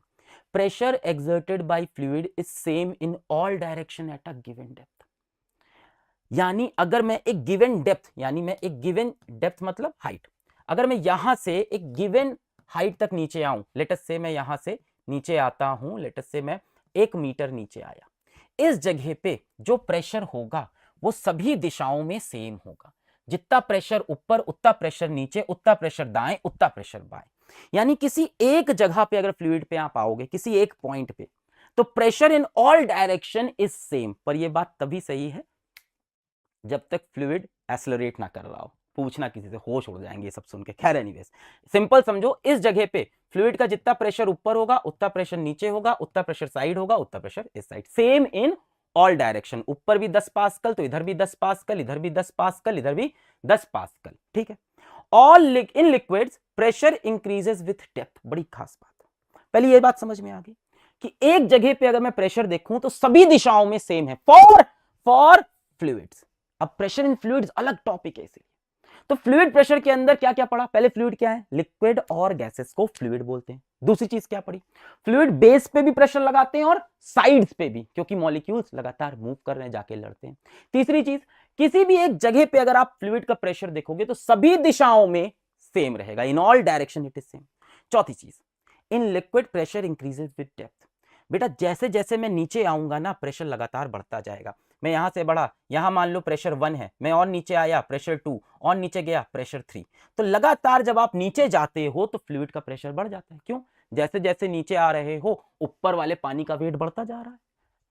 pressure exerted by fluid is same in all direction at a given depth. यानी अगर मैं एक गिवन डेप्थ, यानी मैं एक गिवन डेप्थ मतलब हाइट, अगर मैं यहां से एक गिवन हाइट तक नीचे आऊं, लेट अस से मैं यहां से नीचे आता हूं, लेट अस से मैं 1 मीटर नीचे आया, इस जगह पे जो प्रेशर होगा वो सभी दिशाओं में सेम होगा। जितना प्रेशर ऊपर उतना प्रेशर नीचे, उतना प्रेशर दाएं उतना प्रेशर बाएं। यानी किसी एक जगह पे अगर फ्लूइड पे आप आओगे, किसी एक पॉइंट पे, तो pressure in all direction is same. पर यह बात तभी सही है जब तक फ्लूइड एक्सेलरेट ना कर रहा हो। पूछना किसी से, होश उड़ जाएंगे ये सब सुन के। खैर एनीवेज, सिंपल समझो, इस जगह पे फ्लूइड का जितना प्रेशर ऊपर होगा उतना प्रेशर नीचे होगा, उतना प्रेशर साइड होगा, उतना प्रेशर इस side, same in all direction. ऊपर भी 10 पास्कल तो इधर भी 10 पास्कल, इधर भी 10 पास्कल, इधर भी 10 पास्कल, ठीक है। All in liquids pressure increases with depth. बड़ी खास बात है, पहले ये बात समझ में आ गई कि एक जगह पे अगर मैं प्रेशर देखूं तो सभी दिशाओं में सेम है फॉर फ्लूइड्स। अब प्रेशर इन फ्लूइड्स अलग टॉपिक है इसलिए। तो फ्लूइड प्रेशर के अंदर क्या क्या पढ़ा, पहले फ्लूइड क्या है, लिक्विड और गैसेस को फ्लूइड बोलते हैं। दूसरी चीज क्या पढ़ी, फ्लूइड बेस पे भी प्रेशर लगाते हैं और साइड्स पे भी, क्योंकि मॉलिक्यूल्स लगातार मूव कर रहे हैं, जाके लड़ते हैं। तीसरी चीज, किसी भी एक जगह पे अगर आप फ्लूइड का प्रेशर देखोगे तो सभी दिशाओं में सेम रहेगा, इन all direction it is same. चौथी चीज, in liquid pressure increases with depth. बेटा जैसे जैसे मैं नीचे आऊंगा ना, प्रेशर लगातार बढ़ता जाएगा। मैं यहां से बढ़ा, यहां मान लो प्रेशर 1 है, मैं और नीचे आया प्रेशर 2, और नीचे गया प्रेशर 3। तो लगातार जब आप नीचे जाते हो तो फ्लूइड का प्रेशर बढ़ जाता है। क्यों, जैसे जैसे नीचे आ रहे हो ऊपर वाले पानी का वेट बढ़ता जा रहा है।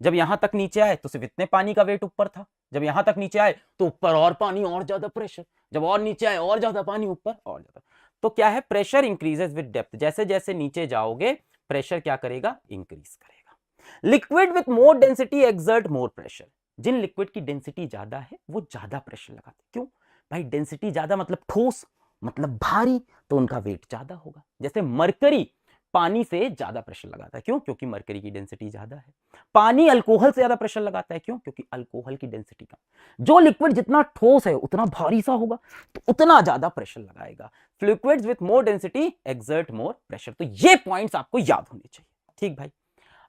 जब यहां तक नीचे आए तो सिर्फ इतने पानी का वेट ऊपर था, जब यहां तक नीचे आए तो ऊपर और पानी और ज्यादा प्रेशर, जब और नीचे आए और ज्यादा पानी, ऊपर और ज्यादा। तो क्या है, प्रेशर इंक्रीजेस विद डेप्थ। जैसे जैसे नीचे जाओगे प्रेशर क्या करेगा, इंक्रीज करेगा। Liquid with more density exert more pressure. जिन लिक्विड की डेंसिटी ज्यादा है वो ज्यादा प्रेशर लगाते। क्यों भाई, डेंसिटी ज्यादा मतलब ठोस, मतलब भारी, तो उनका वेट ज्यादा होगा। जैसे मरकरी पानी से ज्यादा प्रेशर लगाता है। क्यों? क्योंकि मरकरी की डेंसिटी ज्यादा है। पानी अल्कोहल से ज्यादा प्रेशर लगाता है। क्यों? क्योंकि अल्कोहल की डेंसिटी कम। जो लिक्विड जितना ठोस है उतना भारी सा होगा, तो उतना ज्यादा प्रेशर लगाएगा। Liquids with more density exert more pressure. तो ये पॉइंट्स आपको याद होने चाहिए। ठीक भाई,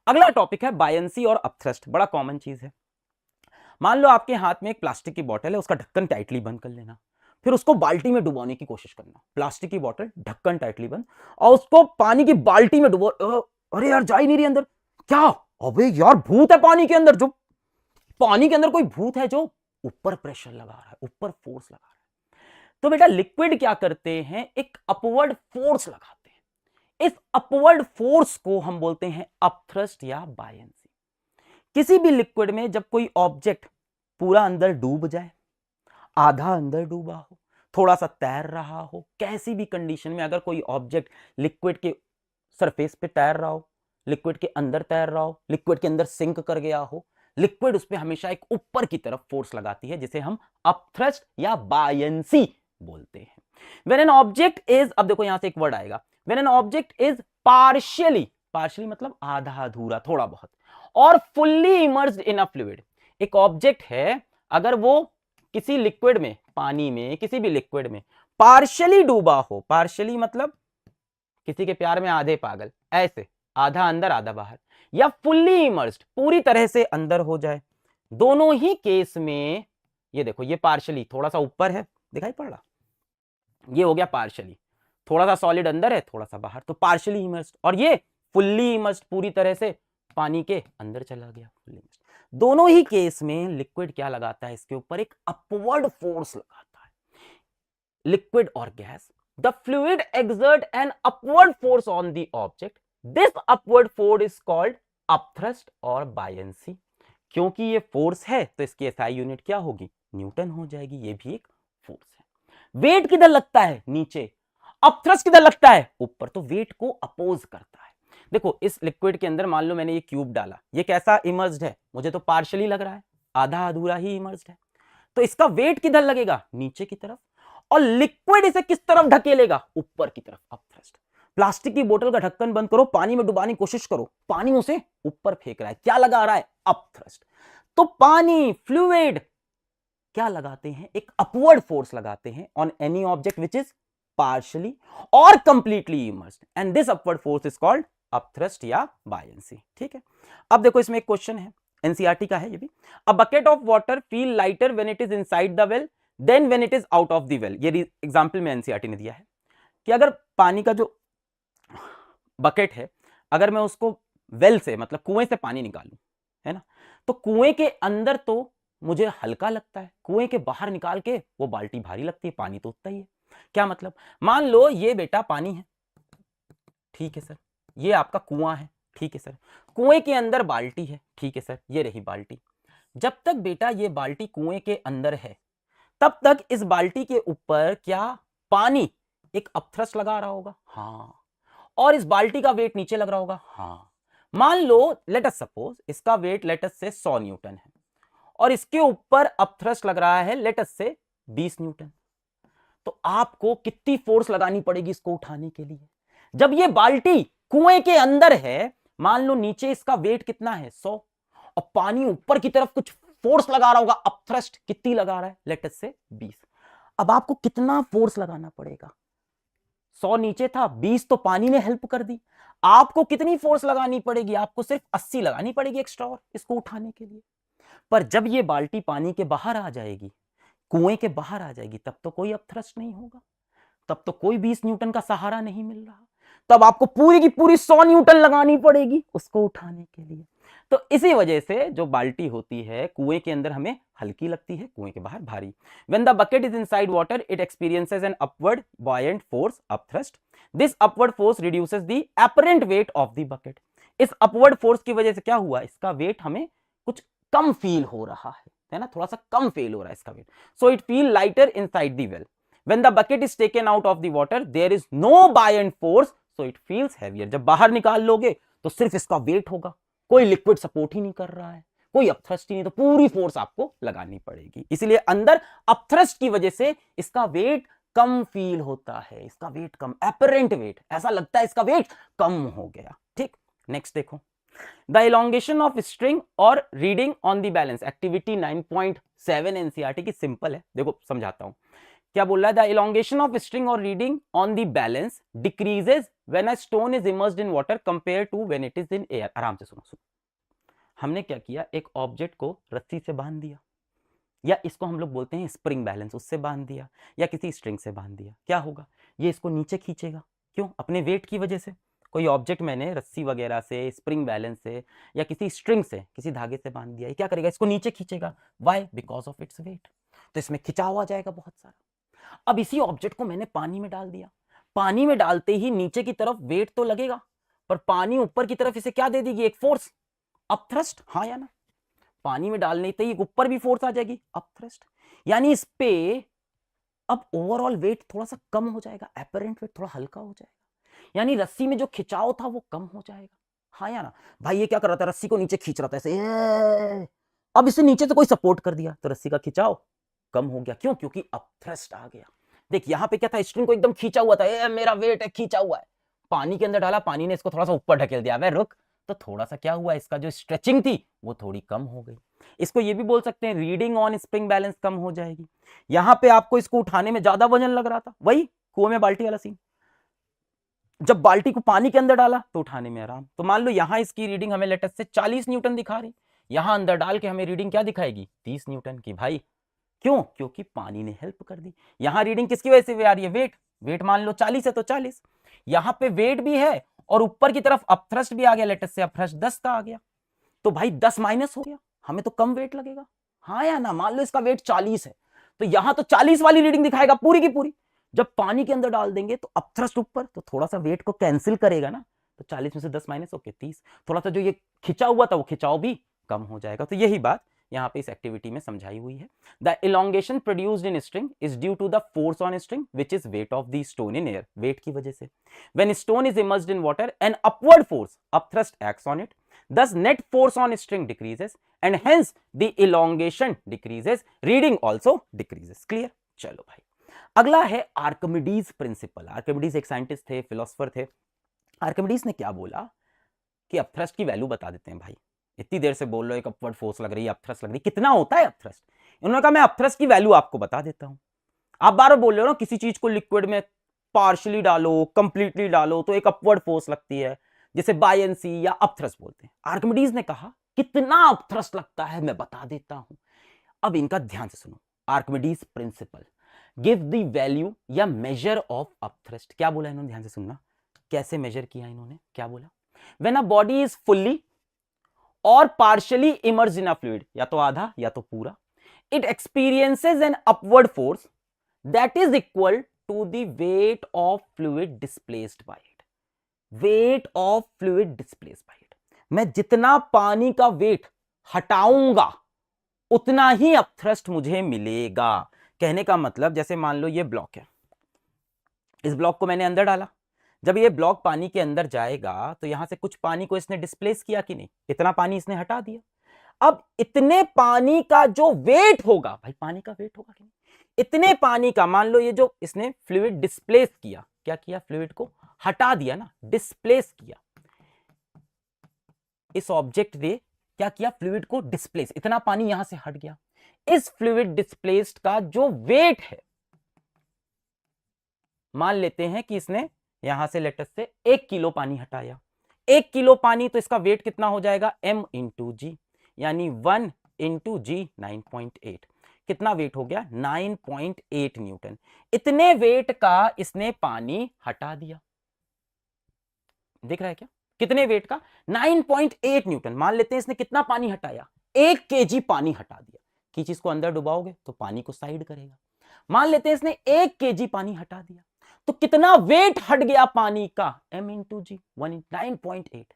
अगला टॉपिक है बायंसी और अपथ्रस्ट। बड़ा कॉमन चीज है। मान लो आपके हाथ में एक प्लास्टिक की बोतल है, उसका ढक्कन टाइटली बंद कर लेना, फिर उसको बाल्टी में डुबोने की कोशिश करना। प्लास्टिक की बोतल, ढक्कन टाइटली बंद, और उसको पानी की बाल्टी में डुबो। अरे यार, जा ही नहीं रही अंदर। क्या? अबे यार, भूत है पानी के अंदर। जो पानी के अंदर कोई भूत है जो ऊपर प्रेशर लगा रहा है, ऊपर फोर्स लगा रहा है। तो बेटा लिक्विड क्या करते हैं? एक अपवर्ड फोर्स लगाते हैं। इस अपवर्ड फोर्स को हम बोलते हैं अपथ्रस्ट या बायंसी। किसी भी लिक्विड में जब कोई ऑब्जेक्ट पूरा अंदर डूब जाए, आधा अंदर डूबा हो, थोड़ा सा तैर रहा हो, कैसी भी कंडीशन में अगर कोई ऑब्जेक्ट लिक्विड के सरफेस पे तैर रहा हो, लिक्विड के अंदर तैर रहा हो, लिक्विड के अंदर सिंक कर गया हो, लिक्विड उस पर हमेशा एक ऊपर की तरफ फोर्स लगाती है, जिसे हम अपथ्रस्ट या बायंसी बोलते हैं। व्हेन एन ऑब्जेक्ट इज, अब देखो यहां से एक वर्ड आएगा, when an object is partially, partially मतलब आधा अधूरा, थोड़ा बहुत, और fully immersed in a fluid. एक ऑब्जेक्ट है, अगर वो किसी लिक्विड में, पानी में, किसी भी लिक्विड में पार्शियली डूबा हो, पार्शियली मतलब किसी के प्यार में आधे पागल, ऐसे आधा अंदर आधा बाहर, या फुल्ली इमर्स्ड पूरी तरह से अंदर हो जाए, दोनों ही केस में, ये देखो ये पार्शियली थोड़ा सा ऊपर है, दिखाई पड़ रहा, ये हो गया पार्शियली, थोड़ा सा सॉलिड अंदर है, थोड़ा सा बाहर, तो पार्शियली इमर्स्ड, और ये फुल्ली इमर्स्ड पूरी तरह से पानी के अंदर चला गया, फुल्ली इमर्स्ड। दोनों ही केस में लिक्विड क्या लगाता है? इसके ऊपर एक अपवर्ड फोर्स लगाता है। लिक्विड और gas, the fluid exert N upward force on the object, this upward force is called upthrust और बायंसी। क्योंकि ये फोर्स है तो इसकी एसआई यूनिट क्या होगी? न्यूटन हो जाएगी। ये भी एक फोर्स है। वेट किधर लगता है? नीचे। अपथ्रस्ट किधर लगता है? ऊपर। तो वेट को अपोज करता है। देखो इस लिक्विड के अंदर मान लो मैंने ये क्यूब डाला, ये कैसा इमर्स्ड है? मुझे तो पार्शियली लग रहा है, आधा अधूरा ही इमर्स्ड है। तो इसका वेट किधर लगेगा? नीचे की तरफ। और लिक्विड इसे किस तरफ ढकेलेगा? ऊपर की तरफ, अपथ्रस्ट। प्लास्टिक की बोतल का ढक्कन बंद करो, पानी में डुबाने की कोशिश करो, पानी उसे ऊपर फेंक रहा है, क्या लगा रहा है? अपथ्रस्ट। तो पानी, फ्लूइड क्या लगाते हैं? एक अपवर्ड फोर्स लगाते हैं on any object which is partially और completely immersed, and this upward force is called upthrust या बायंसी। ठीक है, अब देखो इसमें एक क्वेश्चन है, एनसीईआरटी का है ये भी। A bucket of water feel lighter when it is inside the well than when it is out of the well. ये एग्जांपल में एनसीईआरटी ने दिया है कि अगर पानी का जो बकेट है, अगर मैं उसको वेल से मतलब कुएं से पानी निकालूं, है ना, तो कुएं के अंदर तो मुझे हल्का लगता है, कुएं के बाहर निकाल के वो बाल्टी भारी लगती है, पानी तो उतना ही है। क्या मतलब? मान लो ये बेटा पानी है, ठीक है सर, ये आपका कुआं है, ठीक है सर, कुएं के अंदर बाल्टी है, ठीक है सर, ये रही बाल्टी। जब तक बेटा ये बाल्टी कुएं के अंदर है, तब तक इस बाल्टी के ऊपर क्या पानी एक अपथ्रस्ट लगा रहा होगा? हाँ। और इस बाल्टी का वेट नीचे लग रहा होगा? हाँ। मान लो लेट अस सपोज इसका वेट लेट अस से 100 न्यूटन है और इसके ऊपर अपथ्रस्ट लग रहा है लेट अस से 20 न्यूटन। तो आपको कितनी फोर्स लगानी पड़ेगी इसको उठाने के लिए? जब ये बाल्टी कुएं के अंदर है, मान लो नीचे इसका वेट कितना है? 100, और पानी ऊपर की तरफ कुछ फोर्स लगा रहा होगा, अपथ्रस्ट कितनी लगा रहा है? लेट अस से 20। अब आपको कितना फोर्स लगाना पड़ेगा? 100 नीचे था, 20 तो पानी ने हेल्प कर दी। आपको कितनी फोर्स लगानी पड़ेगी? आपको सिर्फ 80 लगानी पड़ेगी एक्स्ट्रा और इसको उठाने के लिए। पर जब ये बाल्टी पानी के बाहर आ जाएगी, कुएं के बाहर आ जाएगी, तब तो कोई अपथ्रस्ट नहीं होगा, तब तो कोई 20 न्यूटन का सहारा नहीं मिल रहा, तब आपको पूरी की पूरी 100 न्यूटन लगानी पड़ेगी उसको उठाने के लिए। तो इसी वजह से जो बाल्टी होती है कुएं के अंदर हमें हल्की लगती है, कुएं के बाहर भारी। When the bucket is inside water, it experiences an upward buoyant force, upthrust. This upward force reduces the apparent weight of the bucket. इस upward force की वजह से क्या हुआ? इसका वेट हमें कुछ कम फील हो रहा है ना, थोड़ा सा कम फील हो रहा है इसका wait. So it feel lighter inside the well. When the bucket is taken out of the water, there is no buoyant force, so it feels heavier. जब बाहर निकाल लोगे तो सिर्फ इसका वेट होगा, कोई लिक्विड सपोर्ट ही नहीं कर रहा है, कोई अपथ्रस्ट ही नहीं, तो पूरी फोर्स आपको लगानी पड़ेगी। इसलिए अंदर अपथ्रस्ट की वजह से इसका वेट कम फील होता है, इसका वेट कम, एपरेंट वेट, ऐसा लगता है इसका वेट कम हो गया। ठीक, नेक्स्ट देखो, द इलोंगेशन ऑफ स्ट्रिंग और reading on the balance, activity 9.7 NCERT की, सिंपल है, देखो समझाता हूं। क्या बोल रहा है, द इलोंगेशन ऑफ स्ट्रिंग और reading on the balance decreases when a stone is immersed in water compare to when it is in air. आराम से सुनो, हमने क्या किया, एक ऑब्जेक्ट को रस्सी से बांध दिया, या इसको हम लोग बोलते हैं स्प्रिंग बैलेंस, उससे बांध दिया या किसी स्ट्रिंग से बांध दिया। क्या होगा, ये इसको नीचे खींचेगा, क्यों, अपने वेट की वजह से। कोई ऑब्जेक्ट मैंने रस्सी वगैरह से, स्प्रिंग बैलेंस से या किसी स्ट्रिंग से, किसी धागे से बांध दिया, ये क्या करेगा, इसको नीचे खींचेगा। Why, because of its weight. तो इसमें खिंचाव आ जाएगा बहुत सारा। अब इसी ऑब्जेक्ट को मैंने पानी में डाल दिया, पानी में डालते ही नीचे की तरफ वेट तो लगेगा, पर पानी ऊपर की तरफ इसे क्या दे देगी, एक फोर्स, अपथ्रस्ट, हाँ या ना। पानी में डालने ही ऊपर भी फोर्स आ जाएगी, अपथ्रस्ट, यानी इस पे अब ओवरऑल वेट थोड़ा सा कम हो जाएगा, एपरेंट वेट थोड़ा हल्का हो जाएगा, यानी रस्सी में जो खिंचाव था वो कम हो जाएगा, हाँ या ना। भाई ये क्या कर रहा था, रस्सी को नीचे खींच रहा था ऐसे, अब इसे नीचे से कोई सपोर्ट कर दिया तो रस्सी का खिंचाव कम हो गया, क्यों, क्योंकि अपथ्रस्ट आ गया। देख यहां पे क्या था, स्ट्रिंग को एकदम खींचा हुआ था, मेरा वेट है खींचा हुआ है, पानी के अंदर डाला, पानी ने इसको थोड़ा सा ऊपर ढकेल दिया, वे रुक, तो थोड़ा सा क्या हुआ, इसका जो स्ट्रेचिंग थी वो थोड़ी कम हो गई। इसको ये भी बोल सकते हैं रीडिंग ऑन स्प्रिंग बैलेंस कम हो जाएगी। यहां पे आपको इसको उठाने में ज्यादा वजन लग रहा था, वही कुएं में बाल्टी वाला सीन, जब बाल्टी को पानी के अंदर डाला तो उठाने में आराम। तो मान लो यहां इसकी रीडिंग हमें लेटेस्ट से 40 न्यूटन दिखा रही, यहां अंदर डाल के हमें रीडिंग क्या दिखाएगी, 30 न्यूटन की। भाई क्यों, क्योंकि पानी ने हेल्प कर दी। यहां रीडिंग किसकी वजह से आ रही है, वेट, वेट मान लो 40 है तो 40, यहां पे वेट भी है और ऊपर की तरफ अपथ्रस्ट भी आ गया, लेटेस्ट से अपथ्रस्ट 10 का आ गया, तो भाई 10 माइनस हो गया, हमें तो कम वेट लगेगा, हाँ या ना। मान लो इसका वेट 40 है तो यहां तो 40 वाली रीडिंग दिखाएगा पूरी की पूरी, जब पानी के अंदर डाल देंगे तो अपथ्रस्ट ऊपर, तो थोड़ा सा वेट को कैंसिल करेगा ना, तो 40 में से 10 माइनस होके 30, थोड़ा सा जो ये खिंचा हुआ था वो खिंचाव भी कम हो जाएगा। तो यही बात यहां पे इस एक्टिविटी में समझाई हुई है। The elongation produced in string is due to the force on string which is weight of the stone in air, weight की वजह से। When stone is immersed in water an upward force upthrust acts on it, thus net force on string decreases and hence the elongation decreases, reading also decreases। clear, चलो भाई अगला है Archimedes principal. Archimedes एक scientist थे, philosopher थे। Archimedes ने क्या बोला कि अपथ्रस्ट की वैल्यू बता देते हैं। भाई इतनी देर से बोल रहे हो एक अपवर्ड फोर्स लग रही है, अपथ्रस्ट लग रही है, कितना होता है अपथ्रस्ट, उन्होंने कहा मैं अपथ्रस्ट की वैल्यू आपको बता देता हूं। आप बार बार बोल रहे हो ना, किसी चीज को लिक्विड में पार्शियली डालो, कंप्लीटली डालो तो एक अपवर्ड फोर्स लगती है, जिसे बायंसी या अपथ्रस्ट बोलते हैं। आर्किमिडीज ने कहा कितना अपथ्रस्ट लगता है मैं बता देता हूं। अब इनका ध्यान से सुनो, Archimedes principal, give the value या मेजर ऑफ अपथ्रस्ट। क्या बोला इन्होंने, ध्यान से सुनना, कैसे मेजर किया इन्होंने, क्या बोला, when a body is fully और partially immersed in a fluid, या तो आधा या तो पूरा, it experiences an upward force that is equal to the weight of fluid displaced by it. Weight of fluid displaced by it, मैं जितना पानी का वेट हटाऊंगा उतना ही अपथ्रस्ट मुझे मिलेगा। कहने का मतलब जैसे मान लो ये ब्लॉक है, इस ब्लॉक को मैंने अंदर डाला, जब ये ब्लॉक पानी के अंदर जाएगा तो यहां से कुछ पानी को इसने डिस्प्लेस किया कि नहीं, इतना पानी इसने हटा दिया। अब इतने पानी का जो वेट होगा, भाई पानी का वेट होगा कि नहीं, इतने पानी का, मान लो ये जो इसने फ्लूइड डिस्प्लेस किया, क्या किया, फ्लूइड को हटा दिया ना, डिस्प्लेस किया, इस ऑब्जेक्ट ने क्या किया, फ्लूइड को डिस्प्लेस, इतना पानी यहां से हट गया। इस फ्लूइड डिस्प्लेस्ड का जो वेट है, मान लेते हैं कि इसने यहां से लेटेस्ट से 1 किलो पानी हटाया, 1 किलो पानी, तो इसका वेट कितना हो जाएगा, m इंटू जी, यानी 1 इंटू जी 9.8, कितना वेट हो गया, 9.8 न्यूटन। इतने वेट का इसने पानी हटा दिया, दिख रहा है क्या, कितने वेट का, 9.8 न्यूटन। मान लेते हैं इसने कितना पानी हटाया, 1 केजी पानी हटा दिया, कि चीज को अंदर डुबाओगे तो पानी को साइड करेगा। मान लेते हैं इसने 1 केजी पानी हटा दिया, तो कितना वेट हट गया पानी का, m इंटू जी 9.8।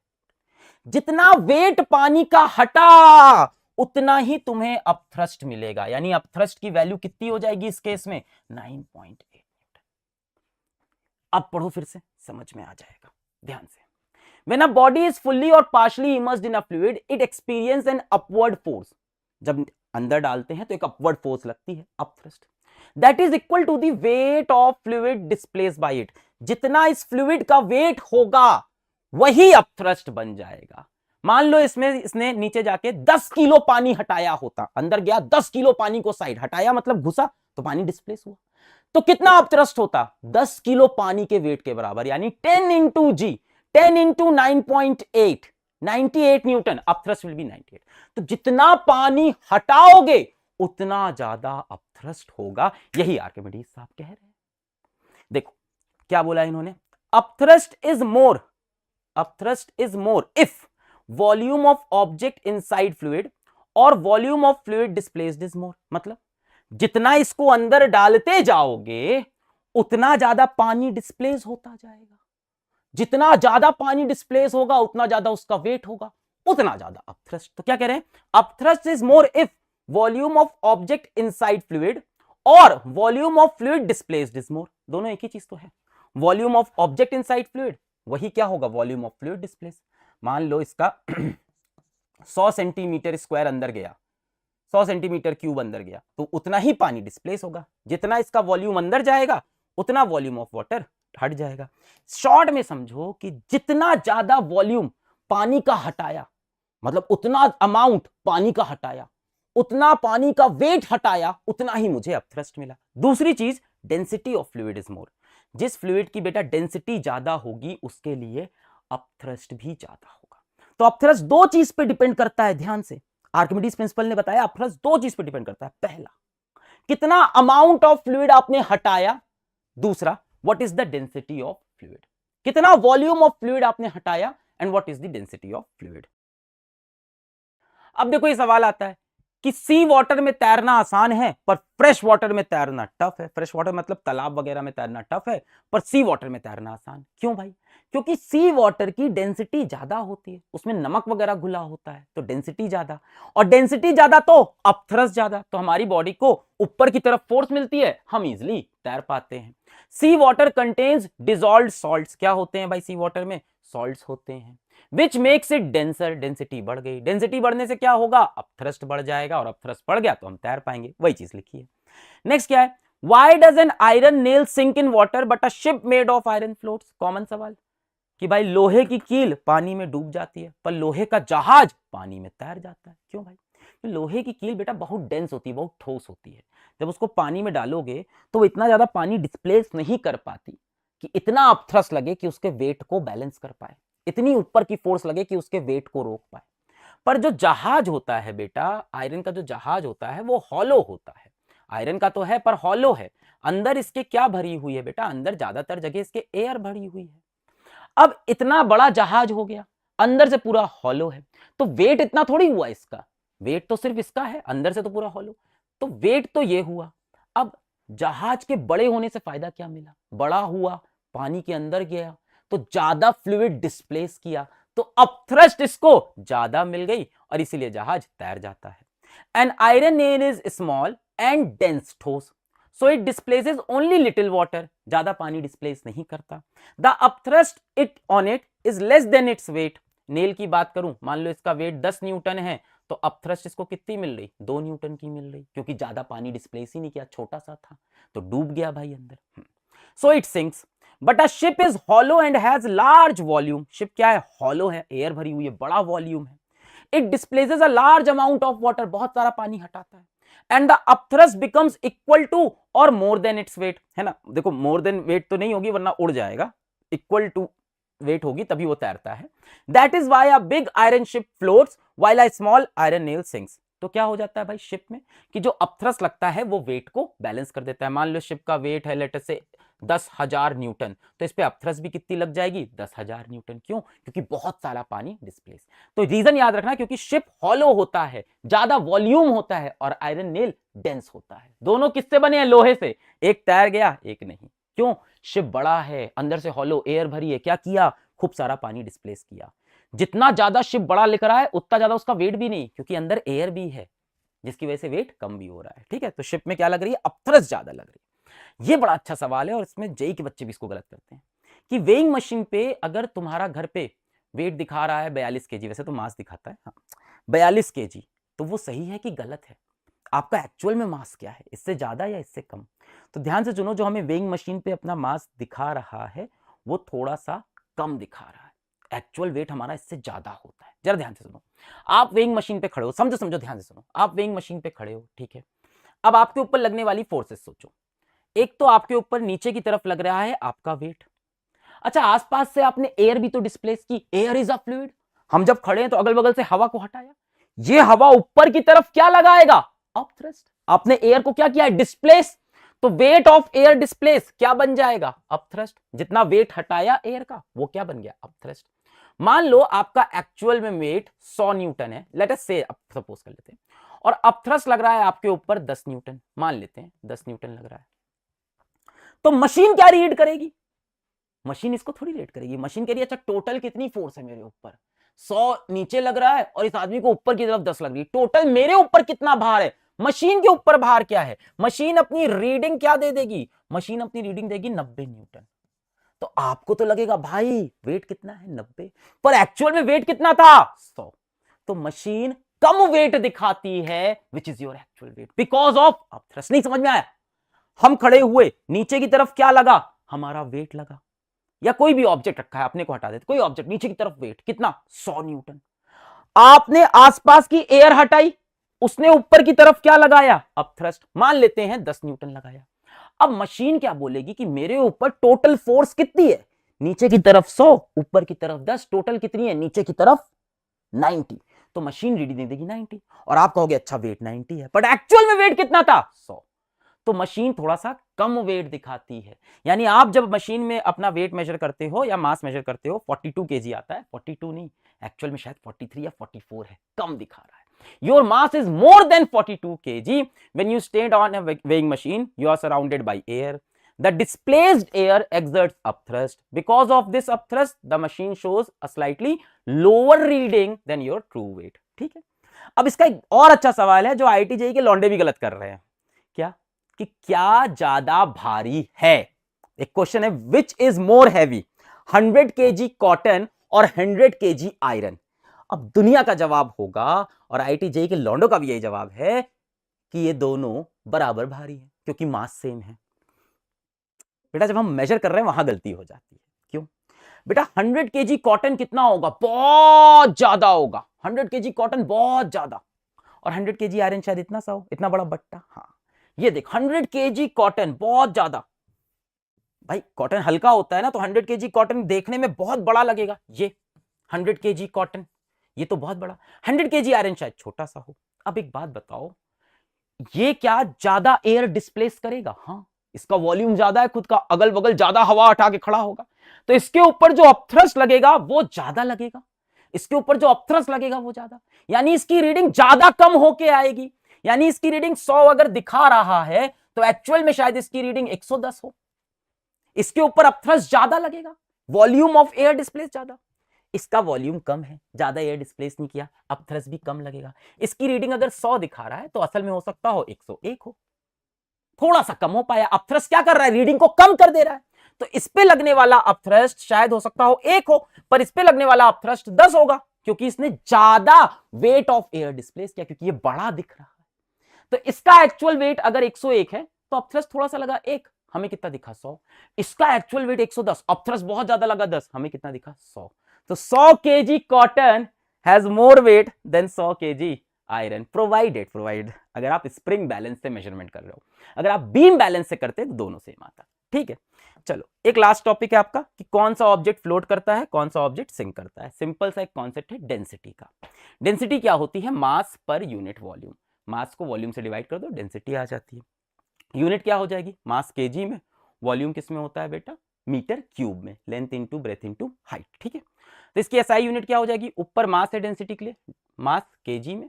जितना वेट पानी का हटा उतना ही तुम्हें अपथ्रस्ट मिलेगा, यानी अपथ्रस्ट की वैल्यू कितनी हो जाएगी इस केस में, 9.8। अब पढ़ो फिर से, समझ में आ जाएगा, ध्यान से। When a body is fully or partially immersed in a fluid, it experiences an upward force। जब अंदर डालते हैं तो एक अपवर्ड फोर्स लगती है, upthrust, that is equal to the weight of fluid displace by it. जितना इस फ्लूइड का वेट होगा वही अपथ्रस्ट बन जाएगा। मान लो इसने नीचे जाके 10 किलो पानी हटाया होता, अंदर गया 10 किलो पानी को साइड हटाया, मतलब घुसा तो पानी डिस्प्लेस हुआ, तो कितना अपथ्रस्ट होता? 10 किलो पानी के वेट के बराबर, यानी 10 into G, 10 into 9.8, 98 newton. Upthrust will be 98। तो जितना पानी हटाओगे उतना ज्यादा अपथ्रस्ट होगा। यही आर्किमिडीज साहब कह रहे हैं। देखो क्या बोला इन्होंने, upthrust is more, upthrust is more if volume of object inside fluid और volume of fluid displaced is more. मतलब जितना इसको अंदर डालते जाओगे उतना ज्यादा पानी डिस्प्लेस होता जाएगा, जितना ज्यादा पानी डिस्प्लेस होगा उतना ज्यादा उसका वेट होगा, उतना ज्यादा अपथ्रस्ट। तो क्या कह रहे हैं, upthrust is more if volume of object inside fluid और volume of fluid displaced is more. दोनों एक ही चीज तो है। Volume of object inside fluid वही क्या होगा, वॉल्यूम ऑफ फ्लूइड डिस्प्लेस। मान लो इसका 100 सेंटीमीटर स्क्वायर अंदर गया, 100 सेंटीमीटर क्यूब अंदर गया, तो उतना ही पानी डिस्प्लेस होगा। जितना इसका वॉल्यूम अंदर जाएगा उतना वॉल्यूम ऑफ वाटर हट जाएगा। शॉर्ट में समझो कि जितना ज्यादा वॉल्यूम पानी का हटाया, मतलब उतना अमाउंट पानी का हटाया, उतना पानी का वेट हटाया, उतना ही मुझे अपथ्रस्ट मिला। दूसरी चीज, density of fluid is more. जिस फ्लूइड की बेटा डेंसिटी ज्यादा होगी उसके लिए अपथ्रस्ट भी ज्यादा होगा। तो अपथ्रस्ट दो चीज पे डिपेंड करता है, ध्यान से। आर्किमिडीज प्रिंसिपल ने बताया अपथ्रस्ट दो चीज पे डिपेंड करता है। पहला, कितना अमाउंट ऑफ फ्लूइड आपने हटाया। दूसरा, what is the density of fluid, कितना वॉल्यूम ऑफ फ्लूइड आपने हटाया and what is the density of fluid. अब देखो ये सवाल आता है कि सी वाटर में तैरना आसान है पर फ्रेश वाटर में तैरना टफ है। फ्रेश वाटर मतलब तालाब वगैरह में तैरना टफ है, पर सी वाटर में तैरना आसान। क्यों भाई? क्योंकि सी वाटर की डेंसिटी ज्यादा होती है, उसमें नमक वगैरह घुला होता है, तो डेंसिटी ज्यादा, और डेंसिटी ज्यादा तो अपथ्रस्ट ज्यादा, तो हमारी बॉडी को ऊपर की तरफ फोर्स मिलती है, हम इजिली तैर पाते हैं। सी वाटर कंटेन्स डिसॉल्व्ड सॉल्ट्स। क्या होते हैं भाई सी वाटर में? सॉल्ट्स होते हैं। Which makes it denser, density बढ़ गई, डेंसिटी बढ़ने से क्या होगा? अपथ्रस्ट बढ़ जाएगा, और अपथ्रस्ट बढ़ गया तो हम तैर पाएंगे। वही चीज लिखी है। नेक्स्ट क्या है, why does an iron nail sink in water but a ship made of iron floats. Common सवाल कि भाई लोहे की कील पानी में डूब जाती है पर लोहे का जहाज पानी में तैर जाता है। क्यों भाई? तो लोहे की कील बेटा बहुत डेंस होती है, बहुत ठोस होती है। जब उसको पानी में डालोगे तो वो इतना ज्यादा पानी डिस्प्लेस नहीं कर पाती कि इतना अपथ्रस्ट लगे कि उसके वेट को बैलेंस कर पाए, इतनी ऊपर की फोर्स लगे कि उसके वेट को रोक पाए। पर जो जहाज होता है बेटा, आयरन का जो जहाज होता है वो हॉलो होता है। आयरन का तो है पर हॉलो है। अंदर इसके क्या भरी हुई है बेटा? अंदर ज्यादातर जगह इसके एयर भरी हुई है। अब इतना बड़ा जहाज हो गया, अंदर से पूरा हॉलो है, तो वेट इतना थोड़ी हुआ इसका, वेट तो सिर्फ इसका है, अंदर से तो पूरा हॉलो, तो वेट तो ये हुआ। अब जहाज के बड़े होने से फायदा क्या मिला? बड़ा हुआ, पानी के अंदर गया तो ज्यादा फ्लूइड डिस्प्लेस किया, तो अपथ्रस्ट इसको ज्यादा मिल गई और इसीलिए जहाज तैर जाता है। An iron nail is small and dense, ठोस, so it displaces only little water, ज्यादा पानी डिस्प्लेस नहीं करता। The upthrust it on it is less than its weight. Nail की बात करूं, मान लो इसका वेट 10 न्यूटन है, तो अपथ्रस्ट इसको कितनी मिल रही? 2 न्यूटन की मिल रही, क्योंकि ज्यादा पानी डिस्प्लेस ही नहीं किया, छोटा सा था तो डूब गया भाई अंदर। So it sinks. But a ship is hollow and has large volume. Ship क्या है? हॉलो है, एयर भरी हुई है, बड़ा वॉल्यूम है। It displaces a large amount of water, बहुत सारा पानी हटाता है। And the upthrust becomes equal to और मोर देन इट्स वेट, है ना? देखो मोर देन वेट तो नहीं होगी वरना उड़ जाएगा, इक्वल टू वेट होगी तभी वो तैरता है। That is why a big iron ship floats while a small iron nail sinks. तो क्या हो जाता है भाई शिप में कि जो अपथ्रस्ट लगता है वो वेट को बैलेंस कर देता है। मान लो शिप का वेट है लेट से 10,000 न्यूटन, तो इस पे अपथ्रस्ट भी कितनी लग जाएगी? 10,000 न्यूटन। क्यों? क्योंकि बहुत सारा पानी डिस्प्लेस। तो रीजन याद रखना, क्योंकि शिप हॉलो होता है, ज्यादा वॉल्यूम होता है, और आयरन नेल डेंस होता है। दोनों किससे बने हैं? लोहे से। एक तैर गया, एक नहीं। क्यों? शिप बड़ा है, अंदर से हॉलो, एयर भरी है, क्या किया? खूब सारा पानी डिस्प्लेस किया। जितना ज्यादा शिप बड़ा लेकर आए उतना ज्यादा उसका वेट भी नहीं, क्योंकि अंदर एयर भी है, जिसकी वजह से वेट कम भी हो रहा है। ठीक है, तो शिप में क्या लग रही है? अपथ्रस्ट ज्यादा लग रही है। ये बड़ा अच्छा सवाल है और इसमें जेई के बच्चे भी इसको गलत करते हैं कि वेइंग मशीन पे अगर तुम्हारा घर पे वेट दिखा रहा है 42 kg, वैसे तो मास दिखाता है, हाँ 42 kg, तो वो सही है कि गलत है? आपका एक्चुअल में मास क्या है, इससे ज्यादा या इससे कम। तो ध्यान से सुनो, जो हमें वेइंग मशीन पे अपना मास दिखा रहा है वो थोड़ा सा कम दिखा रहा है, एक्चुअल वेट हमारा इससे ज्यादा होता है। जरा ध्यान से सुनो, आप वेइंग मशीन पे खड़े हो, समझो समझो, ध्यान से सुनो, आप वेइंग मशीन पे खड़े हो, ठीक है। अब आपके ऊपर लगने वाली फोर्सेस सोचो। एक तो आपके ऊपर नीचे की तरफ लग रहा है आपका वेट। अच्छा, आसपास से आपने एयर भी तो डिस्प्लेस की, एयर इज अ फ्लूइड। हम जब खड़े हैं तो अगल बगल से हवा को हटाया, ये हवा ऊपर की तरफ क्या लगाएगा, अपथ्रस्ट। आपने एयर को क्या किया, डिस्प्लेस। तो वेट ऑफ एयर डिस्प्लेस क्या बन जाएगा, अपथ्रस्ट। जितना वेट हटाया एयर का वो क्या बन गया, अपथ्रस्ट। मान लो आपका एक्चुअल में वेट 100 न्यूटन है, लेट अस से, सपोज कर लेते हैं, और अपथ्रस्ट लग रहा है आपके ऊपर 10 न्यूटन, मान लेते हैं 10 न्यूटन लग रहा है। तो मशीन क्या रीड करेगी, मशीन इसको थोड़ी रीड करेगी। मशीन कह रही है अच्छा टोटल कितनी फोर्स है मेरे ऊपर, 100 नीचे लग रहा है और इस आदमी को ऊपर की तरफ 10 लग रही है, टोटल मेरे ऊपर कितना भार है। मशीन के ऊपर भार क्या है, मशीन अपनी रीडिंग क्या दे देगी, मशीन अपनी रीडिंग देगी 90 न्यूटन। तो आपको तो लगेगा भाई वेट कितना है 90, पर एक्चुअल में वेट कितना था 100। तो मशीन कम वेट दिखाती है, which is your actual wait, because of upthrust. नहीं समझ में आया, हम खड़े हुए, नीचे की तरफ क्या लगा, हमारा वेट लगा, या कोई भी ऑब्जेक्ट रखा है, अपने को हटा देते, कोई ऑब्जेक्ट, नीचे की तरफ वेट कितना 100 न्यूटन। आपने आसपास की एयर हटाई, उसने ऊपर की तरफ क्या लगाया, अपथ्रस्ट, मान लेते हैं 10 न्यूटन लगाया। अब मशीन क्या बोलेगी कि मेरे ऊपर टोटल फोर्स कितनी है, नीचे की तरफ 100, ऊपर की तरफ 10, टोटल कितनी है, नीचे की तरफ 90। तो मशीन रीडिंग देगी 90, और आप कहोगे अच्छा वेट 90 है, बट एक्चुअल में वेट कितना था 100। तो मशीन थोड़ा सा कम वेट दिखाती है। यानी आप जब मशीन में अपना वेट मेजर करते हो या मास मेजर करते हो, 42 केजी आता है, 42 नहीं, एक्चुअल में शायद 43 या 44 है, कम दिखा रहा है। Your mass is more than 42 kg. When you stand on a weighing machine, you are surrounded by air. The displaced air exerts upthrust. Because of this upthrust, the machine shows a slightly lower reading than your true weight. ठीक है। अब इसका एक और अच्छा सवाल है जो IIT JEE के लौंडे भी गलत कर रहे हैं, क्या, कि क्या ज्यादा भारी है। एक क्वेश्चन है, which is more heavy, 100 kg cotton और 100 kg आयरन। अब दुनिया का जवाब होगा, और IIT JEE के लौंडों का भी यही जवाब है, कि ये दोनों बराबर भारी है, क्योंकि मास सेम है। बेटा जब हम मेजर कर रहे हैं वहां गलती हो जाती है, क्यों बेटा, 100 kg कॉटन कितना होगा, बहुत ज्यादा होगा, 100 kg कॉटन बहुत ज्यादा, और 100 kg आयरन शायद इतना सा हो, इतना बड़ा बट्टा। हाँ ये देख, 100 kg कॉटन बहुत ज्यादा, भाई कॉटन हल्का होता है ना, तो 100 kg कॉटन देखने में बहुत बड़ा लगेगा, ये 100 kg कॉटन ये तो बहुत बड़ा, 100 kg आयरन शायद छोटा सा हो। अब एक बात बताओ, ये क्या ज्यादा एयर डिस्प्लेस करेगा, हाँ इसका वॉल्यूम ज्यादा है खुद का, अगल बगल ज्यादा हवा हटा के खड़ा होगा, तो इसके ऊपर जो अपथ्रस्ट लगेगा वो ज्यादा लगेगा, इसके ऊपर जो अपथ्रस्ट लगेगा वो ज्यादा, यानी इसकी रीडिंग ज्यादा कम होके आएगी। यानी इसकी रीडिंग 100 अगर दिखा रहा है तो एक्चुअल में शायद इसकी रीडिंग 110 हो, इसके ऊपर अपथ्रस्ट ज्यादा लगेगा, वॉल्यूम ऑफ एयर डिस्प्लेस ज्यादा, इसका वॉल्यूम कम है, ज्यादा एयर डिस्प्लेस नहीं किया, अपथ्रस्ट भी कम लगेगा। इसकी रीडिंग अगर 100 दिखा रहा है तो असल में हो सकता हो 101 हो, थोड़ा सा कम हो पाया, अपथ्रस्ट क्या कर रहा है, रीडिंग को कम कर दे रहा है। तो इस पे लगने वाला अपथ्रस्ट शायद हो सकता हो 1 हो, पर इस पे लगने वाला अपथ्रस्ट 10 होगा, क्योंकि इसने ज्यादा वेट ऑफ एयर डिस्प्लेस किया, क्योंकि ये बड़ा दिख रहा है। तो इसका एक्चुअल वेट अगर 101 है तो अपथ्रस्ट थोड़ा सा लगा 1, हमें कितना दिखा 100। इसका एक्चुअल वेट 110, अपथ्रस्ट बहुत ज्यादा लगा 10, हमें कितना दिखा 100। तो 100 kg cotton has more weight than 100 kg iron, provided अगर आप स्प्रिंग बैलेंस से मेजरमेंट कर रहे हो, अगर आप बीम बैलेंस से करते तो दोनों सेम आता। ठीक है, चलो एक लास्ट टॉपिक है आपका कि कौन सा ऑब्जेक्ट फ्लोट करता है, कौन सा ऑब्जेक्ट सिंक करता है। सिंपल सा एक कॉन्सेप्ट है डेंसिटी का। डेंसिटी क्या होती है, मास पर यूनिट वॉल्यूम, मास को वॉल्यूम से डिवाइड कर दो, डेंसिटी आ जाती है। यूनिट क्या हो जाएगी, मास केजी में, वॉल्यूम किस में होता है बेटा, मीटर क्यूब में, length into breadth into height. ठीक है, तो इसकी एसआई यूनिट क्या हो जाएगी, ऊपर मास है डेंसिटी के लिए, मास केजी में,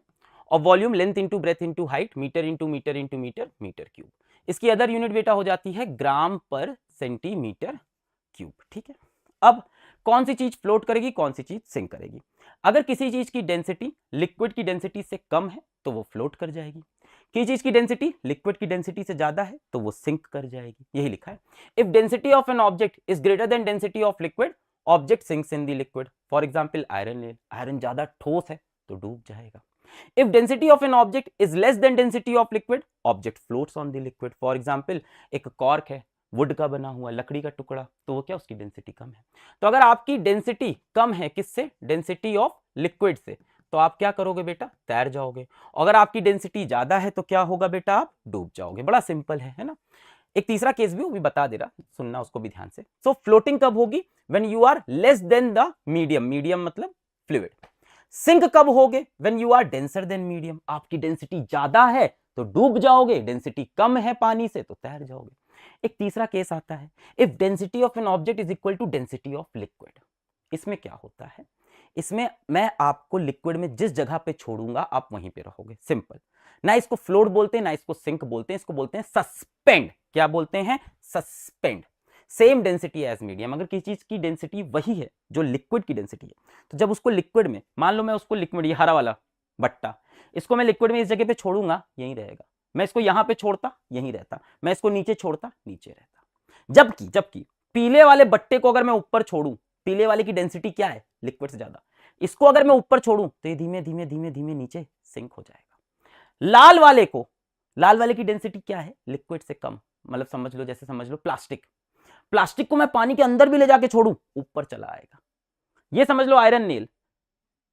और volume length into breadth into height, metre into metre into metre, metre cube. इसकी अदर यूनिट बेटा हो जाती है ग्राम पर सेंटीमीटर क्यूब। ठीक है, अब कौन सी चीज फ्लोट करेगी, कौन सी चीज सिंक करेगी। अगर किसी चीज की डेंसिटी लिक्विड की डेंसिटी से कम है तो वो फ्लोट कर जाएगी, किसी चीज की डेंसिटी लिक्विड की डेंसिटी से ज्यादा है तो वो सिंक कर जाएगी, यही लिखा है। If density of an object is greater than density of liquid, object sinks in the liquid. For example iron ले, आयरन ज्यादा ठोस है तो डूब जाएगा। If density of an object is less than density of liquid, object floats on the liquid. For example, एक cork है, would का बना हुआ, लकड़ी का टुकड़ा, तो वो क्या, उसकी डेंसिटी कम है। तो अगर आपकी डेंसिटी कम है किससे, डेंसिटी ऑफ लिक्विड से, तो आप क्या करोगे बेटा, तैर जाओगे। अगर आपकी डेंसिटी ज्यादा है तो क्या होगा बेटा, आप डूब जाओगे। बड़ा सिंपल है ना। एक तीसरा केस भी वो भी बता दे रहा, सुनना उसको भी ध्यान से। सो फ्लोटिंग कब होगी, when you are less than the medium, medium मतलब फ्लूइड। सिंक कब होगे, when you are denser than medium, आपकी डेंसिटी ज्यादा है तो डूब जाओगे, डेंसिटी कम है पानी से तो तैर जाओगे। एक तीसरा केस आता है, if density of an object is equal to density of liquid. इसमें क्या होता है, इसमें मैं आपको लिक्विड में जिस जगह पे छोड़ूंगा आप वहीं पे रहोगे, सिंपल। ना इसको फ्लोट बोलते हैं, ना इसको सिंक बोलते हैं, इसको बोलते हैं सस्पेंड। क्या बोलते हैं, suspend. Same density as medium, अगर किसी चीज की डेंसिटी वही है जो लिक्विड की डेंसिटी है, तो जब उसको लिक्विड में, मान लो मैं उसको लिक्विड, ये हरा वाला बट्टा, इसको मैं लिक्विड में इस जगह पे छोड़ूंगा, यहीं रहेगा। मैं इसको यहां पे छोड़ता, यहीं रहता। मैं इसको नीचे छोड़ता, नीचे रहता। जबकि पीले वाले बट्टे को अगर मैं ऊपर छोड़ूं, पीले वाले की डेंसिटी क्या है, लिक्विड से ज्यादा, इसको अगर मैं ऊपर छोड़ूं तो ये धीमे धीमे धीमे धीमे नीचे सिंक हो जाएगा। लाल वाले की डेंसिटी क्या है, लिक्विड से कम, मतलब समझ लो, जैसे समझ लो प्लास्टिक को मैं पानी के अंदर भी ले जाके छोड़ूं, ऊपर चला आएगा। ये समझ लो आयरन नेल,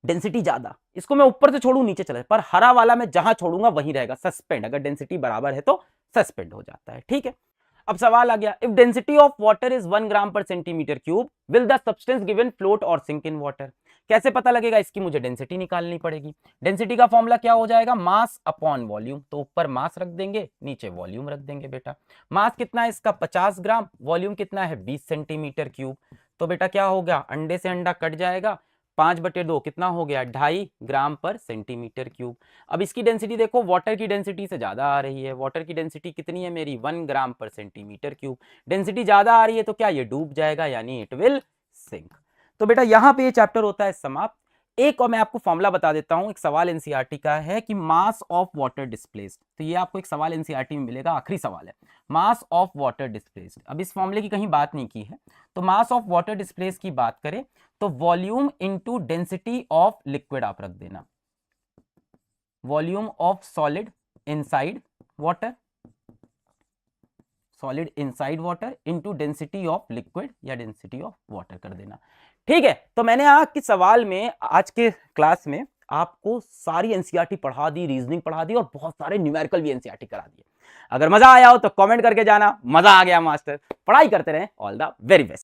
डेंसिटी ज्यादा, इसको मैं ऊपर से छोड़ूं नीचे चला, पर हरा वाला मैं जहां छोड़ूंगा वहीं रहेगा, सस्पेंड। अगर डेंसिटी बराबर है तो सस्पेंड हो जाता है, ठीक है। अब सवाल आ गया, if density of water is 1 ग्राम पर centimetre cube, will the substance given float और सिंक इन वाटर। कैसे पता लगेगा, इसकी मुझे डेंसिटी निकालनी पड़ेगी। डेंसिटी का फॉर्मूला क्या हो जाएगा, मास अपॉन वॉल्यूम। तो ऊपर मास रख देंगे, नीचे वॉल्यूम रख देंगे बेटा। मास कितना है इसका, 50 ग्राम, वॉल्यूम कितना है, 20 सेंटीमीटर क्यूब। तो बेटा क्या हो गया, अंडे से अंडा कट जाएगा, 5/2 कितना हो गया, 2.5 ग्राम पर सेंटीमीटर क्यूब। अब इसकी डेंसिटी देखो, वाटर की डेंसिटी से ज्यादा आ रही है। वाटर की डेंसिटी कितनी है मेरी, 1 ग्राम पर सेंटीमीटर क्यूब। डेंसिटी ज्यादा आ रही है तो क्या, ये डूब जाएगा, यानी इट विल सिंक। तो बेटा यहां पे ये चैप्टर होता है समाप्त। एक और मैं आपको फॉर्मूला बता देता हूं, एक सवाल एनसीईआरटी का है कि मास ऑफ वाटर डिस्प्लेस्ड। तो ये आपको एक सवाल एनसीईआरटी में मिलेगा, आखिरी सवाल है, मास ऑफ वाटर डिस्प्लेस्ड। अब इस फॉर्मूले की कहीं बात नहीं की है, तो मास ऑफ वाटर डिस्प्लेस्ड की बात करें तो volume into density of liquid आप रख देना, volume of solid inside water, solid inside water into density of liquid या डेंसिटी ऑफ वाटर कर देना, ठीक है। तो मैंने आज के सवाल में, आज के क्लास में आपको सारी एनसीईआरटी पढ़ा दी, रीजनिंग पढ़ा दी और बहुत सारे न्यूमेरिकल भी एनसीईआरटी करा दिए। अगर मजा आया हो तो कमेंट करके जाना, मजा आ गया मास्टर, पढ़ाई करते रहे, ऑल द वेरी बेस्ट।